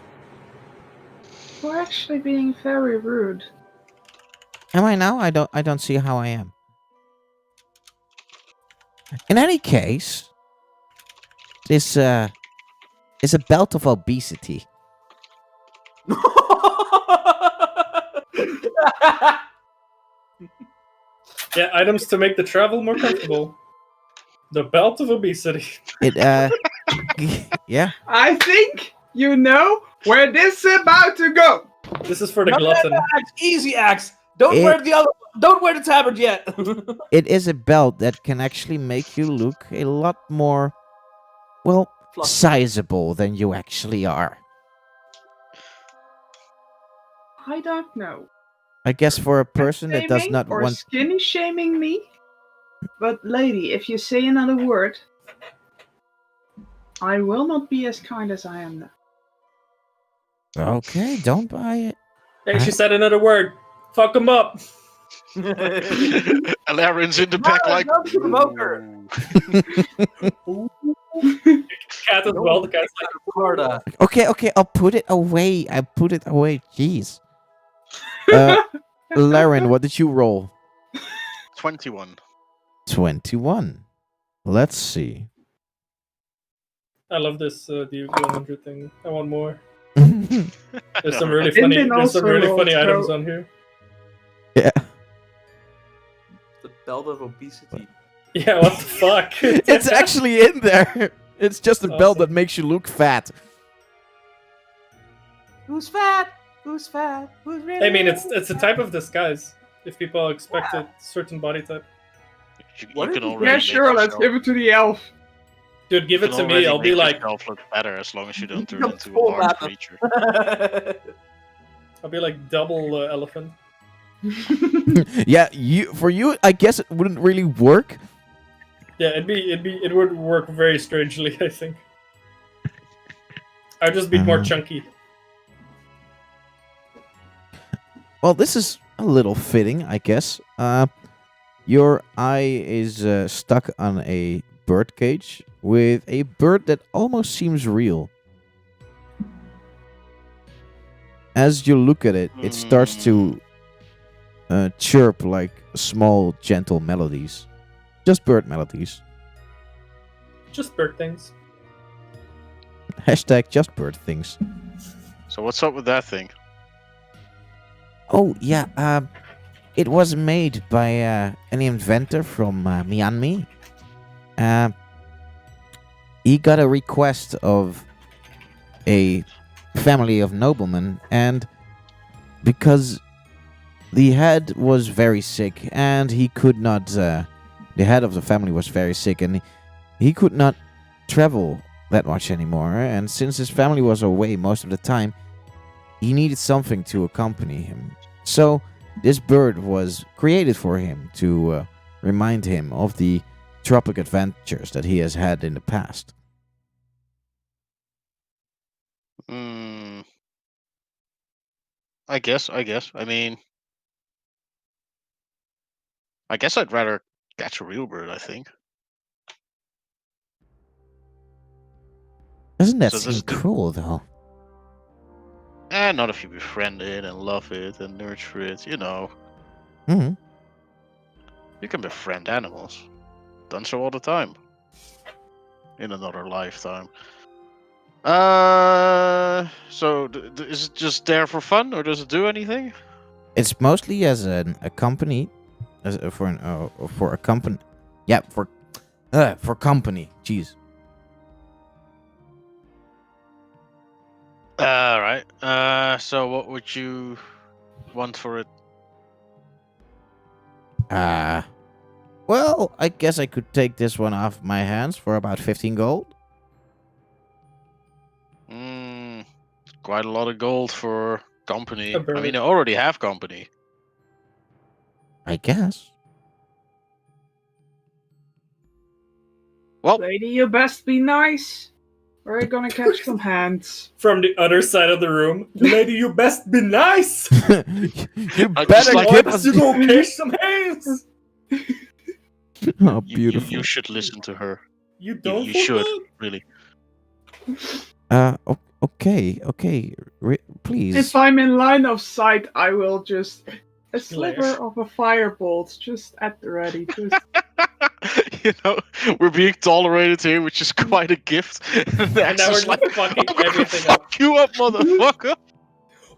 You're actually being very rude. Am I now? I don't see how I am. In any case, this is a belt of obesity. Yeah, items to make the travel more comfortable. The belt of obesity. It yeah. I think you know where this is about to go. This is for the No, glutton. Axe, easy Axe. Don't It- wear the other. Don't wear the tabard yet. It is a belt that can actually make you look a lot more, well, Fluffy. sizable than you actually are. I don't know. I guess for a person that does Shaming not or want. skinny shaming me. But lady, if you say another word, I will not be as kind as I am now. Okay, don't buy it. Hey, she said another word. Fuck him up. Alarin's in the back No, like. don't provoke her. "Ooh." Cat as well. The cat's like, Florida. Okay, I'll put it away. I put it away. Jeez. Laren, what did you roll? 21. 21. Let's see. I love this Duke 100 thing. I want more. Yeah. There's some really Bin funny. Bin There's some also really rolled, funny so- items on here. The belt of obesity. Yeah, what the fuck? It's actually in there. It's just a belt Awesome. that makes you look fat. Who's fat? Who's fat? Who's really? I mean, it's a type of disguise. If people expect a certain body type, You What can if you- already Yeah, make sure, let's yourself- give it to the elf. dude, give you it can to me. already I'll be make like, yourself look better as long as you don't turn You're into a full large rapper. creature. I'll be like double elephant. Yeah, for you, I guess it wouldn't really work. Yeah, it would work very strangely. I think. I'd just be more Mhm. chunky. Well, this is a little fitting, I guess. Your eye is stuck on a bird cage with a bird that almost seems real. As you look at it, it starts to chirp like small, gentle melodies. Just bird melodies. Just bird things. Hashtag just bird things. So what's up with that thing? Oh, yeah, it was made by an inventor from Myanmar. He got a request of a family of noblemen, and because the head was very sick, and he could not, the head of the family was very sick, and he could not travel that much anymore, and since his family was away most of the time, he needed something to accompany him. So this bird was created for him to remind him of the tropic adventures that he has had in the past. I guess. I mean, I guess I'd rather catch a real bird, I think. Doesn't that So seem this is the- cruel, though? Not if you befriend it and love it and nurture it, you know. Hmm. You can befriend animals. Done so all the time. In another lifetime. So is it just there for fun, or does it do anything? It's mostly as a company, for a company. Yeah, for company. Jeez. Right. So what would you want for it? Well, I guess I could take this one off my hands for about 15 gold. Quite a lot of gold for company. A I bird. mean, I already have company. I guess. Well, Lady, you best be nice. We're gonna catch some hands. From the other side of the room, lady, you best be nice. You I better just like- give Or us. you gonna catch some hands. Oh, you beautiful. should listen to her. You don't. You fuck should, up? really. Okay. Please. If I'm in line of sight, I will just a Glare. sliver of a firebolt just at the ready. Just You know, we're being tolerated here, which is quite a gift. And And now we're Axel's just like, fucking I'm gonna everything up. fuck you up, motherfucker.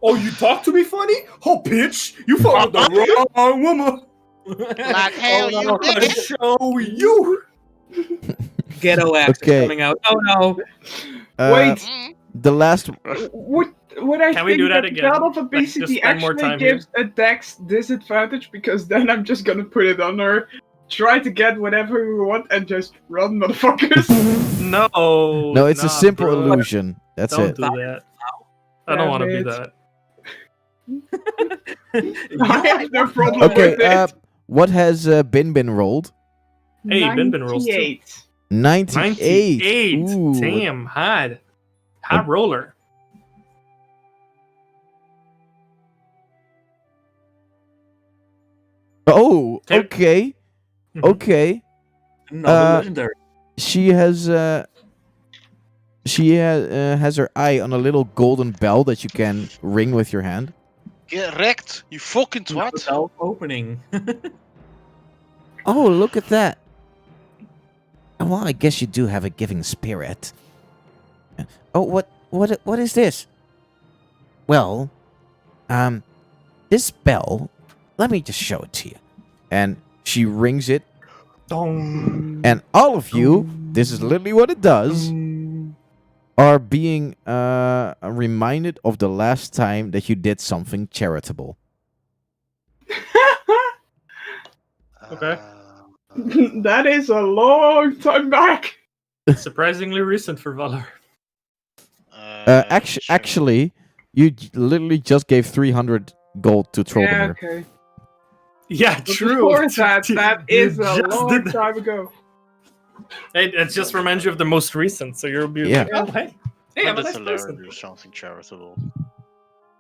Oh, you talk to me funny? Oh, bitch, you followed the wrong woman. Like hell, you I'm gonna did. show you. Ghetto axe Okay. is coming out. Oh no! wait. Mm. The last. Would I Can we think do that that again? God of Like, just Obesity spend more actually time here? gives a dex disadvantage? Because then I'm just gonna put it on her, try to get whatever we want, and just run, motherfuckers. No. No, it's a nah, simple bro. illusion. That's Don't it. do that. I don't want to be Damn that. I have no problem Okay. with it. What has Bin rolled? Hey, Bin rolls too. 98. 98. 98. Ooh. Damn, hard. Hard roller. Oh, Okay. okay. Mhm. Okay. Another legendary. She has has her eye on a little golden bell that you can ring with your hand. Get wrecked, you fucking twat. Self opening. Oh, look at that. Well, I guess you do have a giving spirit. Oh, what is this? Well, this bell, let me just show it to you. And she rings it, Dong. and all of you, this is literally what it does, are being reminded of the last time that you did something charitable. Okay. That is a long time back. Surprisingly recent for Valor. Sure. Actually, you literally just gave 300 gold to Yeah, Trolldomir. okay. Yeah, But true. before that You is a just long did that. time ago. It just reminds you of the most recent, so you'll be Yeah. like, oh, hey. Hey, I'm a That's nice hilarious. person. Do something charitable.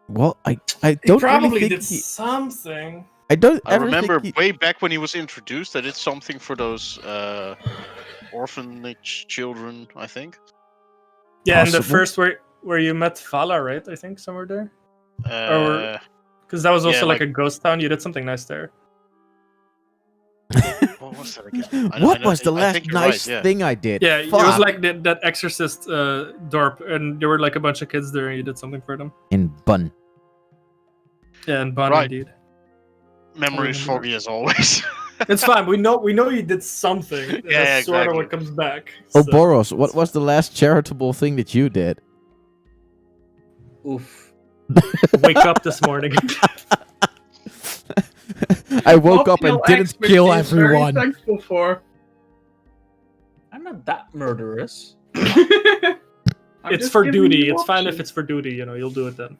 Well, I He don't probably really did think something. I don't I ever remember think way back when he was introduced, I did something for those orphanage children, I think. Yeah, and the Possible. first where you met Vala, right? I think somewhere there. Uh, Because that was Yeah, also like like- a ghost town. You did something nice there. What was that again? What was the I last think you're nice right, yeah. thing I did? Yeah, it was Fuck. like that Exorcist dorp, and there were like a bunch of kids there, and you did something for them. in Bun. Yeah, and Bun Right. indeed. Memory is foggy as always. It's fine. We know you did something. And Yeah, that's sort of exactly. what comes back. Oh, so- Boros, what was the last charitable thing that you did? Oof. Wake up this morning. I woke up and Optional didn't expert kill he's very everyone. thankful for. I'm not that murderous. I'm It's just for giving duty. you It's fine if options. it's for duty. You'll do it then.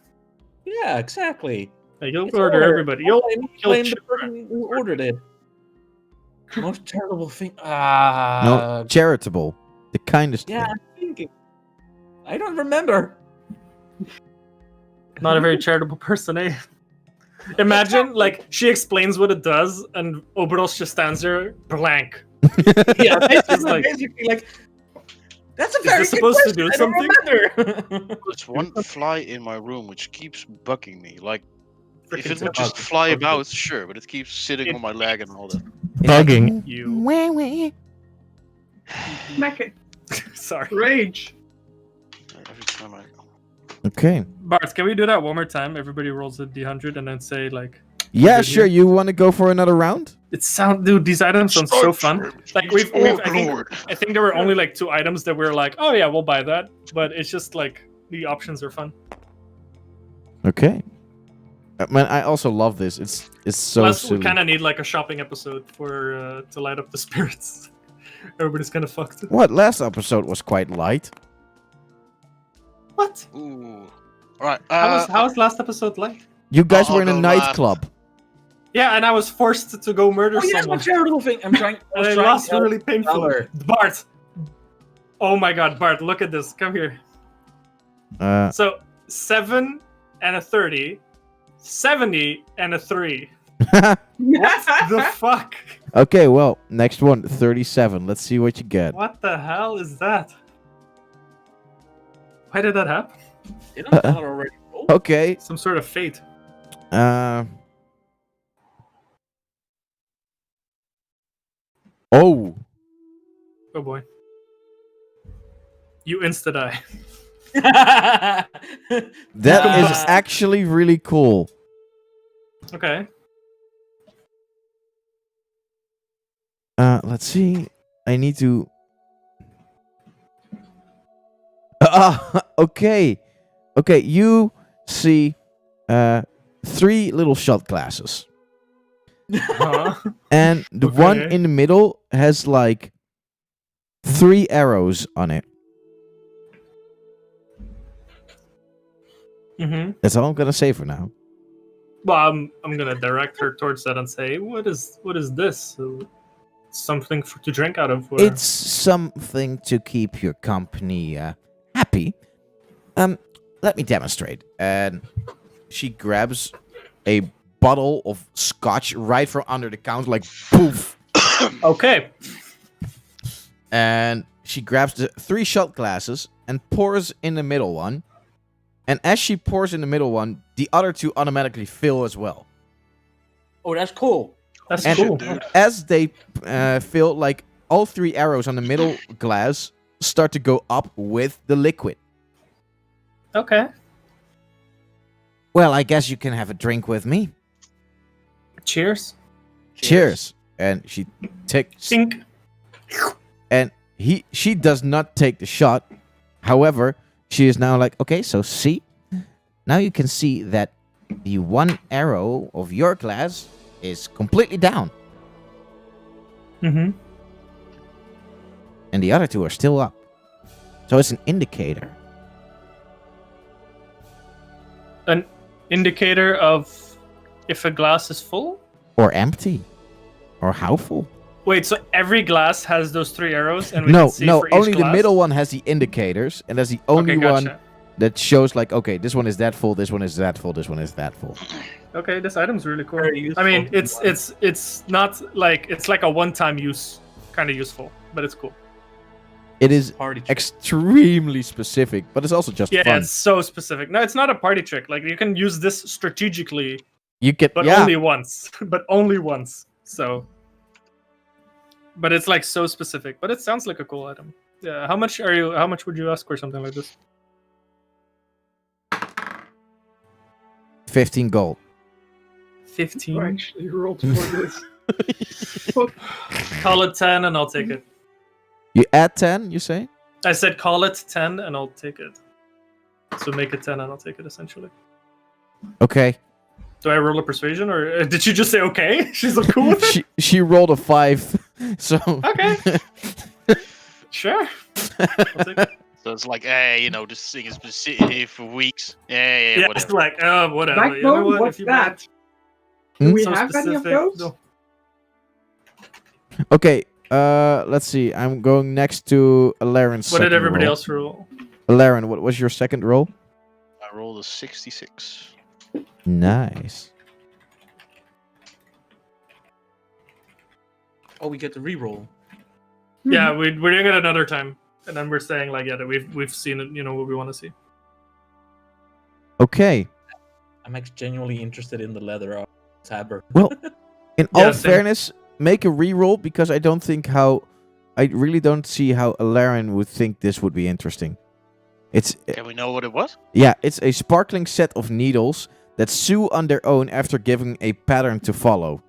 Yeah, exactly. Like, you'll It's murder order. everybody. You'll blame kill the children. person who ordered it. Most terrible thing. No, charitable. The kindest Yeah, thing. I'm thinking. I don't remember. Not a very charitable person, eh? Imagine, like, she explains what it does, and Oberos just stands there blank. Yeah, basically, like- like that's a Is very this good supposed to question. do I don't something? remember. There's one fly in my room which keeps bugging me. Like, if Freaking it would bug- just fly bug- about, sure, but it keeps sitting on my leg and all that. Bugging you. Wah, wah. Smack it. Sorry. Rage. Every time I. Okay. Bart, can we do that one more time? Everybody rolls a d100 and then say, like, Yeah, Good sure. here. You want to go for another round? dude, these items sound so fun. Like, we've Overlord. I think there were only like 2 items that we were like, oh yeah, we'll buy that. But it's just like, the options are fun. Okay. Man, I also love this. It's so Plus, silly. we kind of need like a shopping episode for to light up the spirits. Everybody's kind of fucked. What? Last episode was quite light. What? Ooh. Alright. How was last episode like? You guys I'll were in a go last. nightclub. Yeah, and I was forced to go murder Oh, yeah, someone. my charitable thing. I'm trying. And I trying lost to help really painful. Valor. Bart. Oh my god, Bart, look at this. Come here. Uh, So 7 and a 30, 70 and a 3. The fuck? okay, well, next one, 37. Let's see what you get. What the hell is that? Why did that happen? Didn't Valor already roll? Okay. Some sort of fate. Oh. Oh boy. You insta die. That is Uh, actually really cool. Okay. Let's see. I need to. Okay. Okay, you see 3 little shot glasses. Huh? And the one Okay. in the middle has like 3 arrows on it. Mm-hmm. That's all I'm gonna say for now. Well, I'm gonna direct her towards that and say, what is this? Something to drink out of? Or... It's something to keep your company happy. Let me demonstrate. And she grabs a bottle of scotch right from under the counter, like poof. Okay. And she grabs the 3 shot glasses and pours in the middle one. And as she pours in the middle one, the other 2 automatically fill as well. Oh, that's cool. That's And- cool. Dude. As they fill, like all 3 arrows on the middle glass start to go up with the liquid. Okay. Well, I guess you can have a drink with me. Cheers. Cheers. And she takes, Sink. and she does not take the shot. However, she is now like, okay, so see, now you can see that the 1 arrow of your glass is completely down, Mm-hmm. and the other 2 are still up. So it's an indicator. An indicator of if a glass is full? Or empty. Or how full. Wait, so every glass has those 3 arrows, and we No, can see no, for each only the glass? middle one has the indicators, and that's the only Okay, one gotcha. that shows like, okay, this one is that full, this one is that full, this one is that full. Okay, this item's really cool. Very I mean, useful. it's not like it's like a one-time use, kind of useful, but it's cool. It is Party trick. extremely specific, but it's also just Yeah, fun. it's so specific. No, it's not a party trick. Like you can use this strategically You get but yeah. only once. But only once. So, but it's like so specific. But it sounds like a cool item. Yeah. How much would you ask for something like this? 15 gold. 15. I actually rolled for this. Call it 10, and I'll take it. You add 10, you say? I said call it 10, and I'll take it. So make it 10, and I'll take it. Essentially. Okay. Do I roll a persuasion, or did she just say okay? She's like cool with it. She rolled a 5, so Okay. Sure. I'll take it. So it's like, hey, you know, this thing has been sitting here for weeks. Yeah, Yeah, whatever. it's like, whatever. Backbone, You know what? what's If you that? Hmm? Do we so have any of specific- those? no. okay. Let's see. I'm going next to Alaren's. What did second everybody roll. else roll? Alaren, what was your second roll? I rolled a 66. Nice. Oh, we get to reroll. Yeah, we're doing it another time, and then we're saying like, yeah, that we've seen it. You know what we want to see. Okay. I'm actually genuinely interested in the leather of tabard. Well, in Yeah, all same. fairness, make a reroll because I really don't see how Alaren would think this would be interesting. It's Can we know what it was? it's a sparkling set of needles that sew on their own after giving a pattern to follow.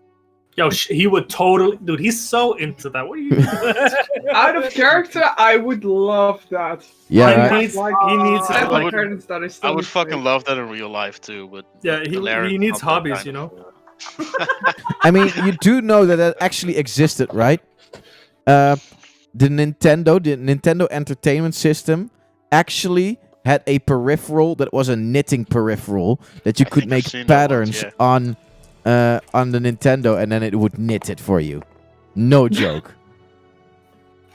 Yo, he would totally, dude. He's so into that. What are you? Out of character, I would love that. Yeah, I right? need- he needs I it. have my I would- curtains that I still I would need to fucking make. love that in real life too, but Yeah, Alaren he needs not that hobbies, kind you know. of- I mean, you do know that actually existed, right? The Nintendo Entertainment System actually had a peripheral that was a knitting peripheral that you I could think I've make seen that patterns once, on the Nintendo, and then it would knit it for you. No joke.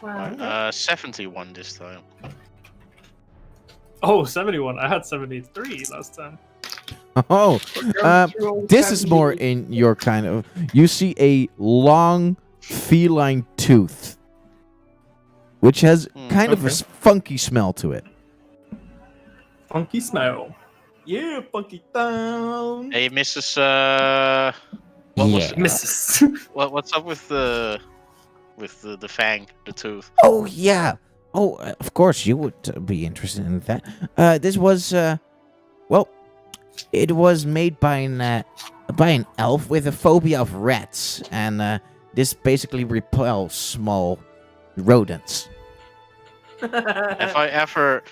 Wow. 71 this time. Oh, 71. I had 73 last time. Oh, We're going through all this is more 70. in your kind of. You see a long feline tooth, which has kind of a okay. funky smell to it. Funky smell. Yeah, funky town. Hey, Mrs. What was Yeah. Mrs. what's up with the fang, the tooth? Oh, yeah. Oh, of course, you would be interested in that. This was, well, it was made by an elf with a phobia of rats, and this basically repels small rodents. Have I ever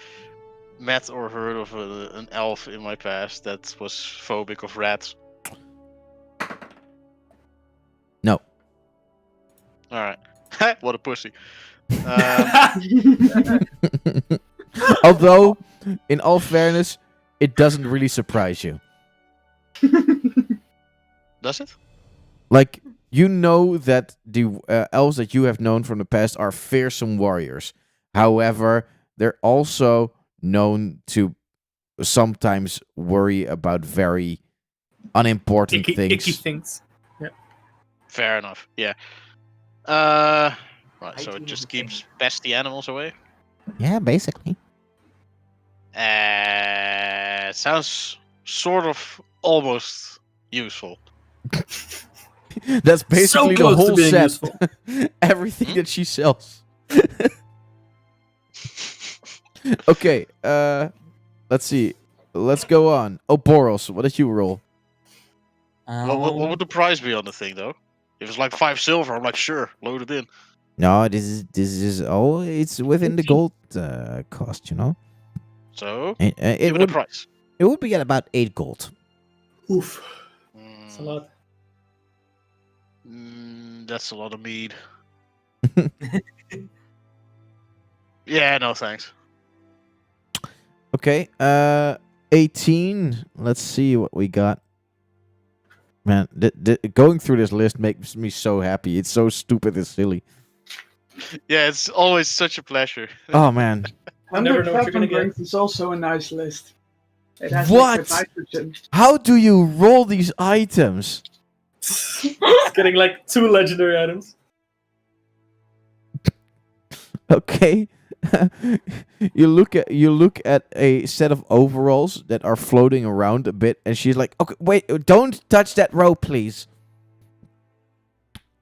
met or heard of an elf in my past that was phobic of rats? No. All right. What a pussy. Although, in all fairness, it doesn't really surprise you. Does it? Like, you know that the elves that you have known from the past are fearsome warriors. However, they're also known to sometimes worry about very unimportant things. Icky things. Fair enough. Yeah. Right. So Hygiene it just is a thing. keeps pesty animals away. Yeah, basically. Sounds sort of almost useful. That's basically So the close to whole being set. useful. Everything that she sells. Okay, let's see. Let's go on. Oh, Boros, what did you roll? What would the price be on the thing though? If it's like 5 silver, I'm like, sure, load it in. No, this is oh, it's within the gold cost, you know. So, It give it a would price. it would be at about 8 gold. Oof. Mm, It's a lot. That's a lot of mead. Yeah, no thanks. Okay, 18. Let's see what we got. Man, going through this list makes me so happy. It's so stupid and silly. Yeah, it's always such a pleasure. Oh, man. I never know what you're gonna 100 get. drinks is also a nice list. It has What? liquid nitrogen. How do you roll these items? It's getting like 2 legendary items. Okay. you look at a set of overalls that are floating around a bit, and she's like, "Okay, wait, don't touch that rope, please."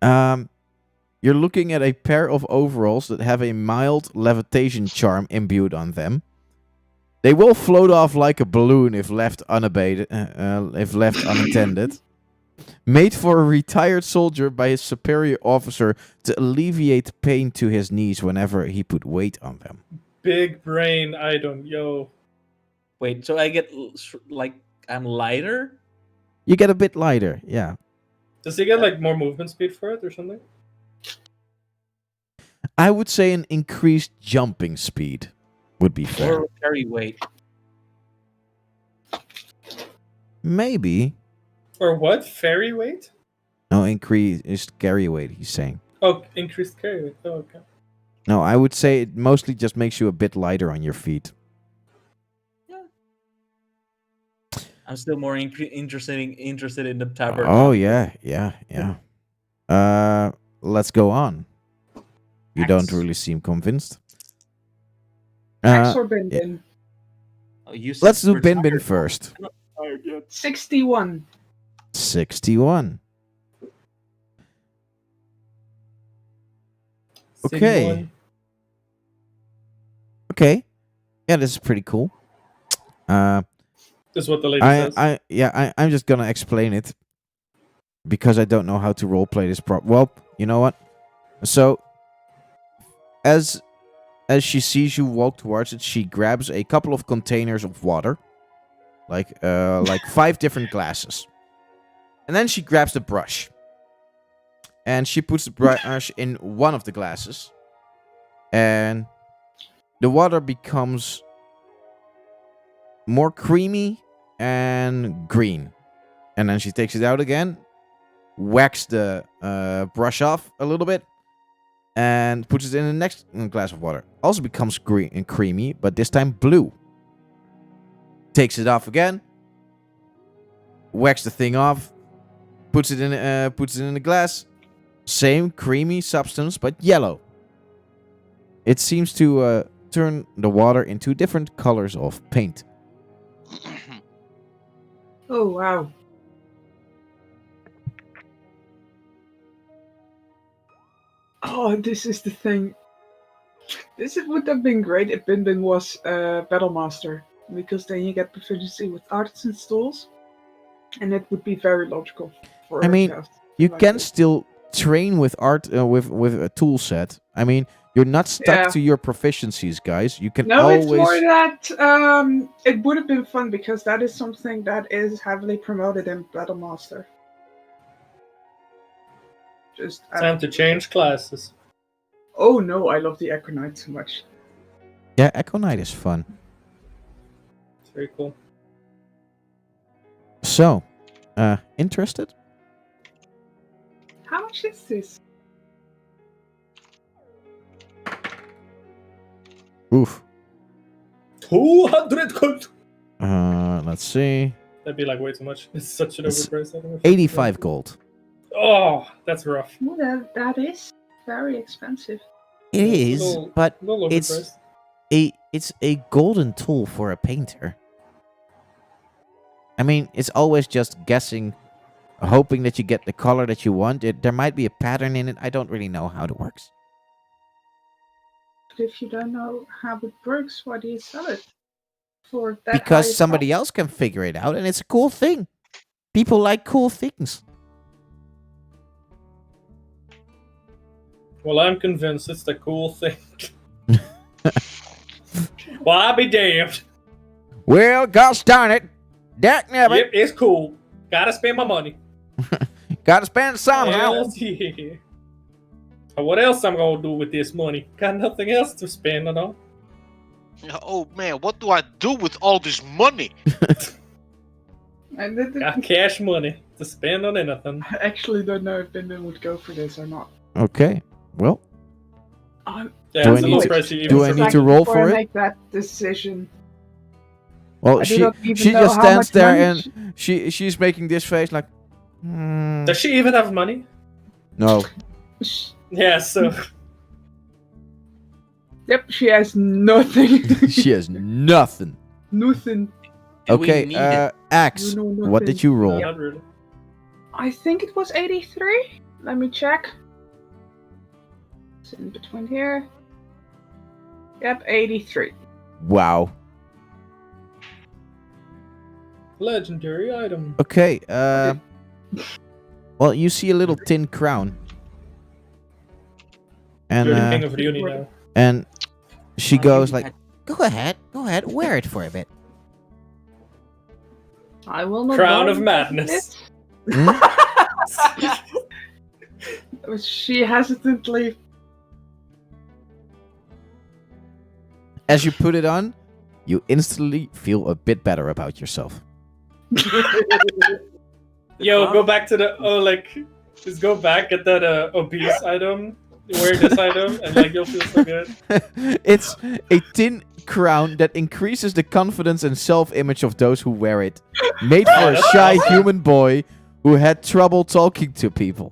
You're looking at a pair of overalls that have a mild levitation charm imbued on them. They will float off like a balloon if left unattended. Made for a retired soldier by his superior officer to alleviate pain to his knees whenever he put weight on them. Big brain item, yo. Wait, so I get like I'm lighter? You get a bit lighter, yeah. Does he get like more movement speed for it or something? I would say an increased jumping speed would be fair. Or carry weight? Maybe. Or what? Fairy weight? No, increased carry weight, he's saying. Oh, increased carry weight. Oh, okay. No, I would say it mostly just makes you a bit lighter on your feet. I'm still more interested in the tabard. Oh, yeah. Let's go on. You don't Axe. really seem convinced. Axe or Bin yeah. Bin? Oh, you said Let's do we're Bin Bin tired. first. 61. 61. Okay. 61. Okay. Yeah, this is pretty cool. Is what the lady says. I'm just gonna explain it because I don't know how to roleplay this well, you know what? So as she sees you walk towards it, she grabs a couple of containers of water. Like 5 different glasses. And then she grabs the brush. And she puts the brush in one of the glasses. And the water becomes more creamy and green. And then she takes it out again, whacks the brush off a little bit, and puts it in the next glass of water. Also becomes green and creamy, but this time blue. Takes it off again, whacks the thing off, puts it in the glass. Same creamy substance, but yellow. It seems to turn the water into different colors of paint. Oh, wow. Oh, this is the thing. Would have been great if Bin Bin was Battle Master, because then you get proficiency with artisan's tools, and it would be very logical for I a mean, cast You like can this. still train with art with a tool set. I mean, you're not stuck Yeah. to your proficiencies, guys. You can No, always. it's more that it would have been fun because that is something that is heavily promoted in Battle Master. Just Time to change classes. oh no, I love the Econite too much. Yeah, Echo Knight is fun. It's very cool. So, interested? How much is this? Oof. 200 gold. Let's see. That'd be like way too much. It's such an It's overpriced item. 85 gold. Oh, that's rough. Well, that is very expensive. It is, but A little it's overpriced. it's a golden tool for a painter. I mean, it's always just guessing, hoping that you get the color that you want. There might be a pattern in it. I don't really know how it works. But if you don't know how it works, why do you sell it? For that Because high somebody cost? else can figure it out, and it's a cool thing. People like cool things. Well, I'm convinced it's the cool thing. Well, I'll be damned. Well, gosh darn it. Dak nabbit. Yep, it's cool. Gotta spend my money. Gotta spend it somehow. Else, yeah. So what else I'm gonna do with this money? Got nothing else to spend on. Yeah, oh man, what do I do with all this money? And Got cash money to spend on anything. I actually don't know if Bin Bin would go for this or not. Okay. Well, I'm Yeah, Do it's I a need little to- pricey. even do I for need me. to roll before for I it? make that decision. well, I do not even she know just how stands much there money and she's making this face like, Does she even have money? no. Yeah, so Yep, she has nothing. She has nothing. Nothing. And we Okay, need it. Axe, You know what did you roll? Not really. I think it was 83. Let me check. It's in between here. Yep, 83. Wow. Legendary item. Okay, well, you see a little tin crown. And, You're the king of Rioni now. and she goes like, Go ahead, wear it for a bit. I will not. Crown buy of it. Madness. "Hmm?" She hesitantly. As you put it on, you instantly feel a bit better about yourself. Yo, go back to the just go back, get that obese item, wear this item, and like you'll feel so good. It's a tin crown that increases the confidence and self-image of those who wear it. Made for a That's shy awesome. human boy who had trouble talking to people.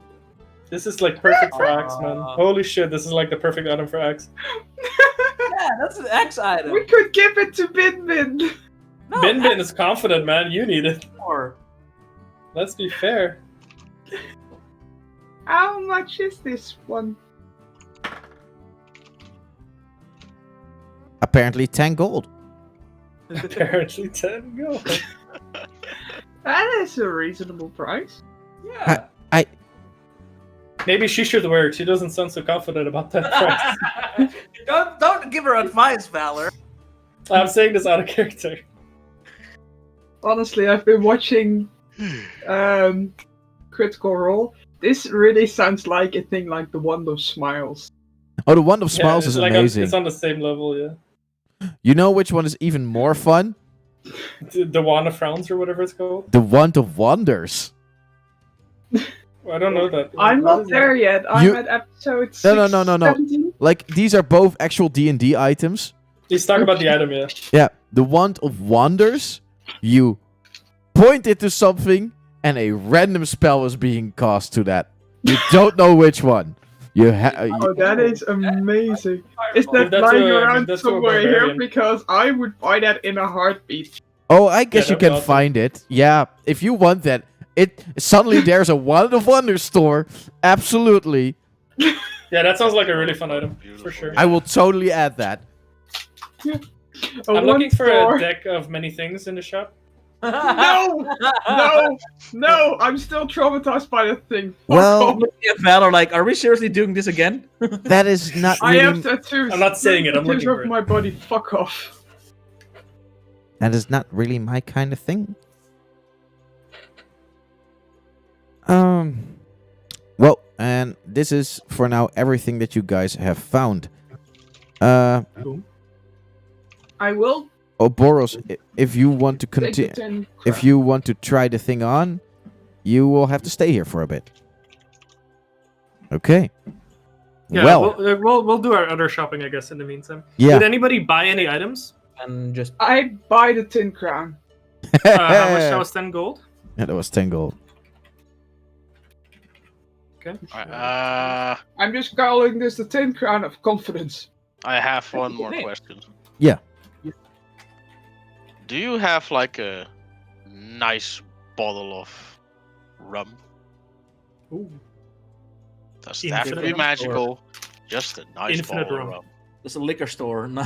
This is like perfect for Axe, man. Holy shit, this is like the perfect item for Axe. Yeah, that's an X item. We could give it to Bin Bin. No, Bin Bin is confident, man. You need it. more. Let's be fair. How much is this one? Apparently 10 gold. Apparently 10 gold. That is a reasonable price. Yeah. Maybe she should wear it. She doesn't sound so confident about that price. don't give her advice, Valor. I'm saying this out of character. Honestly, I've been watching Critical Role. This really sounds like a thing like the Wand of Smiles. Oh, the Wand of Smiles it's is like amazing. it's on the same level, yeah. You know which one is even more fun? The Wand of Frowns or whatever it's called. The Wand of Wonders. I don't know that. I'm What not is there that? yet. I'm You- at episode No. 17. Like, these are both actual D&D items. He's talking about the item, yeah. Yeah, the Wand of Wonders, you point it to something, and a random spell is being cast to that. You don't know which one. Oh, that is amazing. Is that That's lying a- around that's a somewhere here? barbarian. Because I would buy that in a heartbeat. Oh, I guess you that'd be can awesome. find it. Yeah, if you want that. Suddenly there's a Wand of Wonders store. Absolutely. Yeah, that sounds like a really fun item, Beautiful. for sure. I will totally add that. I'm looking for a deck of many things in the shop. No! I'm still traumatized by that thing. Fuck Well, off. Yeah, Valor, like, are we seriously doing this again? that is not I have really, tattoos. I'm not saying it, I'm Tattoos looking of for it. my body. Fuck off. that is not really my kind of thing. Well, and this is for now everything that you guys have found. I will Boros, if you want to take the continue, 10 if you want to try the thing on, you will have to stay here for a bit. Okay. Yeah, well, we'll do our other shopping, I guess, in the meantime. yeah. Did anybody buy any items? And just I buy the tin crown. How much? That was 10 gold? Yeah, that was 10 gold. Okay. I'm just calling this the tin crown of confidence. I have one more Okay. question. Yeah. Do you have like a nice bottle of rum? Ooh. Doesn't have to Infinite be rum? magical. Just a nice Infinite bottle rum. of rum. there's a liquor store. No.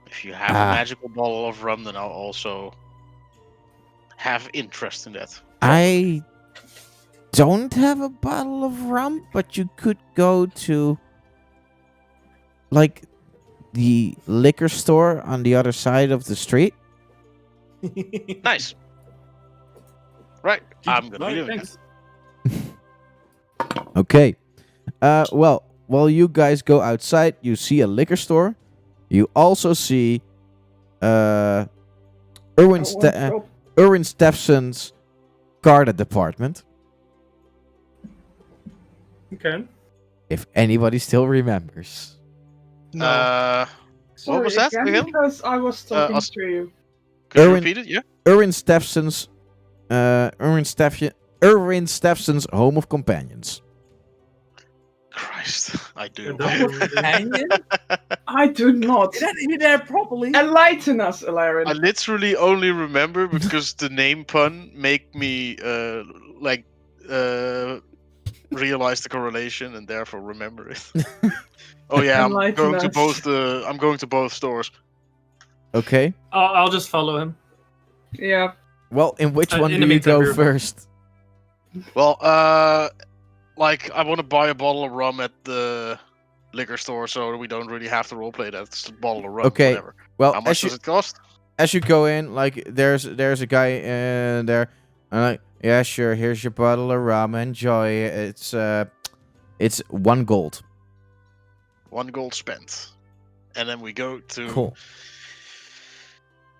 If you have a magical bottle of rum, then I'll also have interest in that. I don't have a bottle of rum, but you could go to like the liquor store on the other side of the street. Nice. Right, I'm gonna be Right, doing thanks. Okay. Well, while you guys go outside, you see a liquor store. You also see Erwin Erwin Steffen's garden department. Okay. If anybody still remembers. that. What was that again? Because I was talking Os- to you. Could you Erwin- repeat it? Yeah. Erwin Steffen's Erwin Steffen's Home of Companions. Christ. Christ, I do. Companion? I do not. Did I name it there properly? Enlighten us, I Alarin. literally only remember because the name pun make me realize the correlation and therefore remember it. Oh yeah, Enlighten us. I'm going to both stores. Okay. I'll just follow him. Yeah. Well, in which one in do the you meantime, go we're- first? Well, like I want to buy a bottle of rum at the liquor store, so we don't really have to roleplay that. It's a bottle of rum, Okay. whatever. Well, How much does it cost? as you go in, like there's a guy in there, and like, yeah, sure, here's your bottle of rum, enjoy it. It's 1 gold. 1 gold spent, and then we go to Cool.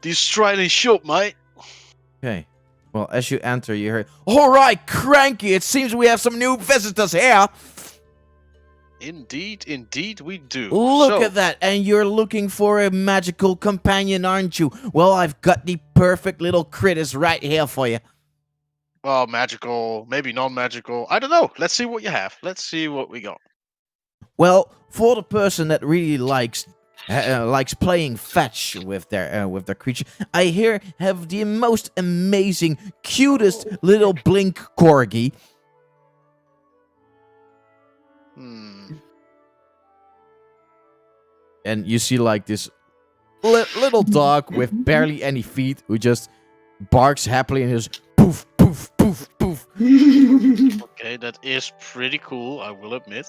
the Australian shop, mate. Okay. Well, as you enter, you hear, all right, Cranky, it seems we have some new visitors here. Indeed, we do. Look So, at that, and you're looking for a magical companion, aren't you? Well, I've got the perfect little critters right here for you. well, magical, maybe non-magical. I don't know. Let's see what you have. Let's see what we got. Well, for the person that really likes playing fetch with their creature, I here have the most amazing, cutest little blink corgi. Hmm. And you see like this little dog with barely any feet who just barks happily and just poof, poof, poof, poof. Okay, that is pretty cool. I will admit.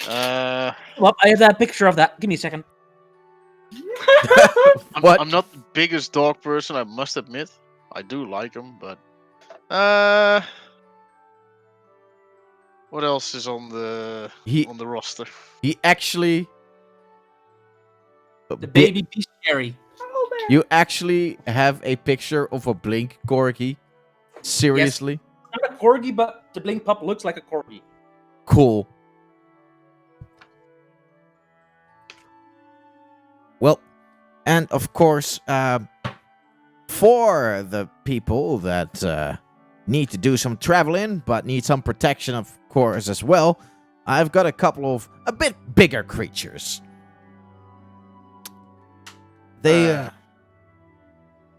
Well, I have that picture of that. Give me a second. What? I'm not the biggest dog person, I must admit. I do like them, but what else is on the He roster? he actually The baby bestiary. You actually have a picture of a blink corgi? Seriously? Not a corgi, but the blink pup looks like a corgi. Cool. Well, and of course, for the people that need to do some traveling but need some protection, of course, as well, I've got a couple of a bit bigger creatures. They,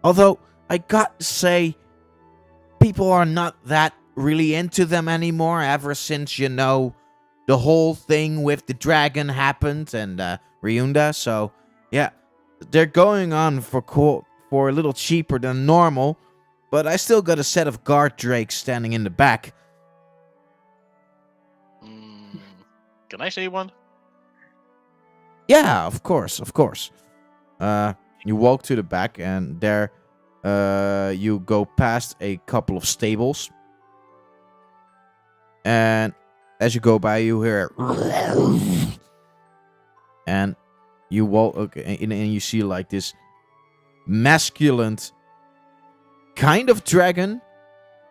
although I got to say, people are not that really into them anymore ever since, you know, the whole thing with the dragon happened and Ryunda. So, yeah, they're going on for a little cheaper than normal, but I still got a set of guard drakes standing in the back. Mm, can I say one? Yeah, of course, of course. You walk to the back, and there, you go past a couple of stables, and as you go by, you hear, and you walk, okay, and you see like this masculine kind of dragon,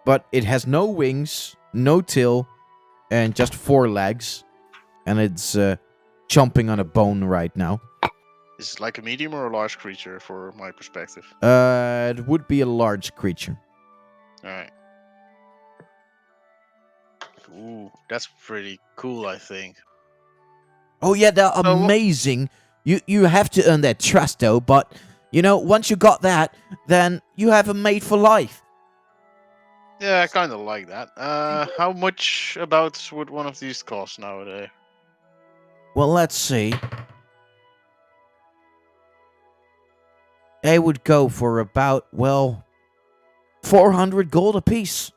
but it has no wings, no tail, and just 4 legs, and it's chomping on a bone right now. Is it like a medium or a large creature for my perspective? It would be a large creature. Alright. Ooh, that's pretty cool, I think. Oh yeah, they're So wha- amazing. You have to earn their trust though, but you know, once you got that, then you have a mate for life. Yeah, I kind of like that. How much about would one of these cost nowadays? Well, let's see. They would go for about, well, 400 gold apiece.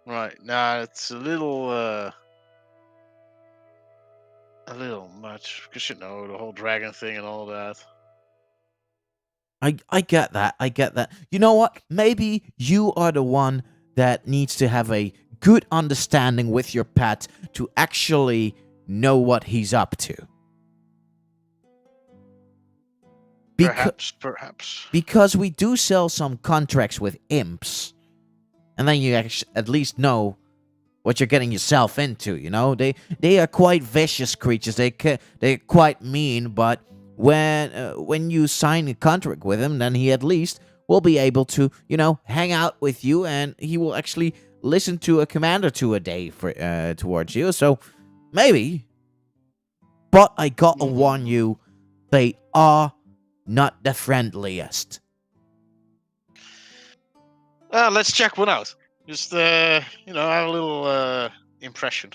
Right, nah, it's a little much, because you know, the whole dragon thing and all that. I get that. I get that. You know what? Maybe you are the one that needs to have a good understanding with your pet to actually know what he's up to. Perhaps. Because we do sell some contracts with imps, and then you at least know what you're getting yourself into. You know, they are quite vicious creatures. They're quite mean, but when you sign a contract with him, then he at least will be able to, hang out with you, and he will actually listen to a command or two a day towards you. So maybe. But I gotta warn you, they are not the friendliest. Let's check one out. Just have a little impression.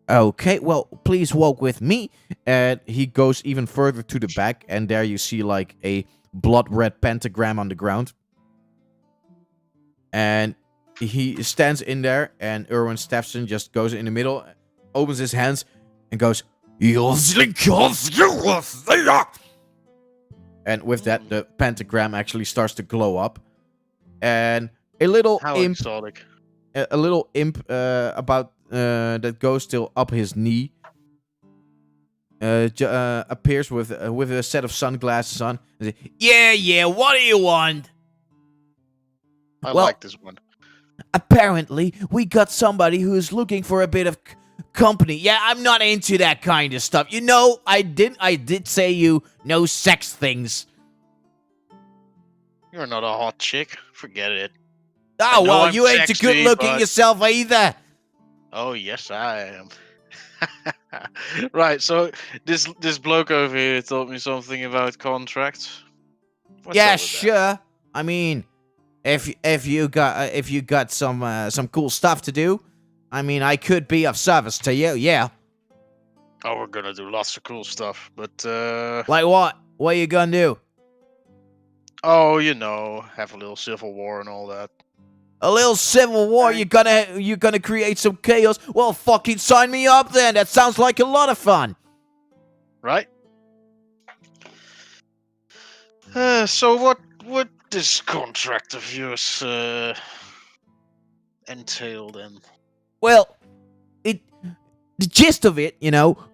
Okay, well, please walk with me. And he goes even further to the back, and there you see like a blood red pentagram on the ground. And he stands in there, and Erwin Steffson just goes in the middle, opens his hands, and goes, and with that, the pentagram actually starts to glow up. And a little How imp, exotic. a little imp about that goes till up his knee, appears with a set of sunglasses on. And says, yeah, what do you want? I well- like this one. Apparently, we got somebody who's looking for a bit of company. Yeah, I'm not into that kind of stuff. I did say no sex things. You're not a hot chick. Forget it. Oh, know well, I'm you ain't too sexy, good looking but- yourself either. Oh yes, I am. Right. So this bloke over here told me something about contracts. What's Yeah, up with that? sure. I mean, if you got some cool stuff to do, I mean, I could be of service to you. Yeah. Oh, we're gonna do lots of cool stuff, but Like what? What are you gonna do? have a little civil war and all that. A little civil war? You're gonna create some chaos? Well, fucking sign me up then. That sounds like a lot of fun. Right? So what this contract of yours entail then? Well, the gist of it,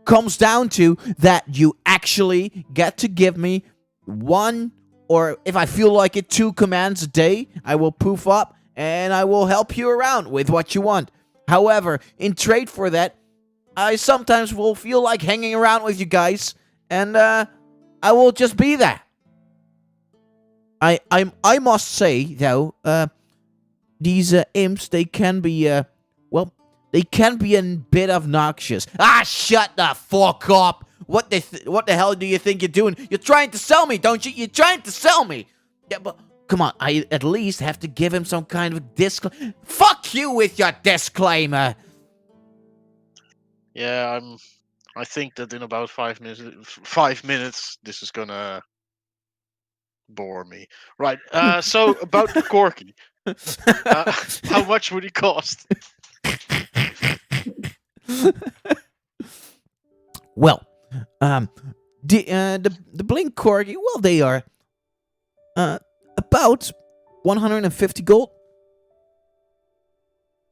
comes down to that you actually get to give me one, or if I feel like it, 2 commands a day. I will poof up and I will help you around with what you want. However, in trade for that, I sometimes will feel like hanging around with you guys, and I will just be there. I must say though, these imps, they can be they can be a bit obnoxious. Ah, shut the fuck up! What the hell do you think you're doing? You're trying to sell me, don't you? You're trying to sell me. Yeah, but come on, I at least have to give him some kind of disclaimer. Fuck you with your disclaimer. Yeah, I think that in about 5 minutes, this is gonna bore me. Right. So about the Corky, how much would he cost? Well, the Blink Corgi, well, they are about 150 gold.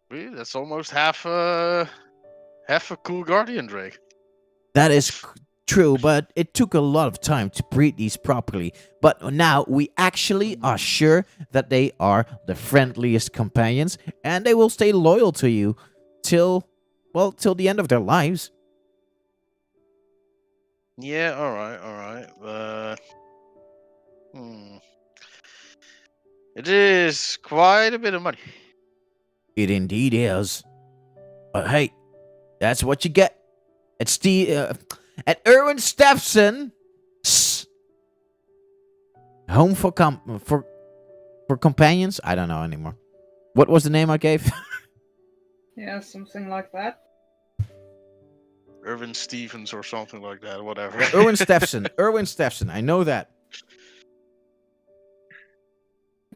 Really? That's almost half a cool Guardian Drake. That is true, but it took a lot of time to breed these properly. But now we actually are sure that they are the friendliest companions, and they will stay loyal to you till the end of their lives. Yeah. All right. It is quite a bit of money. It indeed is. But hey, that's what you get at Erwin Steffson. Home for companions? I don't know anymore. What was the name I gave? Yeah, something like that. Irvin Stevens or something like that. Whatever. Erwin Steffson. Erwin Steffson. I know that.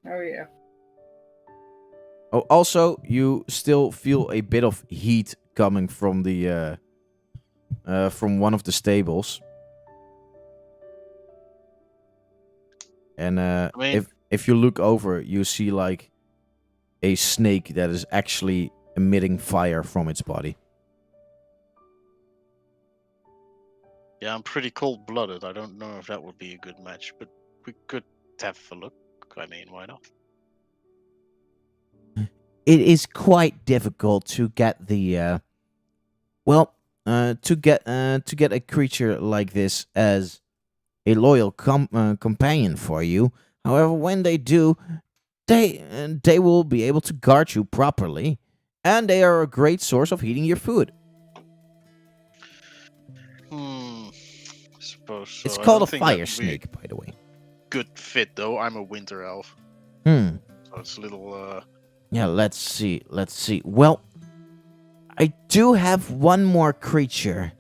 Oh yeah. Oh, also, you still feel a bit of heat coming from the from one of the stables. And mean- if you look over, you see like a snake that is actually emitting fire from its body. Yeah, I'm pretty cold-blooded. I don't know if that would be a good match, but we could have a look. I mean, why not? It is quite difficult to get the to get a creature like this as a loyal companion for you, However, when they do, they will be able to guard you properly, and they are a great source of heating your food. I suppose so. It's I called don't a think that fire would be snake, by the way. good fit though. I'm a winter elf, Hmm. so it's a little. Yeah, let's see. Let's see. Well, I do have one more creature,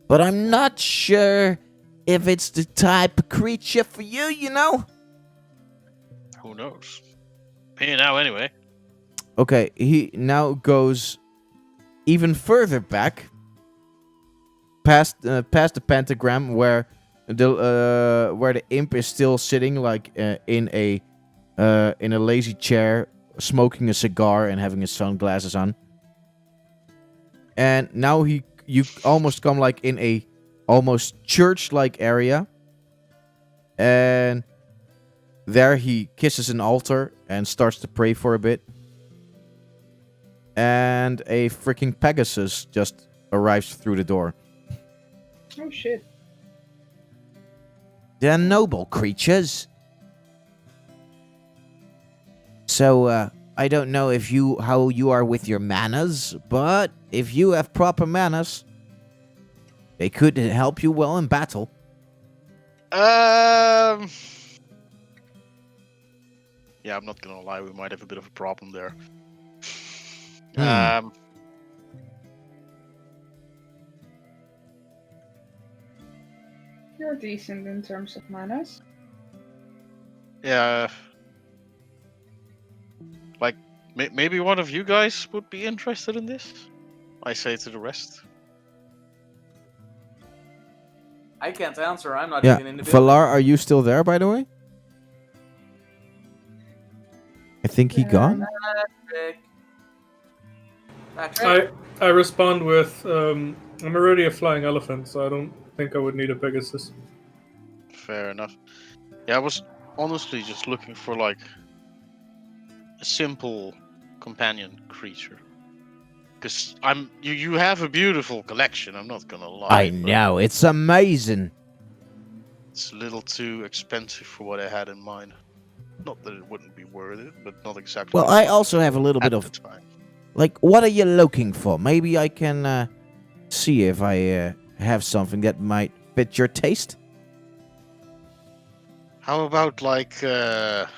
but I'm not sure if it's the type of creature for you, you know? Who knows? Here now, anyway. Okay, he now goes even further back, past the pentagram where the imp is still sitting, like in a lazy chair, smoking a cigar and having his sunglasses on. And now you almost come like in a almost church-like area, and there he kisses an altar and starts to pray for a bit. And a freaking Pegasus just arrives through the door. Oh shit. They're noble creatures. So, I don't know how you are with your manners, but if you have proper manners, they could help you well in battle. Yeah, I'm not gonna lie. We might have a bit of a problem there. You're decent in terms of manners. Yeah. Like, maybe one of you guys would be interested in this? I say to the rest. I can't answer. I'm not Yeah, even in the building. Valar, are you still there, by the way? I think he gone. Patrick. I respond with, I'm already a flying elephant, so I don't think I would need a Pegasus. Fair enough. Yeah, I was honestly just looking for like a simple companion creature. Because you have a beautiful collection, I'm not gonna lie. I but know, it's amazing. It's a little too expensive for what I had in mind. Not that it wouldn't be worth it, but not exactly. Well, I also have a little at bit of, the time. like, what are you looking for? Maybe I can see if I have something that might fit your taste. How about like a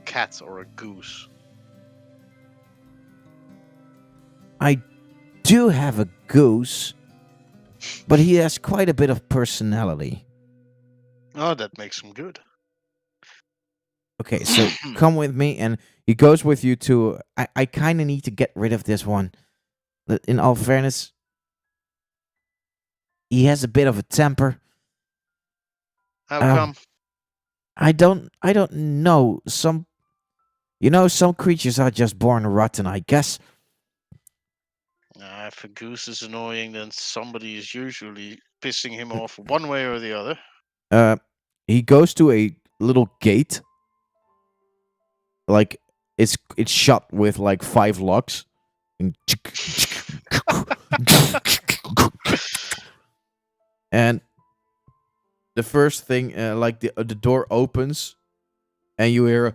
cat or a goose? I do have a goose, but he has quite a bit of personality. Oh, that makes him good. Okay, so come with me, and he goes with you to. I kind of need to get rid of this one. In all fairness, he has a bit of a temper. How come? I don't know. Some creatures are just born rotten, I guess. If a goose is annoying, then somebody is usually pissing him off one way or the other. He goes to a little gate. Like it's shut with like 5 locks. And the first thing, like the door opens, and you hear a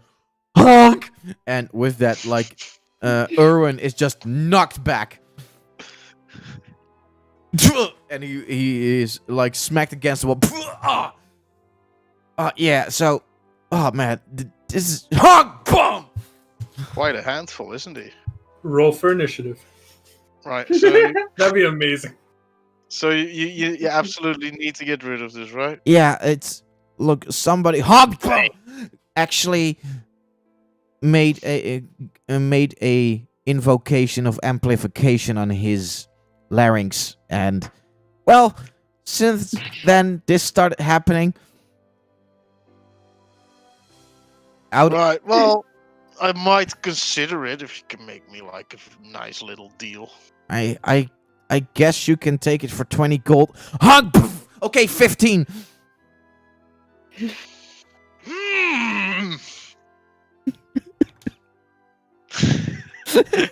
honk, and with that, like, Erwin is just knocked back, and he is like smacked against the wall. Yeah. So, oh man, this is honk, boom. Quite a handful, isn't he? Roll for initiative. Right. So, That'd be amazing. so you absolutely need to get rid of this, right? Yeah, look, somebody honk, boom, actually made a invocation of amplification on his larynx, and well, since then this started happening. Right. Well, I might consider it if you can make me like a nice little deal. I guess you can take it for 20 gold. Honk, poof. Okay, 15.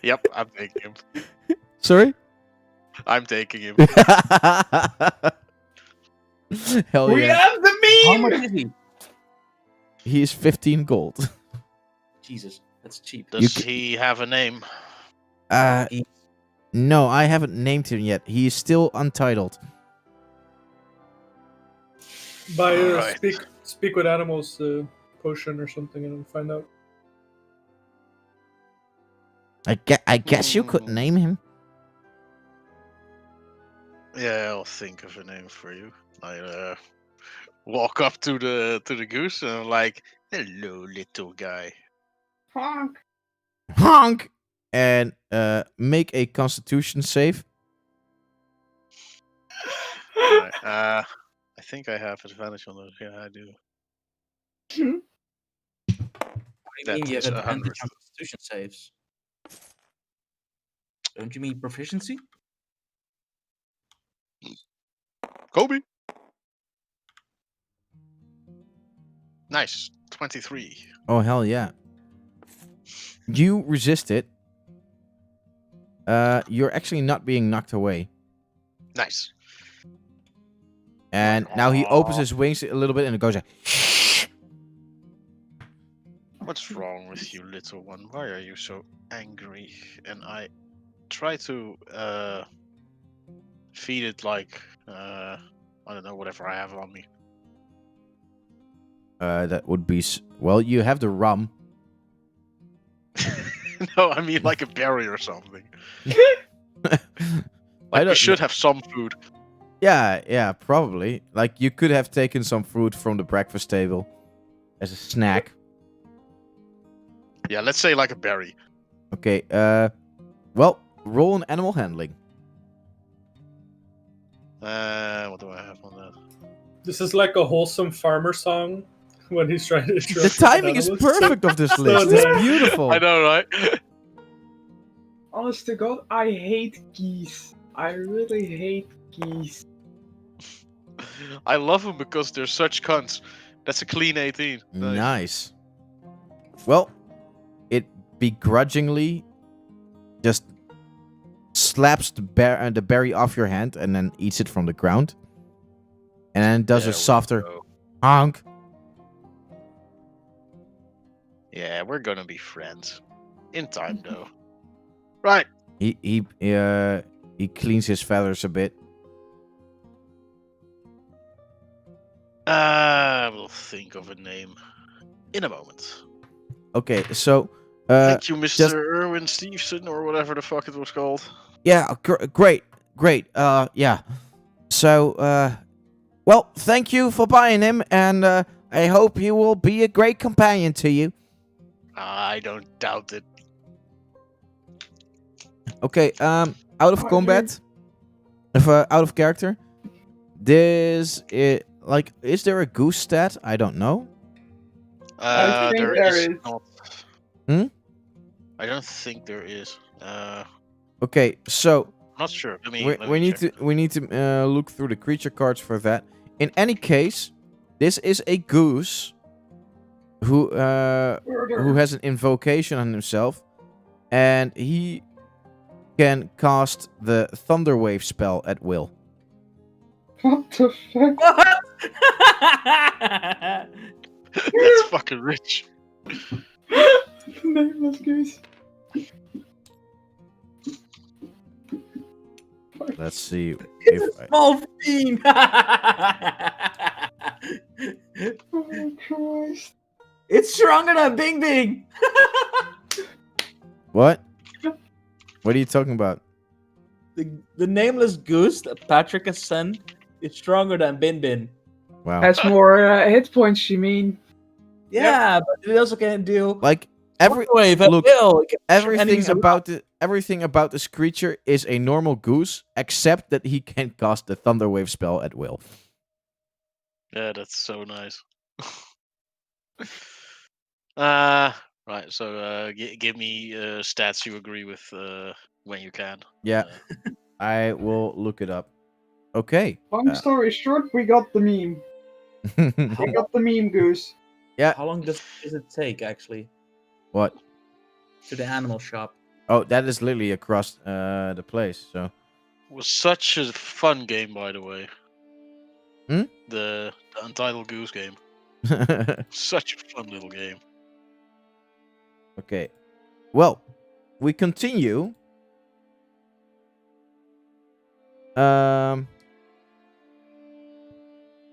Yep, I'm taking him. Sorry. I'm taking him. Hell We yeah. have the How much is he? He's 15 gold. Jesus, that's cheap. Does he have a name? He- No, I haven't named him yet. He is still untitled. Buy a Alright. speak with animals potion or something and find out. I guess you could Hmm. name him. Yeah, I'll think of a name for you. I walk up to the goose and I'm like, "Hello, little guy." Honk. Honk! And make a constitution save. Alright, I think I have advantage on those. Yeah, I do. What do you That mean you is have 100. advantage on constitution saves? Don't you mean proficiency? Kobe. Nice, 23. Oh, hell yeah. You resist it. You're actually not being knocked away. Nice. And now he opens his wings a little bit and it goes like, What's wrong with you, little one? Why are you so angry? And I try to feed it like I don't know, whatever I have on me. that would be... Well, you have the rum. No, I mean like a berry or something. I Like we don't should have some food. Yeah, probably. Like, you could have taken some fruit from the breakfast table as a snack. Yeah, let's say like a berry. Okay, well, roll an animal handling. What do I have on that? This is like a wholesome farmer song when he's trying to. The timing is perfect of this So list. It's nice. beautiful. I know, right? Honest to God, I hate geese. I really hate geese. I love them because they're such cunts. That's a clean 18. Nice. Well, it begrudgingly just slaps the berry off your hand and then eats it from the ground. And then does There a we softer go. honk. Yeah, we're gonna be friends. In time, though. Right. He cleans his feathers a bit. We'll think of a name in a moment. Okay, so Thank you, Mr. just- Erwin Stevenson, or whatever the fuck it was called. yeah, great. Yeah. So well, thank you for buying him, and I hope he will be a great companion to you. I don't doubt it. Okay, out of Roger. combat, out of character. Is there a goose stat? I don't know. I think there is. not. Hmm? I don't think there is. Okay, so Not sure. Let me. we need to look through the creature cards for that. In any case, this is a goose who has an invocation on himself, and he can cast the Thunderwave spell at will. What the fuck? What? That's fucking rich. Nameless goose. Let's see It's if a small fiend. Oh Christ. It's stronger than Bing Bing. what? What are you talking about? The nameless goose that Patrick has sent is stronger than Bin Bin. Wow. Has more hit points, you mean? Yeah, but it also can do Like every wave at look, will. It can shoot everything enemies around. everything about this creature is a normal goose, except that he can cast the Thunderwave spell at will. Yeah, that's so nice. Right. So, give me stats you agree with when you can. Yeah, I will look it up. Okay. Long story short, we got the meme. We got the meme goose. How long does it take actually What? to the animal shop? Oh, that is literally across the place. So It was such a fun game, by the way. The Untitled Goose Game. Such a fun little game. Okay. Well, we continue.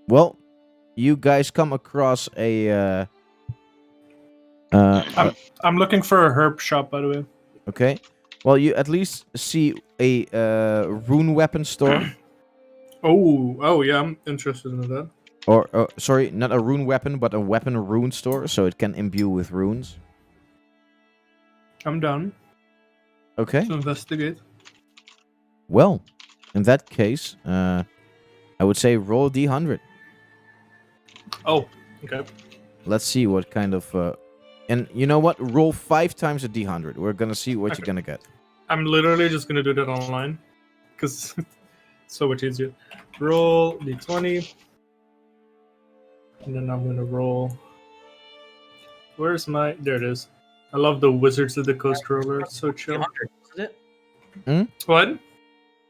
Well, you guys come across a I'm looking for a herb shop, by the way. okay. Well, you at least see a rune weapon store. Oh yeah, I'm interested in that. Or, sorry, not a rune weapon, but a weapon rune store, so it can imbue with runes. I'm down Okay. to investigate. Well, in that case, I would say roll D100. Oh, okay. Let's see what kind of... and you know what? Roll 5 times a D100. We're gonna see what you're gonna get. I'm literally just gonna do that online, because it's so much easier. Roll d20, and then I'm gonna roll. Where's my? There it is. I love the Wizards of the Coast roller. It's so chill. 100, was it? What?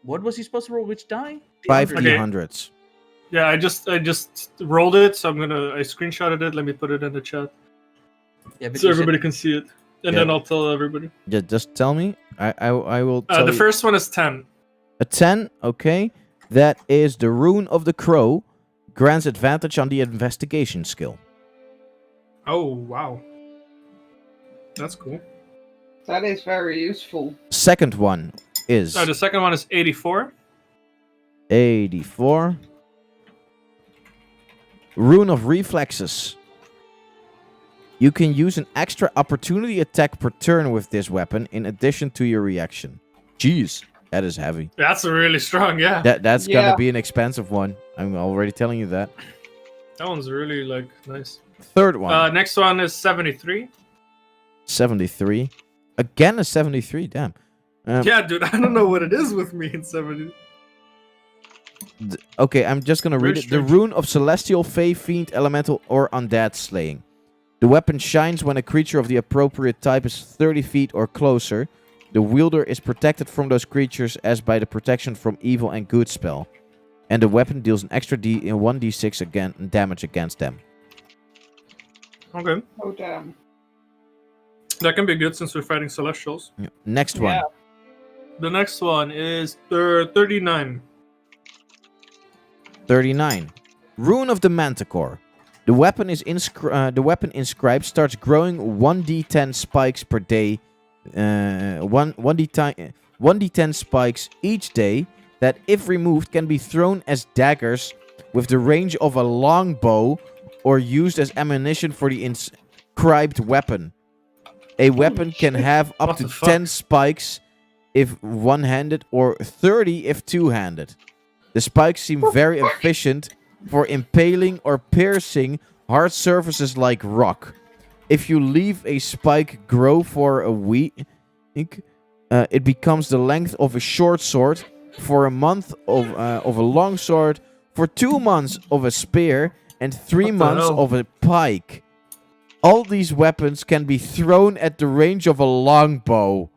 What was he supposed to roll? Which die? 5 Okay. D100s. Yeah, I just rolled it, so I screenshotted it. Let me put it in the chat Yeah, but so you said- everybody can see it, and Yeah. then I'll tell everybody. Just tell me. I will tell The you. first one is 10. A 10, okay. That is the Rune of the Crow. Grants advantage on the investigation skill. Oh wow, that's cool. That is very useful. Second one is The second one is 84. 84. Rune of Reflexes. You can use an extra opportunity attack per turn with this weapon in addition to your reaction. Jeez, that is heavy. That's really strong. Yeah, That's Yeah. gonna be an expensive one. I'm already telling you that. that one's really like nice. Third one, Next one is 73. 73. Again a 73, damn. Yeah, dude, I don't know what it is with me in 70. Okay, I'm just gonna Very read it. The strange. Rune of Celestial, Fey, Fiend, Elemental, or Undead Slaying. The weapon shines when a creature of the appropriate type is 30 feet or closer. The wielder is protected from those creatures as by the protection from evil and good spell. And the weapon deals an extra 1d6 damage against them. Okay, Oh damn. that can be good since we're fighting Celestials. Next one. Yeah. The next one is 39. 39. Rune of the Manticore. The weapon inscribed starts growing 1d10 spikes per day. 1d10 spikes each day that, if removed, can be thrown as daggers with the range of a longbow or used as ammunition for the inscribed weapon. A weapon can have up What to the fuck? 10 spikes if one-handed or 30 if two-handed. The spikes seem very efficient for impaling or piercing hard surfaces like rock. If you leave a spike grow for a week, it becomes the length of a short sword, for a month of a long sword, for 2 months of a spear, and 3 What the months hell? of a pike. All these weapons can be thrown at the range of a longbow.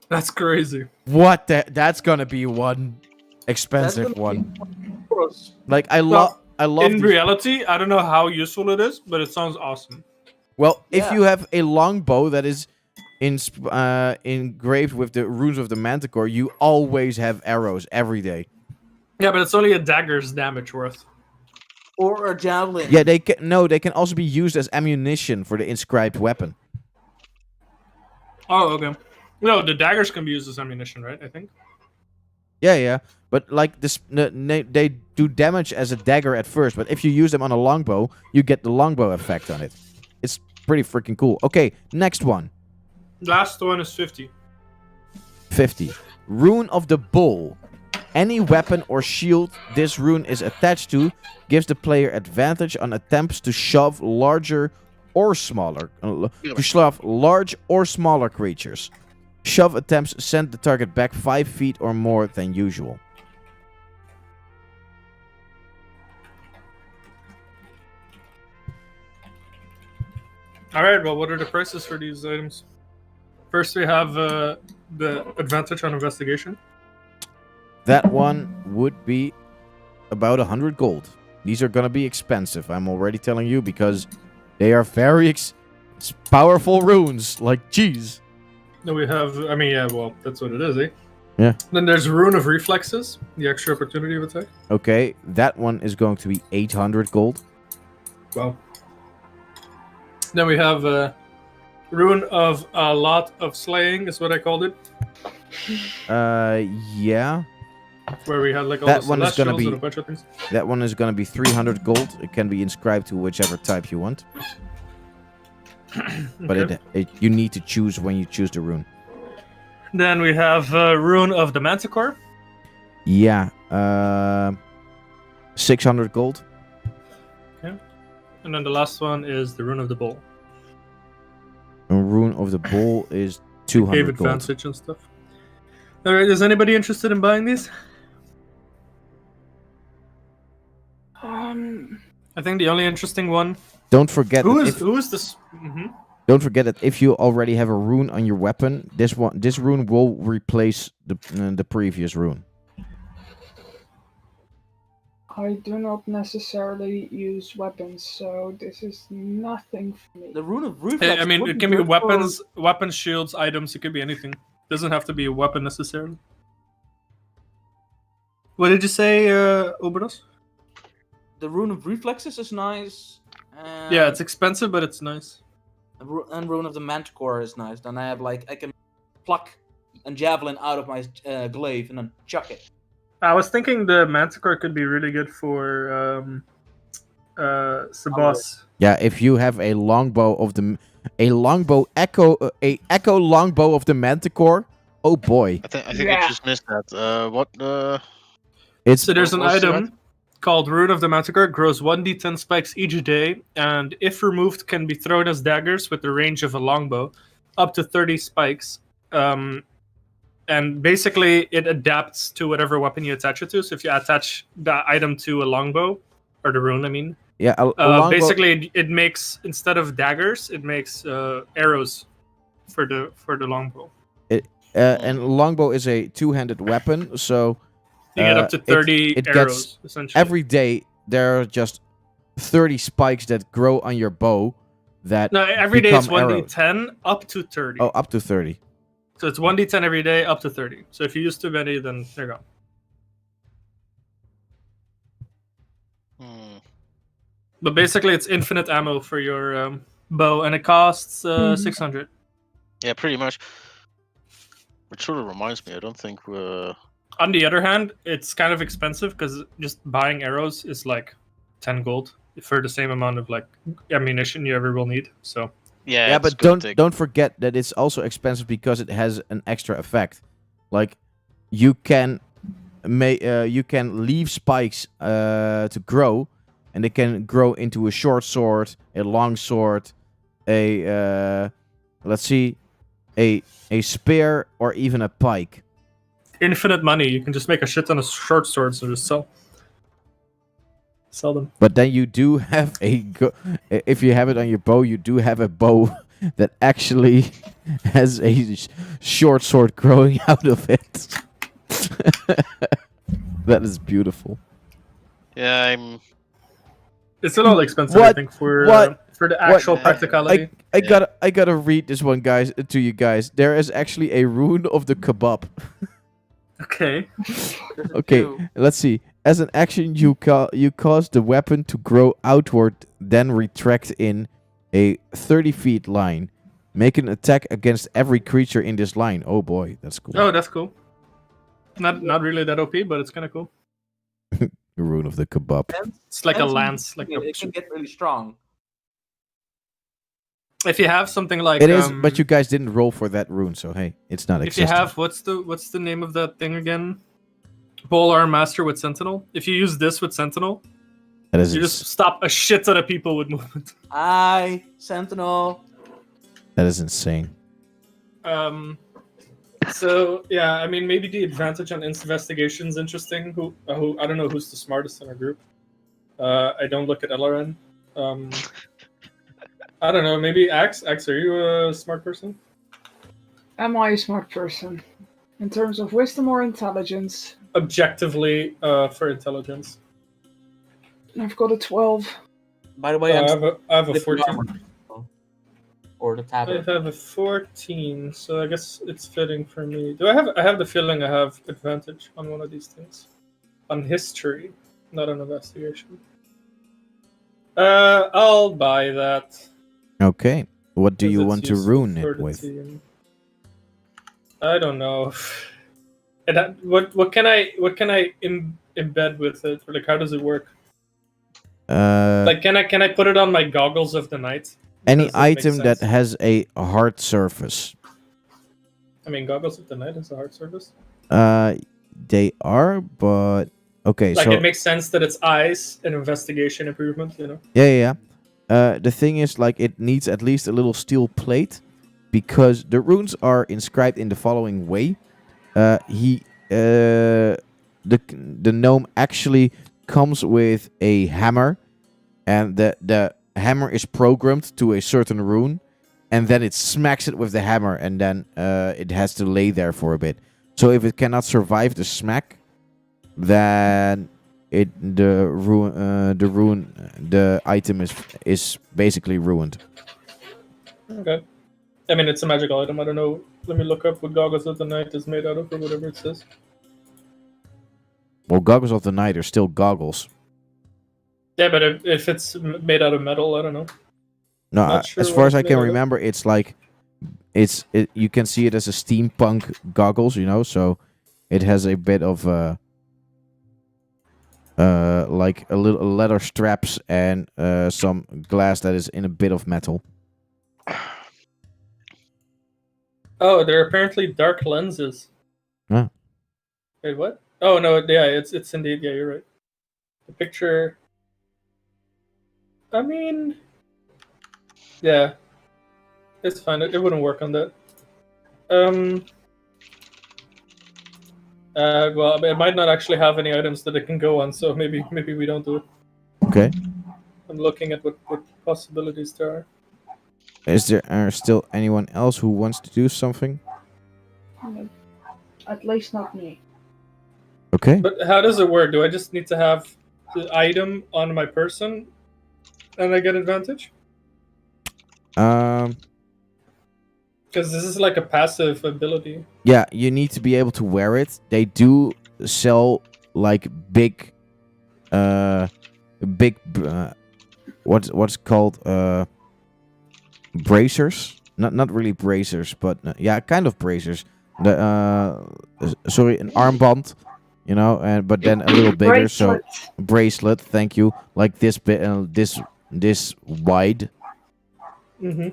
That's crazy. What the? That's gonna be one expensive gonna one. be- Like I Well, love. In these- reality, I don't know how useful it is, but it sounds awesome. Well, if Yeah. you have a longbow that is engraved with the runes of the Manticore, you always have arrows every day. Yeah, but it's only a dagger's damage worth. Or a javelin. Yeah, they can also be used as ammunition for the inscribed weapon. Oh, okay. No, the daggers can be used as ammunition, right? I think. Yeah. But like this, they do damage as a dagger at first. But if you use them on a longbow, you get the longbow effect on it. It's pretty freaking cool. Okay, next one. Last one is 50. 50. Rune of the Bull. Any weapon or shield this rune is attached to gives the player advantage on attempts to shove large or smaller creatures. Shove attempts send the target back 5 feet or more than usual. All right. Well, what are the prices for these items? First, we have the advantage on investigation. That one would be about 100 gold. These are gonna be expensive. I'm already telling you because they are very powerful runes. Like, jeez. Then we have, I mean, yeah, well, that's what it is, eh? Yeah. Then there's Rune of Reflexes, the extra opportunity of attack. Okay, that one is going to be 800 gold. Wow. Then we have Rune of a Lot of Slaying, is what I called it. Yeah. Where we had like all That the one is gonna Celestials be- and a bunch of things. That one is gonna be 300 gold. It can be inscribed to whichever type you want. But Okay. you need to choose when you choose the rune. Then we have Rune of the Manticore. Yeah. 600 gold. And then the last one is the Rune of the Bull. And rune of the bull is Cave 200 gold. Advantage and stuff. Alright, is anybody interested in buying these? I think the only interesting one. Don't forget Who that is if, who is this? Mhm. don't forget that if you already have a rune on your weapon, this rune will replace the previous rune. I do not necessarily use weapons, so this is nothing for me. The Rune of Reflex. I mean, would it can be good for- weapons, shields, items. It could be anything. Doesn't have to be a weapon necessarily. What did you say, Oberos? The Rune of Reflexes is nice. And Yeah, it's expensive, but it's nice. and Rune of the Manticore is nice. Then I have I can pluck a javelin out of my glaive and then chuck it. I was thinking the Manticore could be really good for Sabos. Yeah, if you have a longbow of the echo longbow of the Manticore. Oh boy, I think Yeah. I just missed that. What? it's So there's an What's that? item called Rune of the Manticore. Grows 1d10 spikes each day, and if removed, can be thrown as daggers with the range of a longbow, up to 30 spikes. And basically, it adapts to whatever weapon you attach it to. So if you attach the item to a longbow, or the rune, I mean, yeah. A longbow, basically it makes, instead of daggers, it makes arrows for the longbow. and longbow is a two-handed weapon, so You get up to 30 it arrows, gets essentially. every day there are just 30 spikes that grow on your bow. That No, every day it's become 1d10 up to 30. oh, up to 30. So it's 1d10 every day up to 30. So if you use too many, then there you go. But basically, it's infinite ammo for your bow, and it costs 600. Yeah, pretty much. Which sort of reminds me, I don't think On the other hand, it's kind of expensive because just buying arrows is like 10 gold for the same amount of like ammunition you ever will need. So yeah, Yeah, it's but gonna take- don't forget that it's also expensive because it has an extra effect. Like you can leave spikes to grow, and they can grow into a short sword, a long sword, a let's see, a spear, or even a pike. infinite money. You can just make a shit ton of short swords and just sell them. But then you do have if you have it on your bow, you do have a bow that actually has a short sword growing out of it. That is beautiful. Yeah, It's a little expensive, I What? think, for the What? actual practicality. I gotta read this one, guys, to you guys. There is actually a rune of the kebab. Okay. Okay, let's see. As an action, you cause the weapon to grow outward, then retract in a 30 feet line. Make an attack against every creature in this line. Oh boy, that's cool. Oh, that's cool. Not really that OP, but it's kind of cool. The rune of the kebab. It's like a And lance. Like it can get really strong. if you have something like It is, but you guys didn't roll for that rune, so hey, it's not if you existing. have what's the name of that thing again? Polearm Master with Sentinel. If you use this with Sentinel, That is you just stop a shit ton of people with movement. Sentinel. that is insane. So yeah, I mean maybe the advantage on investigation is interesting. Who I don't know who's the smartest in our group. I don't look at LRN. I don't know. Maybe Axe. Axe, are you a smart person? Am I a smart person? In terms of wisdom or intelligence? Objectively, for intelligence. I've got a 12. By the way, I have a with the 14. armor. Or the I tablet. have a 14, so I guess it's fitting for me. Do I have? I have the feeling I have advantage on one of these things, on history, not on investigation. I'll buy that. Okay. What do 'cause you it's want to useful ruin for it the with? team. I don't know. What can I embed with it? Or, like, how does it work? Like, can I put it on my goggles of the night? Any Does it make item that sense? has a hard surface. I mean, goggles of the night is a hard service. They are, but okay. Like, so it makes sense that it's eyes and investigation improvement. You know. yeah. The thing is, like, it needs at least a little steel plate because the runes are inscribed in the following way. The gnome actually comes with a hammer, and the hammer is programmed to a certain rune, and then it smacks it with the hammer, and then it has to lay there for a bit. So if it cannot survive the smack, then the item is basically ruined. Okay. I mean, it's a magical item. I don't know. Let me look up what goggles of the night is made out of, or whatever it says. Well, goggles of the night are still goggles. Yeah, but if it's made out of metal, I don't know. No, Not sure as what far as it's I can made out of. remember, it's like you can see it as a steampunk goggles, so it has a bit of like a little leather straps and some glass that is in a bit of metal. Oh, they're apparently dark lenses. Huh. Wait, what? Oh no, yeah, it's indeed. Yeah, you're right. The picture. I mean, yeah, it's fine. It wouldn't work on that. Well, it might not actually have any items that it can go on, so maybe we don't do it. Okay. I'm looking at what possibilities there are. Is there still anyone else who wants to do something? At least not me. Okay. But how does it work? Do I just need to have the item on my person, and I get advantage? Because this is like a passive ability. Yeah, you need to be able to wear it. They do sell like big, what's called bracers. Not really bracers, but yeah, kind of bracers. Sorry, an armband. But then a little bigger. So bracelet. Thank you. Like this bit, this wide, Mm-hmm.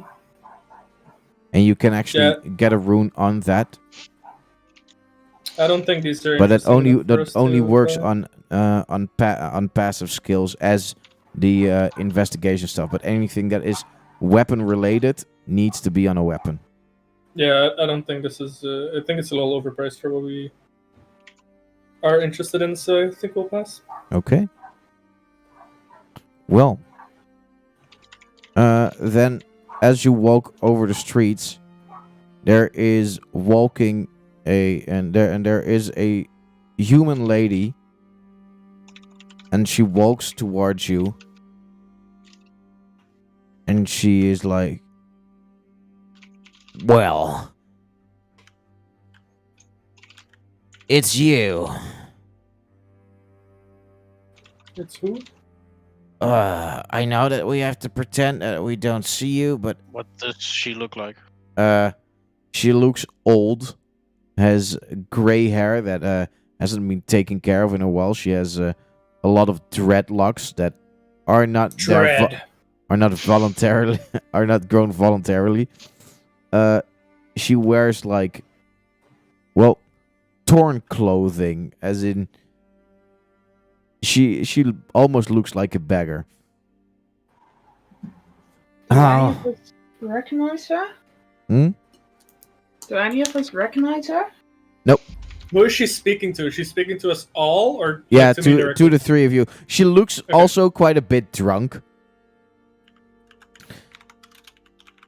and you can actually get a rune on that. I don't think these are. But that interesting enough for us only to, works on passive skills as the investigation stuff. But anything that is weapon related needs to be on a weapon. Yeah, I don't think this is. I think it's a little overpriced for what we are interested in. So I think we'll pass. Okay. Well, then as you walk over the streets, there is there is a human lady, and she walks towards you, and she is like, Well, it's you. It's who? I know that we have to pretend that we don't see you, but What does she look like? she looks old, has gray hair that hasn't been taken care of in a while. She has a lot of dreadlocks that are not are not voluntarily are not grown voluntarily. She wears like, well, torn clothing, as in she almost looks like a beggar. Do any Oh. of us recognize her? Hmm? Do any of us recognize her? Who is she speaking to? Is she speaking to us all, or Yeah, like, to me to directly? the three of you. She looks also quite a bit drunk.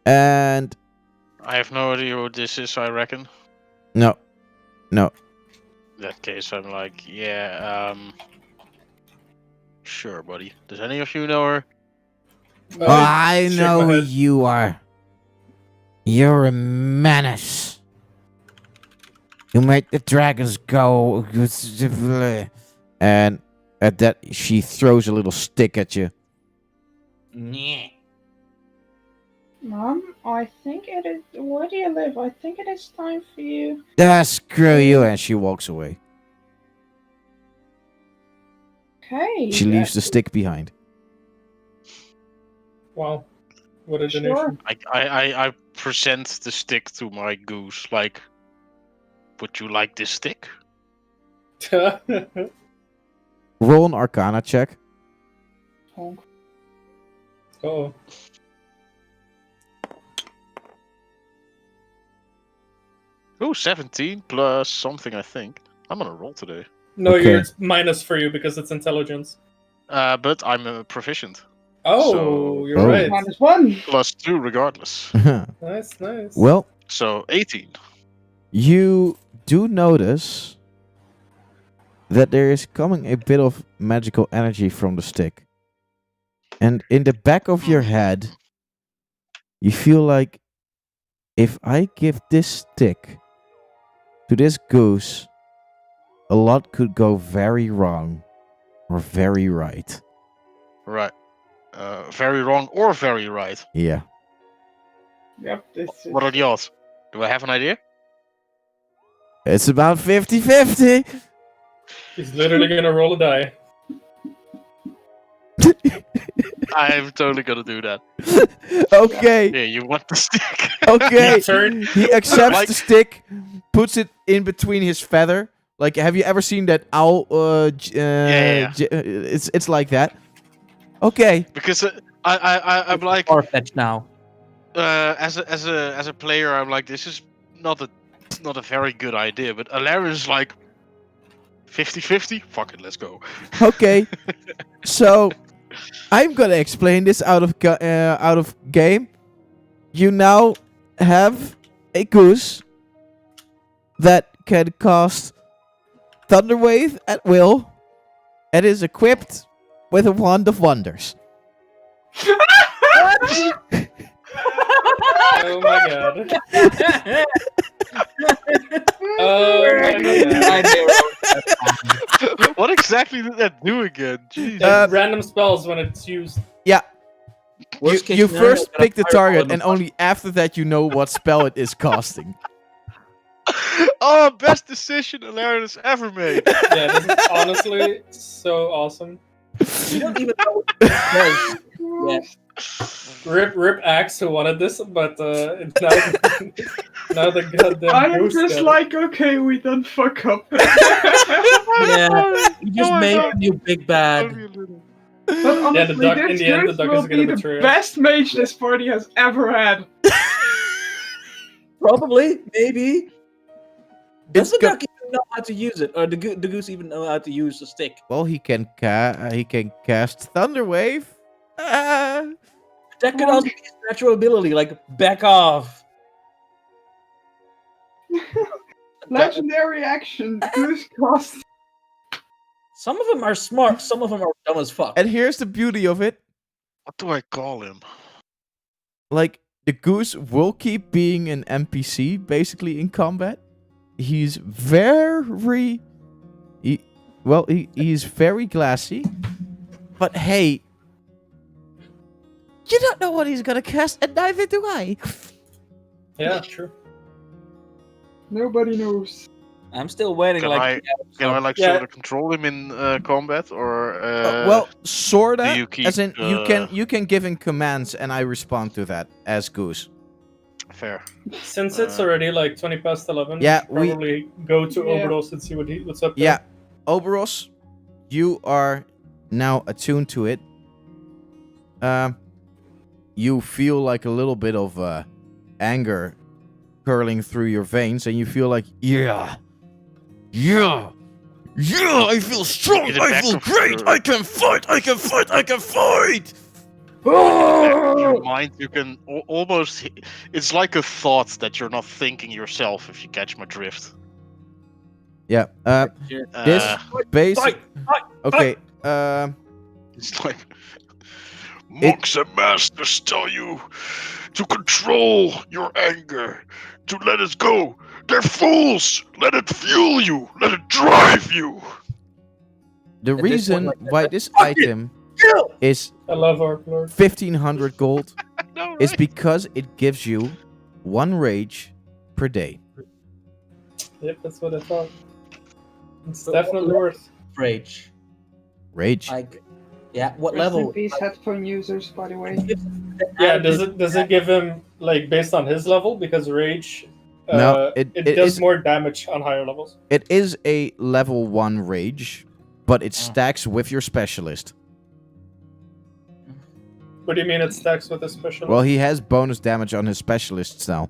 And I have no idea what this is, I reckon. no. In that case, I'm like, yeah, Sure, buddy. Does any of you know her? Oh, I shake know my who head. you are. You're a menace. You make the dragons go. And at that, she throws a little stick at you. Yeah. Mom, I think it is. Where do you live? I think it is time for you. Ah, screw you. And she walks away. Okay. She leaves the stick behind. Wow. What a Sure. donation. I present the stick to my goose. Like, would you like this stick? Roll an Arcana check. Oh. Oh, 17 plus something, I think. I'm on a roll today. No, Okay. it's minus for you because it's intelligence. But I'm proficient. Oh, So- you're Oh. right. -1. +2 regardless. Nice, nice. Well, So 18. you do notice that there is coming a bit of magical energy from the stick. And in the back of your head, you feel like if I give this stick to this goose, a lot could go very wrong or very right. Right. Very wrong or very right. Yeah. Yep, this is. What are the odds? Do I have an idea? It's about 50-50. He's literally gonna roll a die. I'm totally gonna do that. Okay. Yeah, you want the stick? Okay. Turn. He accepts Like- the stick, puts it in between his feather. Like, have you ever seen that owl? Yeah. It's like that. Okay. Because I'm like, Far-fetched now. as a player, I'm like, this is not a very good idea. But Alaric is like, 50-50. Fuck it, let's go. Okay. So, I'm gonna explain this out of game. You now have a goose that can cast Thunderwave at will, and is equipped with a Wand of Wonders. Oh my god. Oh my god. What exactly did that do again? Jeez. Random spells when it's used. Yeah. Worst case You scenario, first got a pick the fireball target, in the and only after that you know what spell it is casting. Oh, best decision Alaric has ever made. Yeah, this is honestly so awesome. You don't even know what it does. Rip Axe who wanted this, but now, now the goddamn I am goose just got it. like, okay, we done fuck up. Yeah, you just Oh my made God. a new big bad. But Yeah, the honestly, duck- in this the end, the goose duck will is gonna be betray the us. best mage this party has ever had. Probably, maybe. Does the go- duck even know how to use it, or the goose even know how to use the stick? Well, he can cast Thunderwave. That could also be his natural ability, like back off. Legendary action. Goose cost. Some of them are smart, some of them are dumb as fuck. And here's the beauty of it. What do I call him? Like, the goose will keep being an NPC, basically, in combat. He's very... He's very glassy. But hey... You don't know what he's gonna cast, and neither do I. Yeah, true. Nobody knows. I'm still waiting. Can like, Can I like Yeah. sort of control him in combat, or Well, sorta. do you keep, As in, you can give him commands, and I respond to that as Goose. fair? Since it's already like 20 past 11, Yeah, we should probably go to Yeah. Oberos and see what's up there. Yeah, Oberos, you are now attuned to it. You feel like a little bit of anger curling through your veins, and you feel like, yeah, I feel strong, In the I back feel of great, your- I can fight, I can fight, I can fight. In your mind, you can almost. It's like a thought that you're not thinking yourself. If you catch my drift. Yeah. This Uh, basic. Fight, Okay. It's like monks and masters tell you to control your anger, to let it go. They're fools. Let it fuel you. Let it drive you. The At this reason point, like, why this fuck it, item kill! is I love Orc Lord. 1500 gold No, is right? because it gives you 1 rage per day. Yep, that's what I thought. It's So definitely what- worth. Rage. Rage? Like, yeah, what Rest in level? peace, headphone users, by the way. Yeah, does it give him like based on his level? Because rage, No, it it does is- more damage on higher levels. It is a level 1 rage, but it Oh. stacks with your specialist. What do you mean it stacks with a special? Well, he has bonus damage on his specialists now.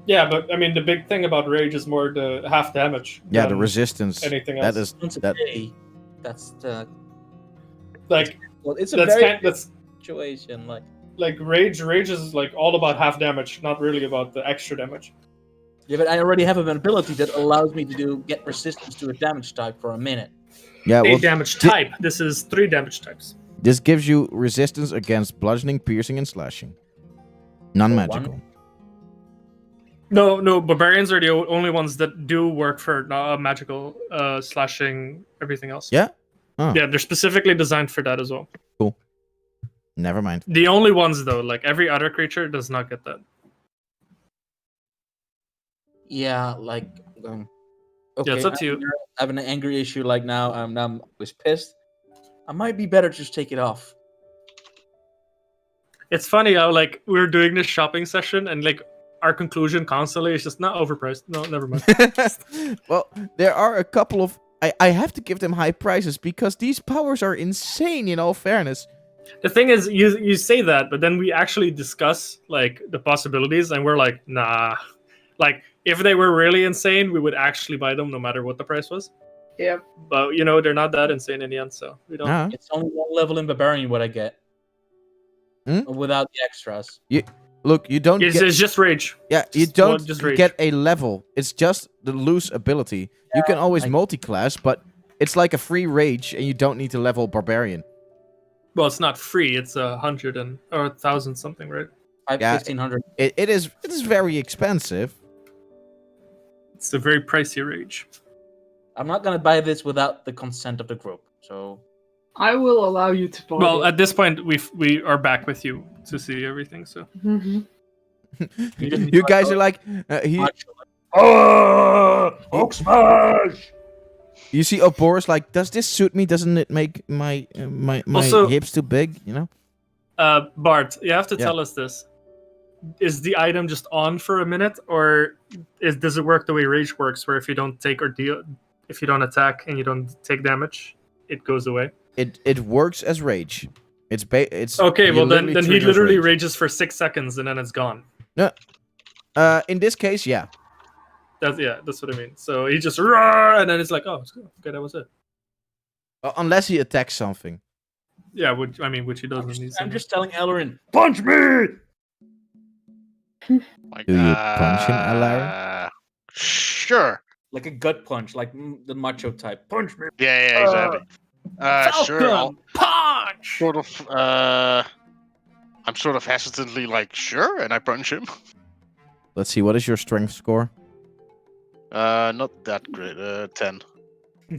yeah, but I mean the big thing about rage is more the half damage. Yeah, the than resistance. anything else. That is Once a that. day. That's the. like Well, it's a that's very kind that's situation. like rage. Rage is like all about half damage, not really about the extra damage. Yeah, but I already have an ability that allows me to get resistance to a damage type for a minute. Yeah, well, 8 damage type. This is 3 damage types. this gives you resistance against bludgeoning, piercing, and slashing. Non-magical. No, barbarians are the only ones that do work for magical slashing, everything else. Yeah? Oh. Yeah, they're specifically designed for that as well. Never mind. The only ones though, like every other creature does not get that. Yeah, like. Yeah, it's up to you. I have an angry issue like now. I'm was pissed. I might be better to just take it off. It's funny how like we're doing this shopping session and like our conclusion constantly is just not overpriced. No, never mind. Well, there are a couple of... I have to give them high prices because these powers are insane, in all fairness. The thing is, you say that, but then we actually discuss like the possibilities, and we're like, nah. Like if they were really insane, we would actually buy them no matter what the price was. Yep. But you know they're not that insane in the end, so we don't. Ah. It's only one level in Barbarian what I get. Hmm? Without the extras. Look, you don't It's, get... it's just rage. Yeah, you Just one- don't just rage. get a level. It's just the loose ability. You can always like- multi-class, but it's like a free rage, and you don't need to level barbarian. Well, it's not free. It's 100 or 1,000 something, right? Yeah. 1500. It is very expensive. It's a very pricey rage. I'm not gonna buy this without the consent of the group. So I will allow you to buy Well, it. at this point, we are back with you to see everything. So Mhm. You guys are like, Hulk smash! you see Oboris like, does this suit me? Doesn't it make my Also- hips too big? You know? Bart, you have to Yeah. tell us this. Is the item just on for a minute, or does it work the way rage works, where if you don't take or deal, if you don't attack and you don't take damage, it goes away? It works as rage. It's Okay, you well then he triggers literally rage. rages for 6 seconds and then it's gone. In this case, yeah. That's what I mean. So he just roar, and then it's like, oh, okay, that was it. Unless he attacks something. Yeah, which he doesn't. I'm just telling Ellerin, punch me! My Do you punch him, Sure. Like a gut punch, like the macho type. Punch me! Yeah, exactly. Sure. I'll punch. sort of. I'm sort of hesitantly like, sure, and I punch him. Let's see, what is your strength score? Not that great. 10.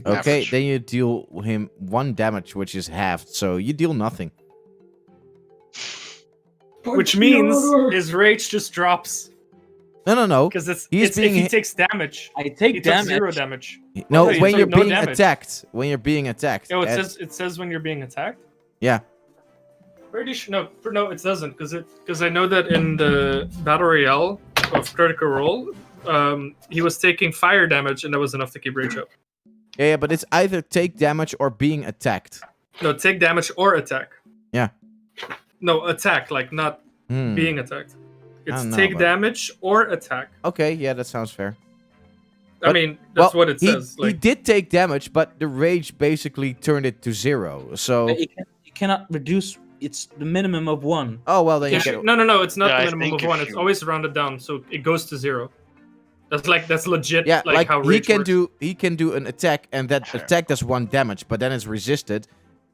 Okay, Average. then you deal him 1 damage, which is halved, so you deal nothing. Which Punch me means harder. his rage just drops No. because it's He's if being he hit- takes damage. I He take took damage. 0 damage. No, Okay, when so you're no being damage. attacked. When you're being attacked. Oh, And- it says when you're being attacked. Yeah. Pretty sure no, it doesn't because I know that in the battle royale of Critical Role, he was taking fire damage and that was enough to keep rage up. Yeah, but it's either take damage or being attacked. No, take damage or attack. Yeah. No, attack, like not Hmm. being attacked. It's don't know, take but- damage or attack. Okay, yeah, that sounds fair. I But- mean, that's Well, what it he, says. he Like, did take damage, but the rage basically turned it to 0. So, You cannot reduce. It's the minimum of 1. oh well, then you yeah, get. no, it's not Yeah, I the minimum think of if 1. It's you- always rounded down, so it goes to 0. That's legit. Yeah, like how he rage can works. do an attack, and that attack does 1 damage, but then it's resisted,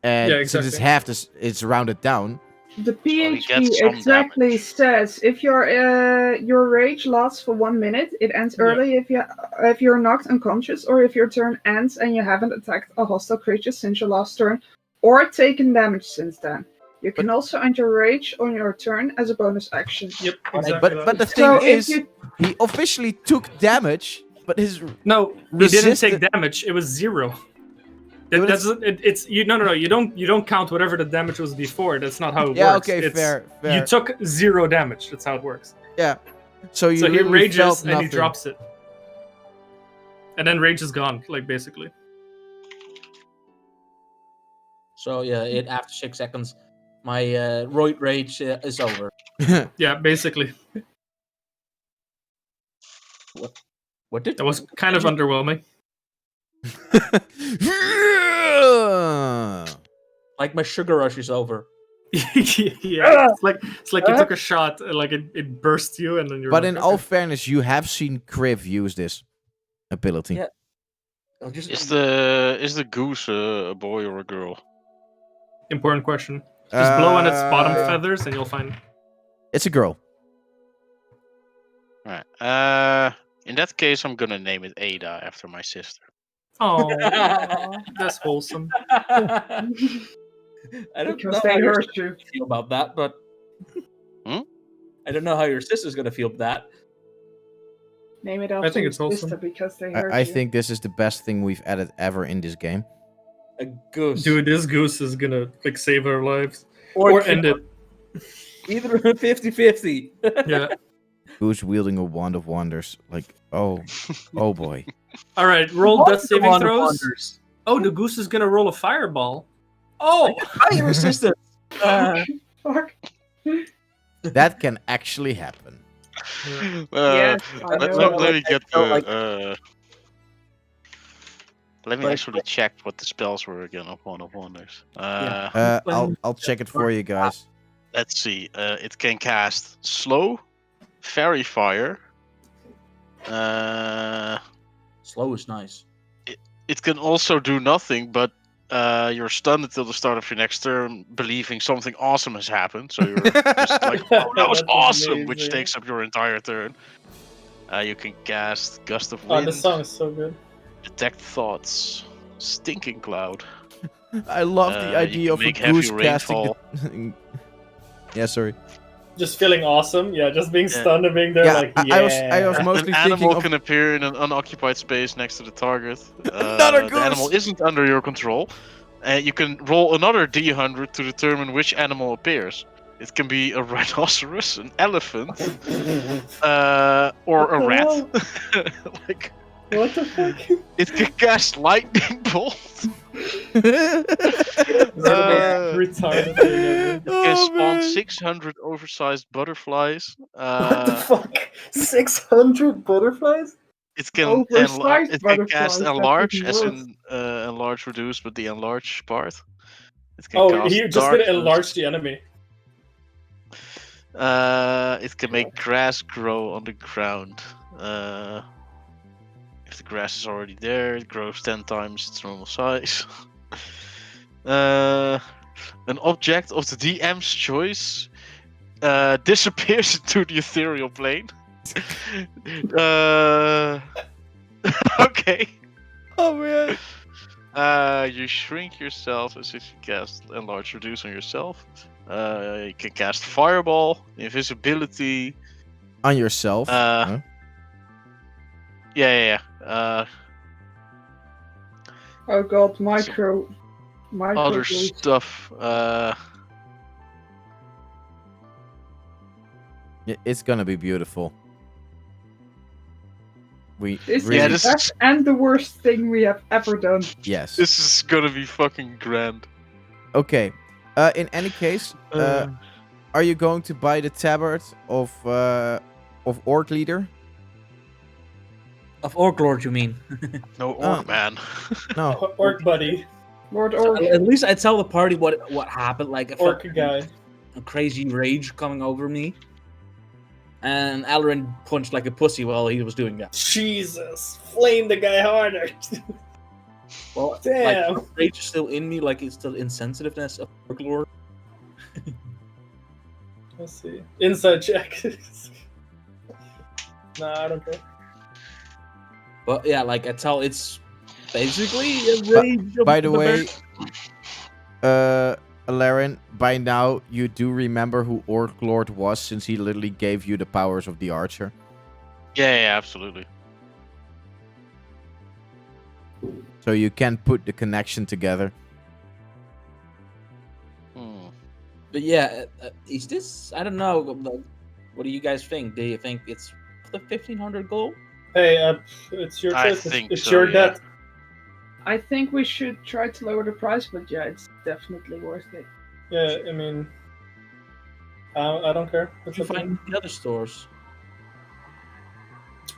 And Yeah, since it's exactly. half, it's rounded down. The he PHP gets some exactly damage. says if your rage lasts for 1 minute, it ends Yeah. early if you're knocked unconscious, or if your turn ends and you haven't attacked a hostile creature since your last turn, or taken damage since then. You can also end your rage on your turn as a bonus action. Yep, But I- exactly. But the that. thing So if is, you he officially took damage, but his No, he didn't resisted- take damage. It was 0. Yeah, but That's it's you. No. You don't count whatever the damage was before. That's not how it Yeah, works. okay, It's, fair. You took 0 damage. That's how it works. Yeah. So you So he literally rages felt and nothing. he drops it, and then rage is gone. Like basically. So yeah, after 6 seconds, my roid rage is over. Yeah, basically. What did That was kind of underwhelming. like my sugar rush is over? Yeah, it's like you took a shot, and like it burst you, and then you're. But like, in okay. all fairness, you have seen Kriv use this ability. Yeah. I'll just Is the goose a boy or a girl? Important question. Just blow on its bottom Uh, feathers, and you'll find. It's a girl. Right. In that case, I'm gonna name it Ada after my sister. Oh, that's wholesome. I don't know because how they your hurt sister you. feel about that, but Hmm? I don't know how your sister's gonna feel about that. Name it after I think it's your wholesome. sister because they hurt I you. think this is the best thing we've added ever in this game. A goose, Dude, this goose is gonna like save our lives or or end it. either 50-50. Yeah. Goose wielding a wand of wonders. Like, oh boy. All right, roll What death the saving one throws. wonders? Oh, the goose is gonna roll a fireball. Oh, Fire resistance. Fuck. That can actually happen. Yes, I let, know. let me get I felt the. like- Let me Like- actually check what the spells were again of One of Wonders. I'll check it for you guys. Let's see. It can cast Slow, Fairy Fire. Slow is nice. It can also do nothing, but you're stunned until the start of your next turn, believing something awesome has happened. So you're just like, "Oh, that was That's awesome," which amazing. takes up your entire turn. You can cast Gust of oh, Wind, this song is so good. Detect Thoughts, Stinking Cloud. I love the You idea can of a make heavy goose casting. rainfall. Yeah, sorry. Just feeling awesome. Yeah, just being Yeah. stunned and being there Yeah, like, I was An mostly thinking animal of can appear in an unoccupied space next to the target. Another The goose! animal isn't under your control. You can roll another d100 to determine which animal appears. It can be a rhinoceros, an elephant, or a What the rat. hell? Like, What the fuck? it can cast lightning bolt. Retarded thing ever. It can spawn 600 oversized butterflies. What the fuck? 600 butterflies? It can Oversized it can cast butterflies, that's enlarge, even as worse. in enlarge reduce, but the enlarge part. It can Oh, cast he just gonna darkness. enlarge the enemy. It can make grass grow on the ground. If the grass is already there, it grows 10 times its normal size. An object of the DM's choice disappears into the ethereal plane. Okay. Oh man. You shrink yourself as if you cast enlarge reduce on yourself. You can cast fireball, invisibility. On yourself. Huh? Yeah. Oh god, micro Other boost. stuff. It's gonna be beautiful. We This really, Yeah, is this the best and the worst thing we have ever done. yes. This is gonna be fucking grand. Okay. In any case, are you going to buy the tabard of Orc Leader? Of Orc Lord, you mean? No orc man. No. Orc buddy. Lord Orc. At least I tell the party what happened. Like I felt Orc guy. a crazy rage coming over me, and Alarin punched like a pussy while he was doing that. Jesus. Flame the guy harder. Well, Damn. like rage is still in me, like it's the insensitiveness of Orglord. Let's see. Inside check. Nah, I don't care. But yeah, like I tell, it's basically a rage. By the of way, bear. Alaric, by now you do remember who Orc Lord was, since he literally gave you the powers of the archer. Yeah, absolutely. So you can put the connection together. Hmm. But yeah, is this? I don't know. What do you guys think? Do you think it's the 1,500 gold? Hey, it's your I choice. think It's so, your yeah. debt. I think we should try to lower the price, but yeah, it's definitely worth it. Yeah, I mean, I don't care. Did It's you okay. find the other stores?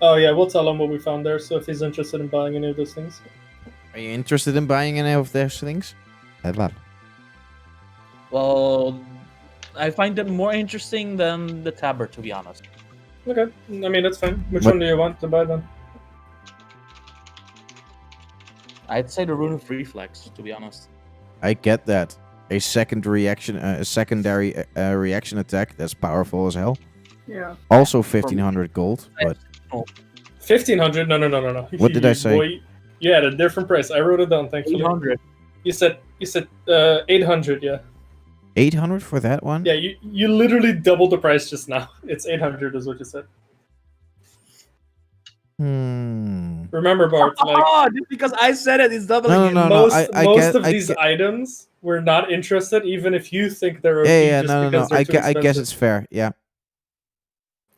Oh yeah, we'll tell him what we found there. So if he's interested in buying any of those things, Are you interested in buying any of those things? Well, Well, I find them more interesting than the tabard, to be honest. okay. I mean, that's fine. Which What- one do you want to buy then? I'd say the rune of reflex, to be honest. I get that. A secondary reaction attack that's powerful as hell. Yeah. Also 1,500 gold, but 1,500? No. What did I say? Boy, you had a different price. I wrote it down. Thankfully. 800. You said 800. Yeah. 800 for that one? Yeah. You literally doubled the price just now. It's 800 is what you said. Remember, Bart. Like Oh, just because I said it, it's doubling No, it. no, most I most get- of I these get- items, we're not interested, even if you think they're OP. Yeah, just no. because they're too I guess expensive. it's fair. Yeah,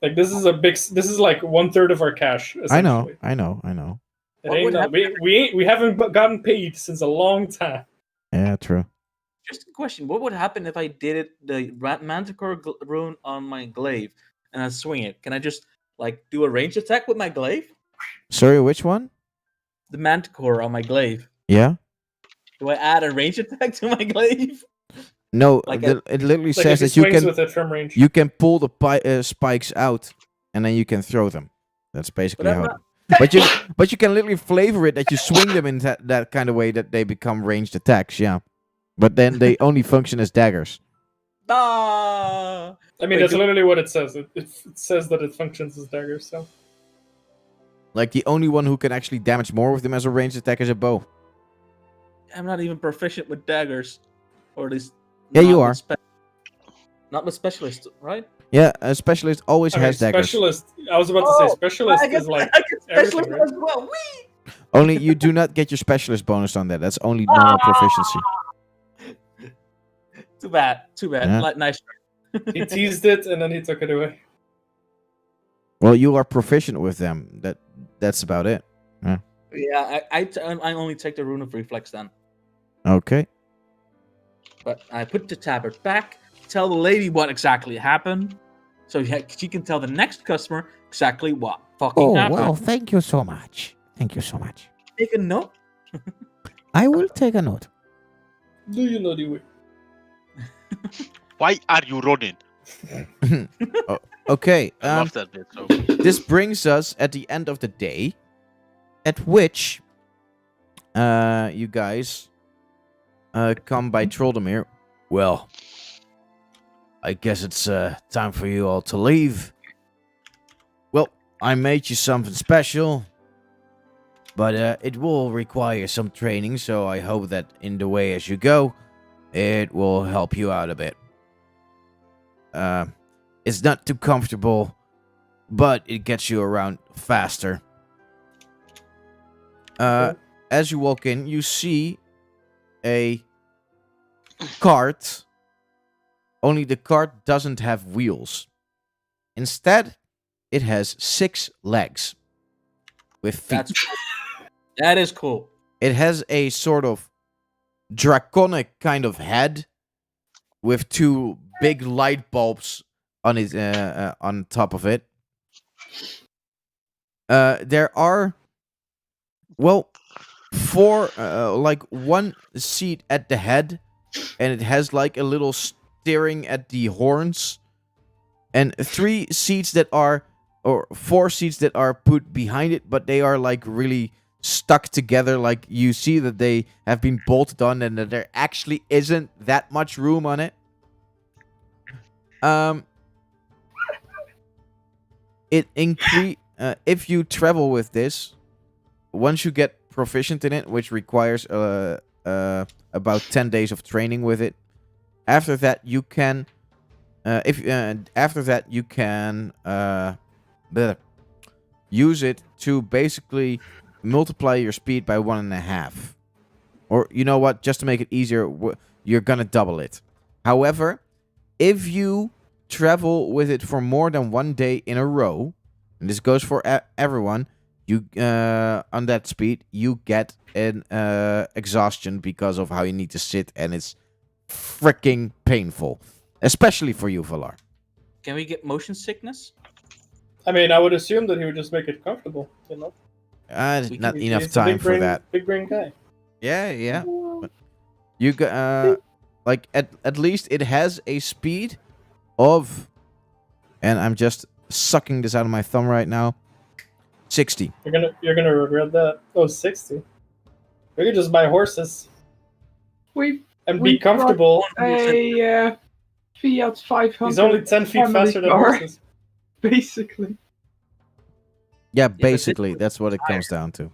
Like this is this is like 1/3 of our cash. I know. It What ain't would no- happen we haven't gotten paid since a long time. Yeah, true. Just a question: what would happen if I did it the Manticore rune on my glaive and I swing it? Can I just like do a range attack with my glaive? Sorry, which one? The Manticore on my glaive. Yeah. Do I add a range attack to my glaive? No, Like it literally Like says if he that you swings can with it from range. pull the spikes out and then you can throw them. That's basically But I'm how. not- But you can literally flavor it that you swing them in that kind of way that they become ranged attacks. Yeah, but then they only function as daggers. Ah! I mean, Wait, that's do- literally what it says. It says that it functions as daggers. So Like the only one who can actually damage more with them as a ranged attack is a bow. I'm not even proficient with daggers, or at least Yeah, you not are. with not with specialists, right? Yeah, a specialist always I mean, has daggers. specialist. I was about to say Oh, specialist I get, is like I get everything, specialist right? as well. Whee! Only you do not get your specialist bonus on that. That's only normal proficiency. Too bad. Too bad. Yeah. Like nice. He teased it and then he took it away. Well, you are proficient with them. That's about it. Yeah, I only take the rune of reflex then. Okay. But I put the tabard back, tell the lady what exactly happened, so she can tell the next customer exactly what fucking Oh, happened. well, thank you so much. Thank you so much. Take a note. I will take a note. Do you know the way? Why are you running? Okay. I love that bit. So This brings us at the end of the day, at which you guys come by Troldemir. Well, I guess it's time for you all to leave. Well, I made you something special, but it will require some training, so I hope that in the way as you go, it will help you out a bit. It's not too comfortable, but it gets you around faster. As you walk in, you see a cart. Only the cart doesn't have wheels. Instead, it has 6 legs with feet. That is cool. It has a sort of draconic kind of head with 2 big light bulbs on it on top of it. There are 4 like 1 seat at the head, and it has like a little steering at the horns, and 3 seats that are or 4 seats that are put behind it, but they are like really stuck together. Like you see that they have been bolted on, and that there actually isn't that much room on it. If you travel with this, once you get proficient in it, which requires about 10 days of training with it, after that you can use it to basically multiply your speed by 1.5. Or you know what? Just to make it easier, you're gonna double it. However, if you travel with it for more than 1 day in a row, and this goes for everyone, you on that speed you get an exhaustion because of how you need to sit, and it's freaking painful, especially for you, Valar. Can we get motion sickness? I mean, I would assume that he would just make it comfortable, you know? There's We not can- enough He's a time big for brain, that. Big brain guy. Yeah. But you like at least it has a speed of, and I'm just sucking this out of my thumb right now, 60. You're gonna regret that. Oh, 60. We could just buy horses We and We be comfortable. a Fiat 500. He's only 10 feet family faster than car, horses. basically. Yeah, but basically this- that's what it comes down to.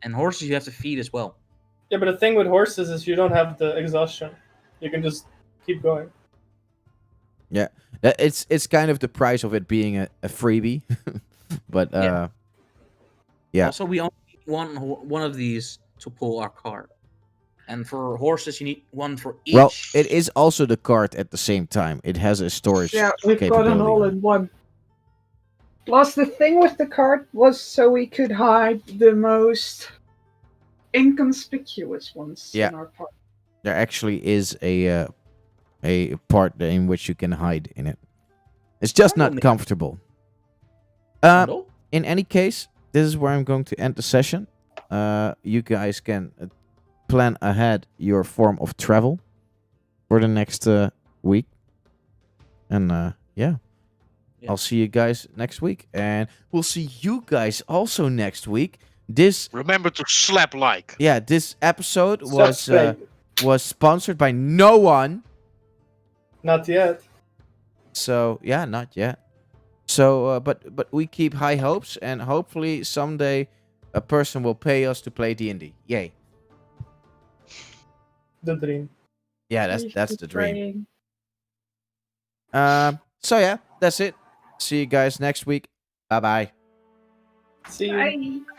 And horses you have to feed as well. Yeah, but the thing with horses is you don't have the exhaustion. You can just keep going. It's kind of the price of it being a freebie, but Yeah. Yeah. Also, we only need one of these to pull our cart. And for horses, you need one for each. well, it is also the cart at the same time. It has a storage. Yeah, we've got an capability on it. all-in-one. Plus, the thing with the cart was so we could hide the most inconspicuous ones Yeah. in our park. There actually is a part in which you can hide in it. It's just not Only- comfortable. No? In any case, this is where I'm going to end the session. You guys can plan ahead your form of travel for the next week. And yeah. Yeah. I'll see you guys next week. And we'll see you guys also next week. This Remember to slap like. this episode Subscribe. was sponsored by no one. Not yet. So yeah, not yet. So but we keep high hopes, and hopefully someday a person will pay us to play D&D. Yay. The dream. Yeah, We that's keep the dream. praying. So yeah, that's it. See you guys next week. Bye bye. See you. Bye.